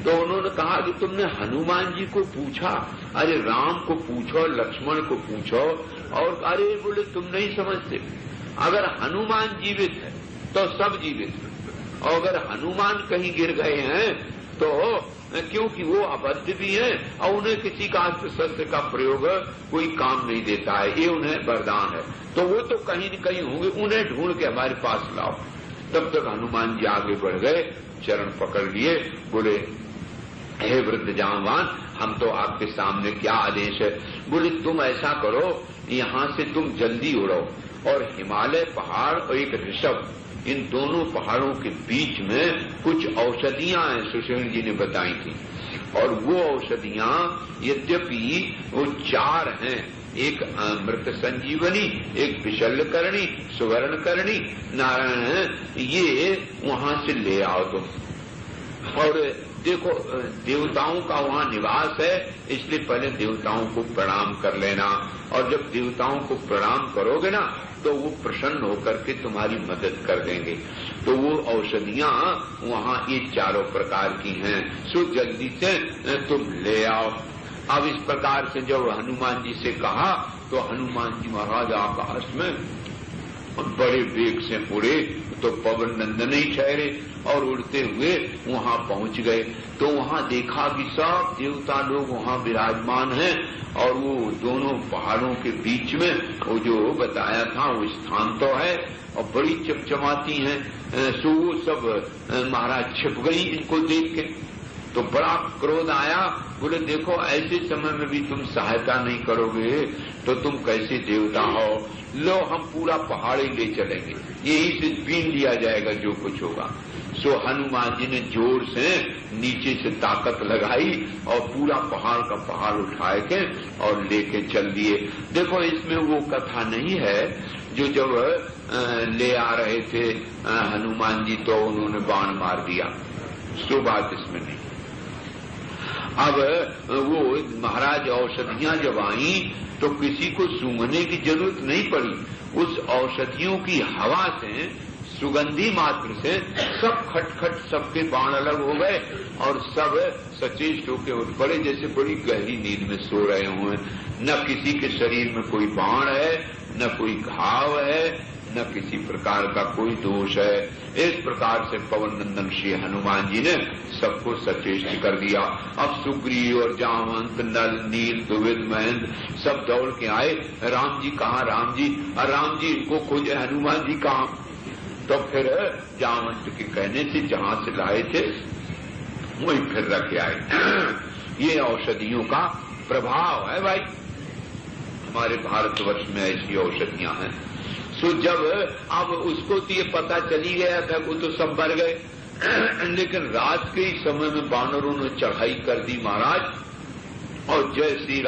तो उन्होंने कहा कि तुमने हनुमान जी को पूछा? अरे राम को पूछो, लक्ष्मण को पूछो। और अरे बोले तुम नहीं समझते, अगर हनुमान जीवित है तो सब जीवित है, और अगर हनुमान कहीं गिर गए हैं तो क्योंकि वो अबद्ध भी है और उन्हें किसी का अस्त्र शस्त्र का प्रयोग कोई काम नहीं देता है, ये उन्हें वरदान है, तो वो तो कहीं न कहीं होंगे, उन्हें ढूंढ के हमारे पास लाओ। तब तक हनुमान जी आगे बढ़ गए, चरण पकड़ लिए, बोले हे वृद्ध जांबान हम तो आपके सामने क्या आदेश है? बोले तुम ऐसा करो, यहाँ से तुम जल्दी उड़ो और हिमालय पहाड़ और एक ऋषभ, इन दोनों पहाड़ों के बीच में कुछ औषधियां हैं, सुषेण जी ने बताई थी। और वो औषधियां यद्यपि वो 4 हैं, एक अमृत संजीवनी, एक विशल्यकरणी, सुवर्णकरणी, नारायण, ये वहां से ले आओ तुम। और देखो देवताओं का वहां निवास है, इसलिए पहले देवताओं को प्रणाम कर लेना, और जब देवताओं को प्रणाम करोगे ना तो वो प्रसन्न होकर के तुम्हारी मदद कर देंगे। तो वो औषधियां वहां ये 4 प्रकार की हैं, सो जल्दी से तुम ले आओ। अब इस प्रकार से जब हनुमान जी से कहा तो हनुमान जी महाराज आकाश में बड़े वेग से उड़े, तो पवन नंदन ही ठहरे और उड़ते हुए वहां पहुंच गए। तो वहां देखा कि सब देवता लोग वहां विराजमान हैं, और वो दोनों पहाड़ों के बीच में वो जो बताया था वो स्थान तो है, और बड़ी चमचमाती हैं। सो वो सब महाराज छिप गई इनको देख के, तो बड़ा क्रोध आया। बोले देखो ऐसे समय में भी तुम सहायता नहीं करोगे तो तुम कैसे देवता हो? लो हम पूरा पहाड़ ही ले चलेंगे, यही से बीन लिया जाएगा जो कुछ होगा। सो हनुमान जी ने जोर से नीचे से ताकत लगाई और पूरा पहाड़ का पहाड़ उठाए के और लेके चल दिए। देखो इसमें वो कथा नहीं है जो जब ले आ रहे थे हनुमान जी तो उन्होंने बाण मार दिया, सो बात इसमें नहीं। अब वो महाराज औषधियां जब आई तो किसी को सूंघने की जरूरत नहीं पड़ी, उस औषधियों की हवा से, सुगंधी मात्र से सब खटखट सबके बाण अलग हो गए और सब सचेत होके उठ पड़े जैसे बड़ी गहरी नींद में सो रहे हुए। न किसी के शरीर में कोई बाण है, न कोई घाव है, न किसी प्रकार का कोई दोष है। इस प्रकार से पवन नंदन श्री हनुमान जी ने सबको सचेत कर दिया। अब सुग्रीव और जामवंत, नल, नील, द्विविद, महेंद्र सब दौड़ के आए, राम जी कहाँ? राम जी, और राम जी इनको खोजे, हनुमान जी कहाँ? तो फिर जामवंत के कहने से जहां से लाए थे वही फिर रखे आए। ये औषधियों का प्रभाव है भाई, हमारे भारतवर्ष में ऐसी औषधियां हैं। सो जब अब उसको तो ये पता चली गया था, वो तो सब मर गए, लेकिन रात के ही समय में बानरों ने चढ़ाई कर दी महाराज, और जय श्री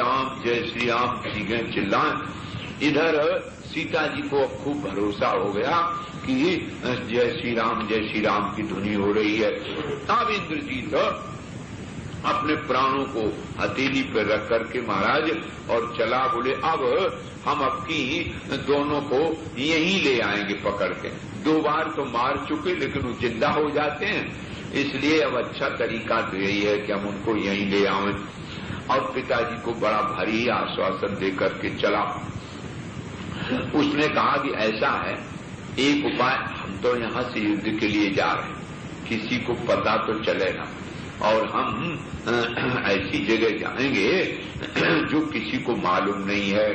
राम सीगे चिल्लाएं। इधर सीता जी को अब खूब भरोसा हो गया कि जय श्री राम की धुनी हो रही है। अब इंद्रजीत अपने प्राणों को हथेली पर रख करके महाराज और चला, बोले अब हम अपनी दोनों को यहीं ले आएंगे पकड़ के। 2 बार तो मार चुके लेकिन वो जिंदा हो जाते हैं, इसलिए अब अच्छा तरीका तो यही है कि हम उनको यहीं ले आवें। और पिताजी को बड़ा भारी आश्वासन देकर के चला। उसने कहा कि ऐसा है, एक उपाय, हम तो यहां से युद्ध के लिए जा रहे हैं, किसी को पता तो चलेगा, और हम ऐसी जगह जाएंगे जो किसी को मालूम नहीं है।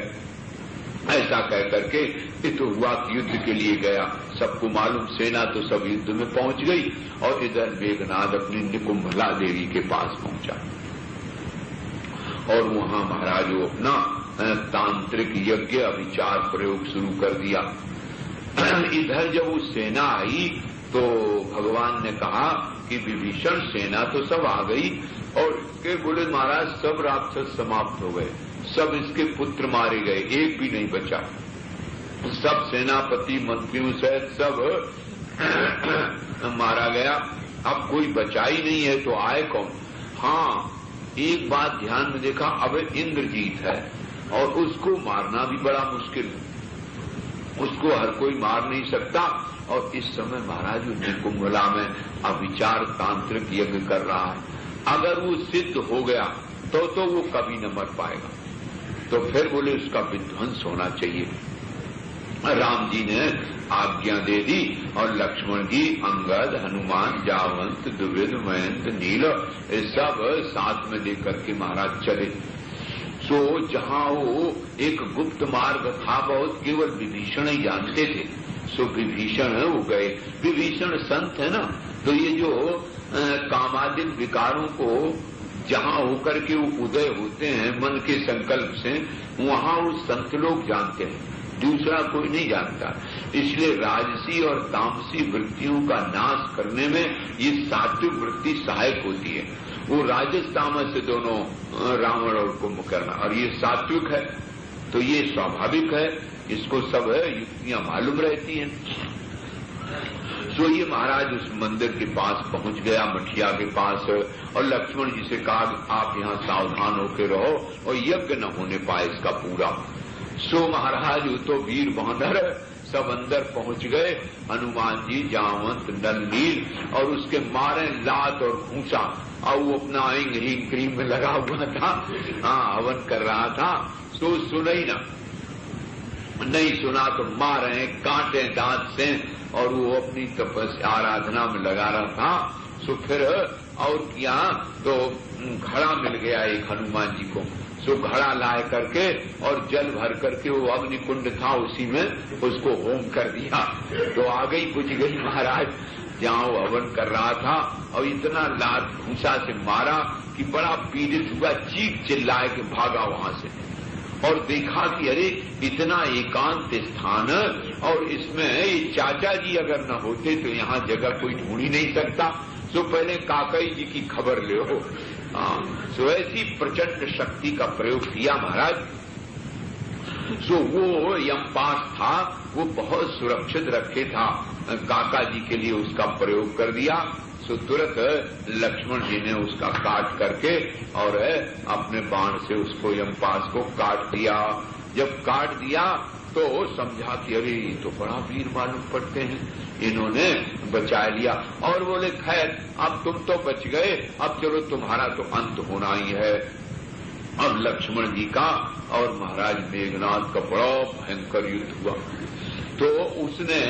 ऐसा कह करके ये तो हुआ कि युद्ध के लिए गया, सबको मालूम, सेना तो सब युद्ध में पहुंच गई, और इधर मेघनाद अपनी निकुंभला देवी के पास पहुंचा, और वहां महाराज वो अपना तांत्रिक यज्ञ अभिचार प्रयोग शुरू कर दिया। इधर जब वो सेना आई तो भगवान ने कहा कि विभीषण सेना तो सब आ गई, और इसके बोले महाराज सब राक्षस समाप्त हो गए, सब इसके पुत्र मारे गए, एक भी नहीं बचा, सब सेनापति मंत्रियों सहित सब मारा गया, अब कोई बचा ही नहीं है, तो आए कौन? हाँ, एक बात ध्यान में देखा, अब इंद्रजीत है और उसको मारना भी बड़ा मुश्किल है, उसको हर कोई मार नहीं सकता। और इस समय महाराज निकुंभला में अभिचार तांत्रिक यज्ञ कर रहा है, अगर वो सिद्ध हो गया तो वो कभी न मर पाएगा, तो फिर बोले उसका विध्वंस होना चाहिए। राम जी ने आज्ञा दे दी, और लक्ष्मण जी, अंगद, हनुमान, जावंत, द्विविद, मयंत, नील, ये सब साथ में लेकर के महाराज चले। सो जहां वो एक गुप्त मार्ग था, बहुत केवल विभीषण ही जानते थे, सो विभीषण वो गए। विभीषण संत है ना, तो ये जो कामादिक विकारों को जहां होकर के वो उदय होते हैं मन के संकल्प से, वहां वो संत लोग जानते हैं, दूसरा कोई नहीं जानता। इसलिए राजसी और तामसी वृत्तियों का नाश करने में ये सात्विक वृत्ति सहायक होती है। वो राजस तामस से दोनों, रावण और कुंभकर्ण, और ये सात्विक है, तो ये स्वाभाविक है, इसको सब युक्तियां मालूम रहती हैं। सो ये महाराज उस मंदिर के पास पहुंच गया, मठिया के पास, और लक्ष्मण जी से कहा आप यहां सावधान होकर रहो और यज्ञ न होने पाए इसका पूरा। सो महाराज तो वीर बांधर सब अंदर पहुंच गए, हनुमान जी, जावंत, नल, नील, और उसके मारे लात और घूसा, और वो अपना हिंग हिंग क्रीम में लगा हुआ था, हाँ हवन कर रहा था। सो सुना ही ना, नहीं सुना तो मारे कांटे दांत से, और वो अपनी तपस्या आराधना में लगा रहा था। सो फिर और किया तो घड़ा मिल गया एक हनुमान जी को, सो घड़ा लाए करके और जल भर करके, वो अग्निकुंड था उसी में उसको होम कर दिया, तो आ गई बुझ गई महाराज जहां वो हवन कर रहा था, और इतना लात घूसा से मारा कि बड़ा पीड़ित हुआ, चीख चिल्लाए के भागा वहां से, और देखा कि अरे इतना एकांत स्थान, और इसमें चाचा जी अगर न होते तो यहाँ जगह कोई ढूंढ ही नहीं सकता, तो पहले काकई जी की खबर ले हो। सो ऐसी प्रचंड शक्ति का प्रयोग किया महाराज। सो वो यमपास था, वो बहुत सुरक्षित रखे था, काका जी के लिए उसका प्रयोग कर दिया। सो तुरंत लक्ष्मण जी ने उसका काट करके और अपने बाण से उसको यमपास को काट दिया। जब काट दिया तो समझा कि अरे ये तो बड़ा वीर मालूम पड़ते हैं, इन्होंने बचा लिया, और बोले खैर अब तुम तो बच गए, अब चलो तुम्हारा तो अंत होना ही है। अब लक्ष्मण जी का और महाराज मेघनाद का बड़ा भयंकर युद्ध हुआ, तो उसने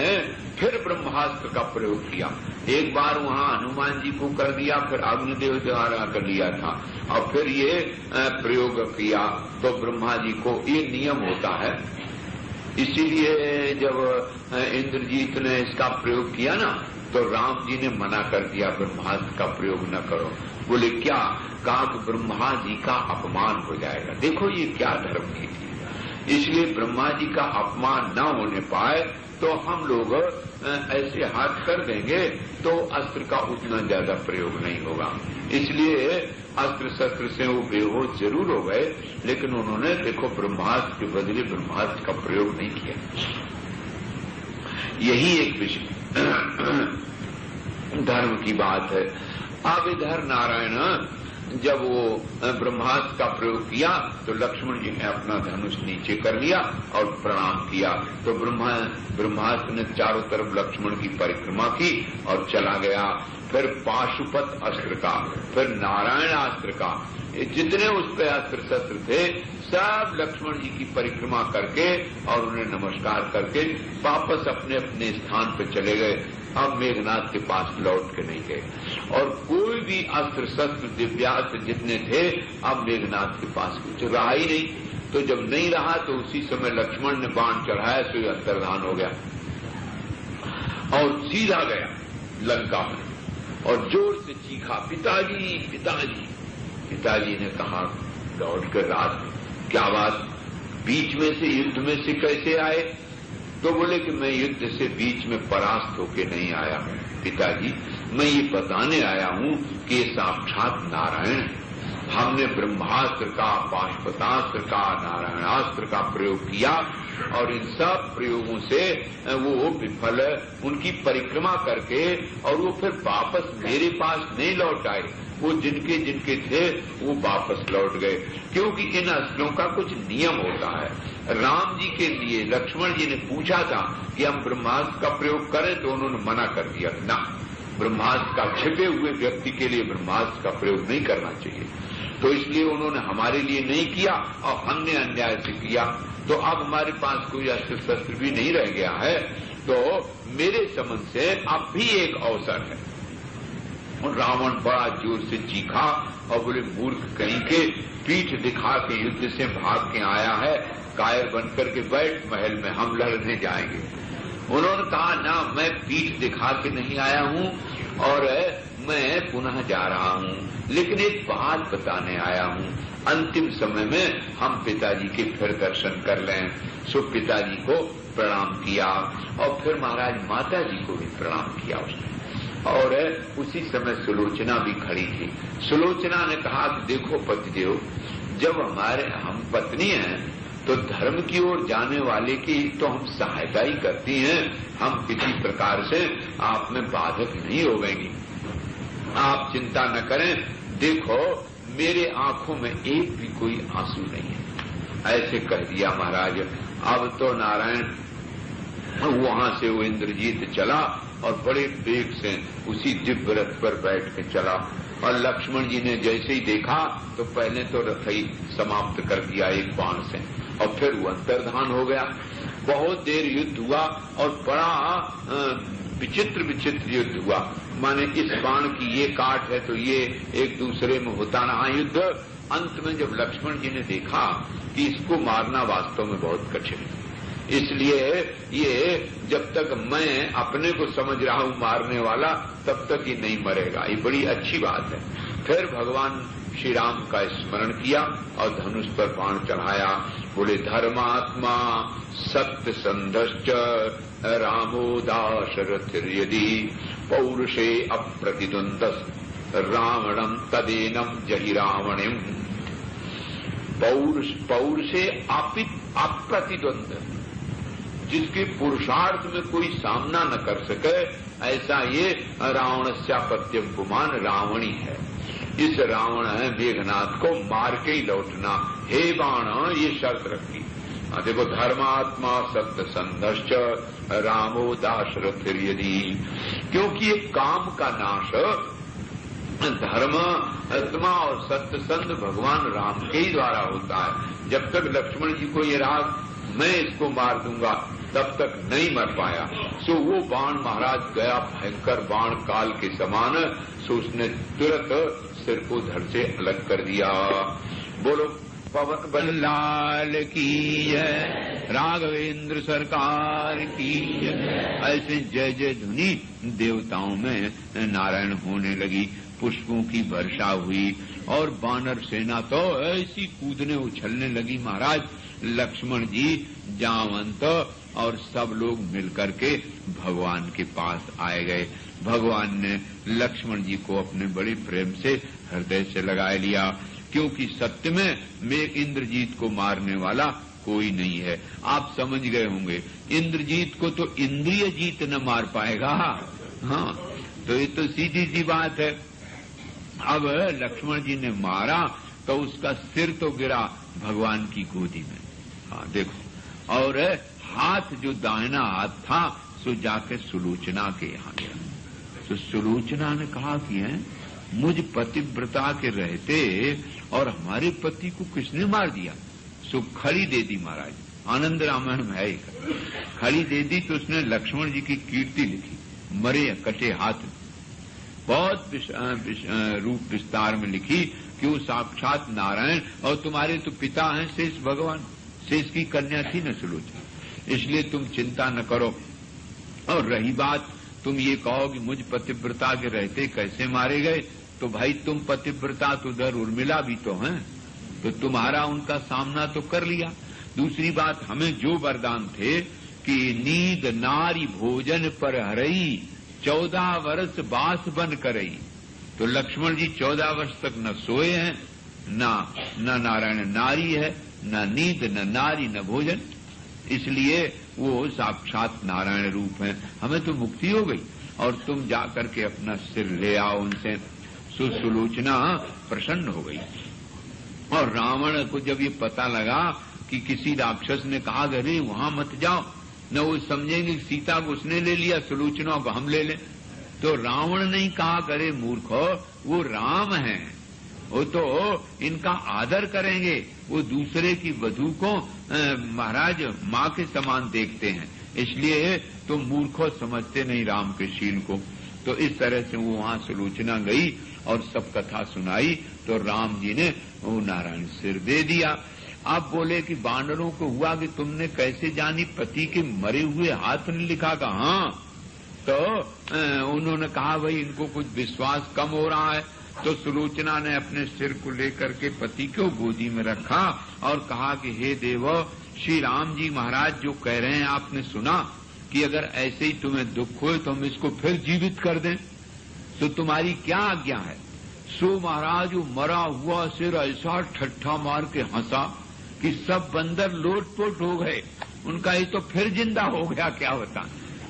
फिर ब्रह्मास्त्र का प्रयोग किया। एक बार वहां हनुमान जी को कर दिया, फिर अग्निदेव द्वारा कर लिया था, और फिर ये प्रयोग किया। तो ब्रह्मा जी को ये नियम होता है इसीलिए जब इंद्रजीत ने इसका प्रयोग किया ना, तो राम जी ने मना कर दिया ब्रह्मास्त्र का प्रयोग न करो। बोले क्या? कहा कि ब्रह्मा जी का अपमान हो जाएगा। देखो ये क्या धर्म की थी। इसलिए ब्रह्मा जी का अपमान न होने पाए तो हम लोग ऐसे हाथ कर देंगे तो अस्त्र का उतना ज्यादा प्रयोग नहीं होगा। इसलिए अस्त्र शस्त्र से वो बेहोश जरूर हो गए, लेकिन उन्होंने देखो ब्रह्मास्त्र के बदले ब्रह्मास्त्र का प्रयोग नहीं किया। यही एक विषय धर्म की बात है। अब इधर नारायण जब वो ब्रह्मास्त्र का प्रयोग किया तो लक्ष्मण जी ने अपना धनुष नीचे कर लिया और प्रणाम किया। तो ब्रह्मास्त्र ने चारों तरफ लक्ष्मण की परिक्रमा की और चला गया। फिर पाशुपत अस्त्र का, फिर नारायण अस्त्र का, जितने उस पे अस्त्र शस्त्र थे सब लक्ष्मण जी की परिक्रमा करके और उन्हें नमस्कार करके वापस अपने अपने स्थान पर चले गए। अब मेघनाथ के पास लौट के नहीं गए और कोई भी अस्त्र शस्त्र दिव्यास्त्र जितने थे अब मेघनाथ के पास कुछ रहा ही नहीं। तो जब नहीं रहा तो उसी समय लक्ष्मण ने बाण चढ़ाया, तो अंतर्धान हो गया और सीधा गया लंका में और जोर से चीखा, पिताजी पिताजी। पिताजी ने कहा दौड़कर रात में, क्या बात, बीच में से युद्ध में से कैसे आए? तो बोले कि मैं युद्ध से बीच में परास्त होके नहीं आया हूं पिताजी, मैं ये बताने आया हूं कि ये साक्षात नारायण है। हमने ब्रह्मास्त्र का, पाशुपतास्त्र का, नारायणास्त्र का प्रयोग किया और इन सब प्रयोगों से वो विफल उनकी परिक्रमा करके और वो फिर वापस मेरे पास नहीं लौट आए। वो जिनके जिनके थे वो वापस लौट गए, क्योंकि इन अस्त्रों का कुछ नियम होता है। राम जी के लिए लक्ष्मण जी ने पूछा था कि हम ब्रह्मास्त्र का प्रयोग करें, तो उन्होंने मना कर दिया ना, ब्रह्मास्त्र का छिपे हुए व्यक्ति के लिए ब्रह्मास्त्र का प्रयोग नहीं करना चाहिए। तो इसलिए उन्होंने हमारे लिए नहीं किया और हमने अन्याय से किया। तो अब हमारे पास कोई अस्त्र शस्त्र भी नहीं रह गया है, तो मेरे समझ से अब भी एक अवसर है। और रावण बड़ा जोर से चीखा और बोले, मूर्ख कहीं के, पीठ दिखा के युद्ध से भाग के आया है, कायर बनकर के बैठ महल में, हम लड़ने जाएंगे। उन्होंने कहा ना, मैं पीठ दिखा के नहीं आया हूं और मैं पुनः जा रहा हूं, लेकिन एक बात बताने आया हूं, अंतिम समय में हम पिताजी के फिर दर्शन कर लें। सो पिताजी को प्रणाम किया और फिर महाराज माता जी को भी प्रणाम किया उसने। और उसी समय सुलोचना भी खड़ी थी। सुलोचना ने कहा कि देखो पतिदेव, जब हम पत्नी हैं तो धर्म की ओर जाने वाले की तो हम सहायता ही करती हैं, हम किसी प्रकार से आप में बाधक नहीं होवेंगी, आप चिंता न करें। देखो मेरे आंखों में एक भी कोई आंसू नहीं है, ऐसे कह दिया महाराज। अब तो नारायण वहां से वो इंद्रजीत चला और बड़े वेग से उसी दिव्य रथ पर बैठ के चला। और लक्ष्मण जी ने जैसे ही देखा तो पहले तो रथ ही समाप्त कर दिया एक बाण से, और फिर वो अंतर्धान हो गया। बहुत देर युद्ध हुआ और बड़ा विचित्र विचित्र युद्ध हुआ, माने इस बाण की ये काट है तो ये एक दूसरे में होता रहा युद्ध। अंत में जब लक्ष्मण जी ने देखा कि इसको मारना वास्तव में बहुत कठिन है, इसलिए ये जब तक मैं अपने को समझ रहा हूं मारने वाला, तब तक ये नहीं मरेगा, ये बड़ी अच्छी बात है। फिर भगवान श्री राम का स्मरण किया और धनुष पर बाण चढ़ाया। बोले, धर्मात्मा सत्य संधश्च रामो दाशरथिर्यदि पौरुषे अप्रतिद्वंदस रावणम तदेनम जहि रावणिम। पौरुषे अप्रतिद्वंद, जिसके पुरुषार्थ में कोई सामना न कर सके, ऐसा ये रावणस्यापत्यम पुमान रावणी है। इस रावण है मेघनाथ को मार के ही लौटना, हे बाण, ये शर्त रखी। देखो, धर्मात्मा सत्य संधश्च रामो दाशरथिर्यदि, क्योंकि ये काम का नाश धर्म आत्मा और सत्य संध भगवान राम के ही द्वारा होता है। जब तक लक्ष्मण जी को ये राग मैं इसको मार दूंगा, तब तक नहीं मर पाया। सो वो बाण महाराज गया, भयंकर बाण काल के समान, सो उसने तुरंत सिर को धड़ से अलग कर दिया। बोलो, पवन लाल की जय, राघवेंद्र सरकार की जय। ऐसे जय जय ध्वनि देवताओं में नारायण होने लगी। पुष्पों की वर्षा हुई और वानर सेना तो ऐसी कूदने उछलने लगी महाराज। लक्ष्मण जी, जावंत और सब लोग मिलकर के भगवान के पास आए गए। भगवान ने लक्ष्मण जी को अपने बड़े प्रेम से हृदय से लगा लिया, क्योंकि सत्य में इंद्रजीत को मारने वाला कोई नहीं है। आप समझ गए होंगे, इंद्रजीत को तो इंद्रिय जीत न मार पाएगा। हाँ, तो ये तो सीधी सी बात है। अब लक्ष्मण जी ने मारा तो उसका सिर तो गिरा भगवान की गोदी में। हाँ देखो, और हाथ जो दाहिना हाथ था सो जाके सुलोचना के यहाँ गया। तो सुलोचना ने कहा कि मुझ पतिव्रता के रहते और हमारे पति को किसने मार दिया? सो खड़ी दे दी महाराज। आनंद रामायण में है ही, खड़ी दे दी तो उसने लक्ष्मण जी की कीर्ति लिखी, मरे कटे हाथ। बहुत रूप विस्तार में लिखी कि वो साक्षात नारायण और तुम्हारे तो पिता हैं शेष भगवान। शेष की कन्या थी न सुलोचना, इसलिए तुम चिंता न करो। और रही बात, तुम ये कहो कि मुझ पतिव्रता के रहते कैसे मारे गए, तो भाई तुम पतिव्रता तो उधर उर्मिला भी तो हैं, तो तुम्हारा उनका सामना तो कर लिया। दूसरी बात, हमें जो वरदान थे कि नींद नारी भोजन पर हरई 14 वर्ष बास बन करई, तो लक्ष्मण जी 14 वर्ष तक न सोए हैं, न नारायण नारी है, न नींद न नारी न भोजन, इसलिए वो साक्षात नारायण रूप है। हमें तो मुक्ति हो गई और तुम जाकर के अपना सिर ले आओ उनसे। सुलोचना प्रसन्न हो गई। और रावण को जब ये पता लगा कि किसी राक्षस ने कहा अरे वहां मत जाओ, न वो समझेंगे सीता को उसने ले लिया, सुलोचना को हम ले लें, तो रावण नहीं कहा करे मूर्खो, वो राम हैं, वो तो इनका आदर करेंगे, वो दूसरे की वधू को महाराज माँ के समान देखते हैं, इसलिए तुम मूर्खों समझते नहीं राम के शील को। तो इस तरह से वो वहां सुलोचना गई और सब कथा सुनाई, तो राम जी ने वो नारायण सिर दे दिया। अब बोले कि बानरों को हुआ कि तुमने कैसे जानी पति के मरे हुए हाथ ने लिखा? कहा हाँ। तो उन्होंने कहा भाई इनको कुछ विश्वास कम हो रहा है। तो सुलोचना ने अपने सिर को लेकर के पति को गोदी में रखा और कहा कि हे देवो, श्री राम जी महाराज जो कह रहे हैं आपने सुना कि अगर ऐसे ही तुम्हें दुख हो तो हम इसको फिर जीवित कर दें, तो तुम्हारी क्या आज्ञा है? सो महाराज वो मरा हुआ सिर ऐसा ठट्ठा मार के हंसा कि सब बंदर लोटपोट हो गए। उनका ये तो फिर जिंदा हो गया, क्या होता,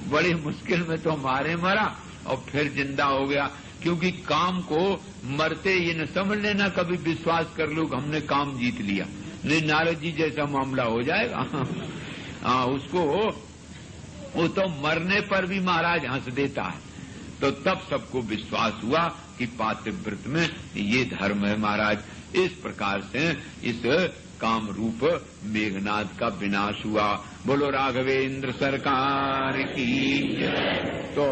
बड़ी मुश्किल में तो मारे मरा और फिर जिंदा हो गया। क्योंकि काम को मरते ये न समझ लेना कभी विश्वास कर लो कि हमने काम जीत लिया, नहीं नारद जी जैसा मामला हो जाएगा। उसको वो तो मरने पर भी महाराज हंस देता है। तो तब सबको विश्वास हुआ कि पातिव्रत में ये धर्म है महाराज। इस प्रकार से इस काम रूप मेघनाद का विनाश हुआ। बोलो राघवेंद्र सरकार की। तो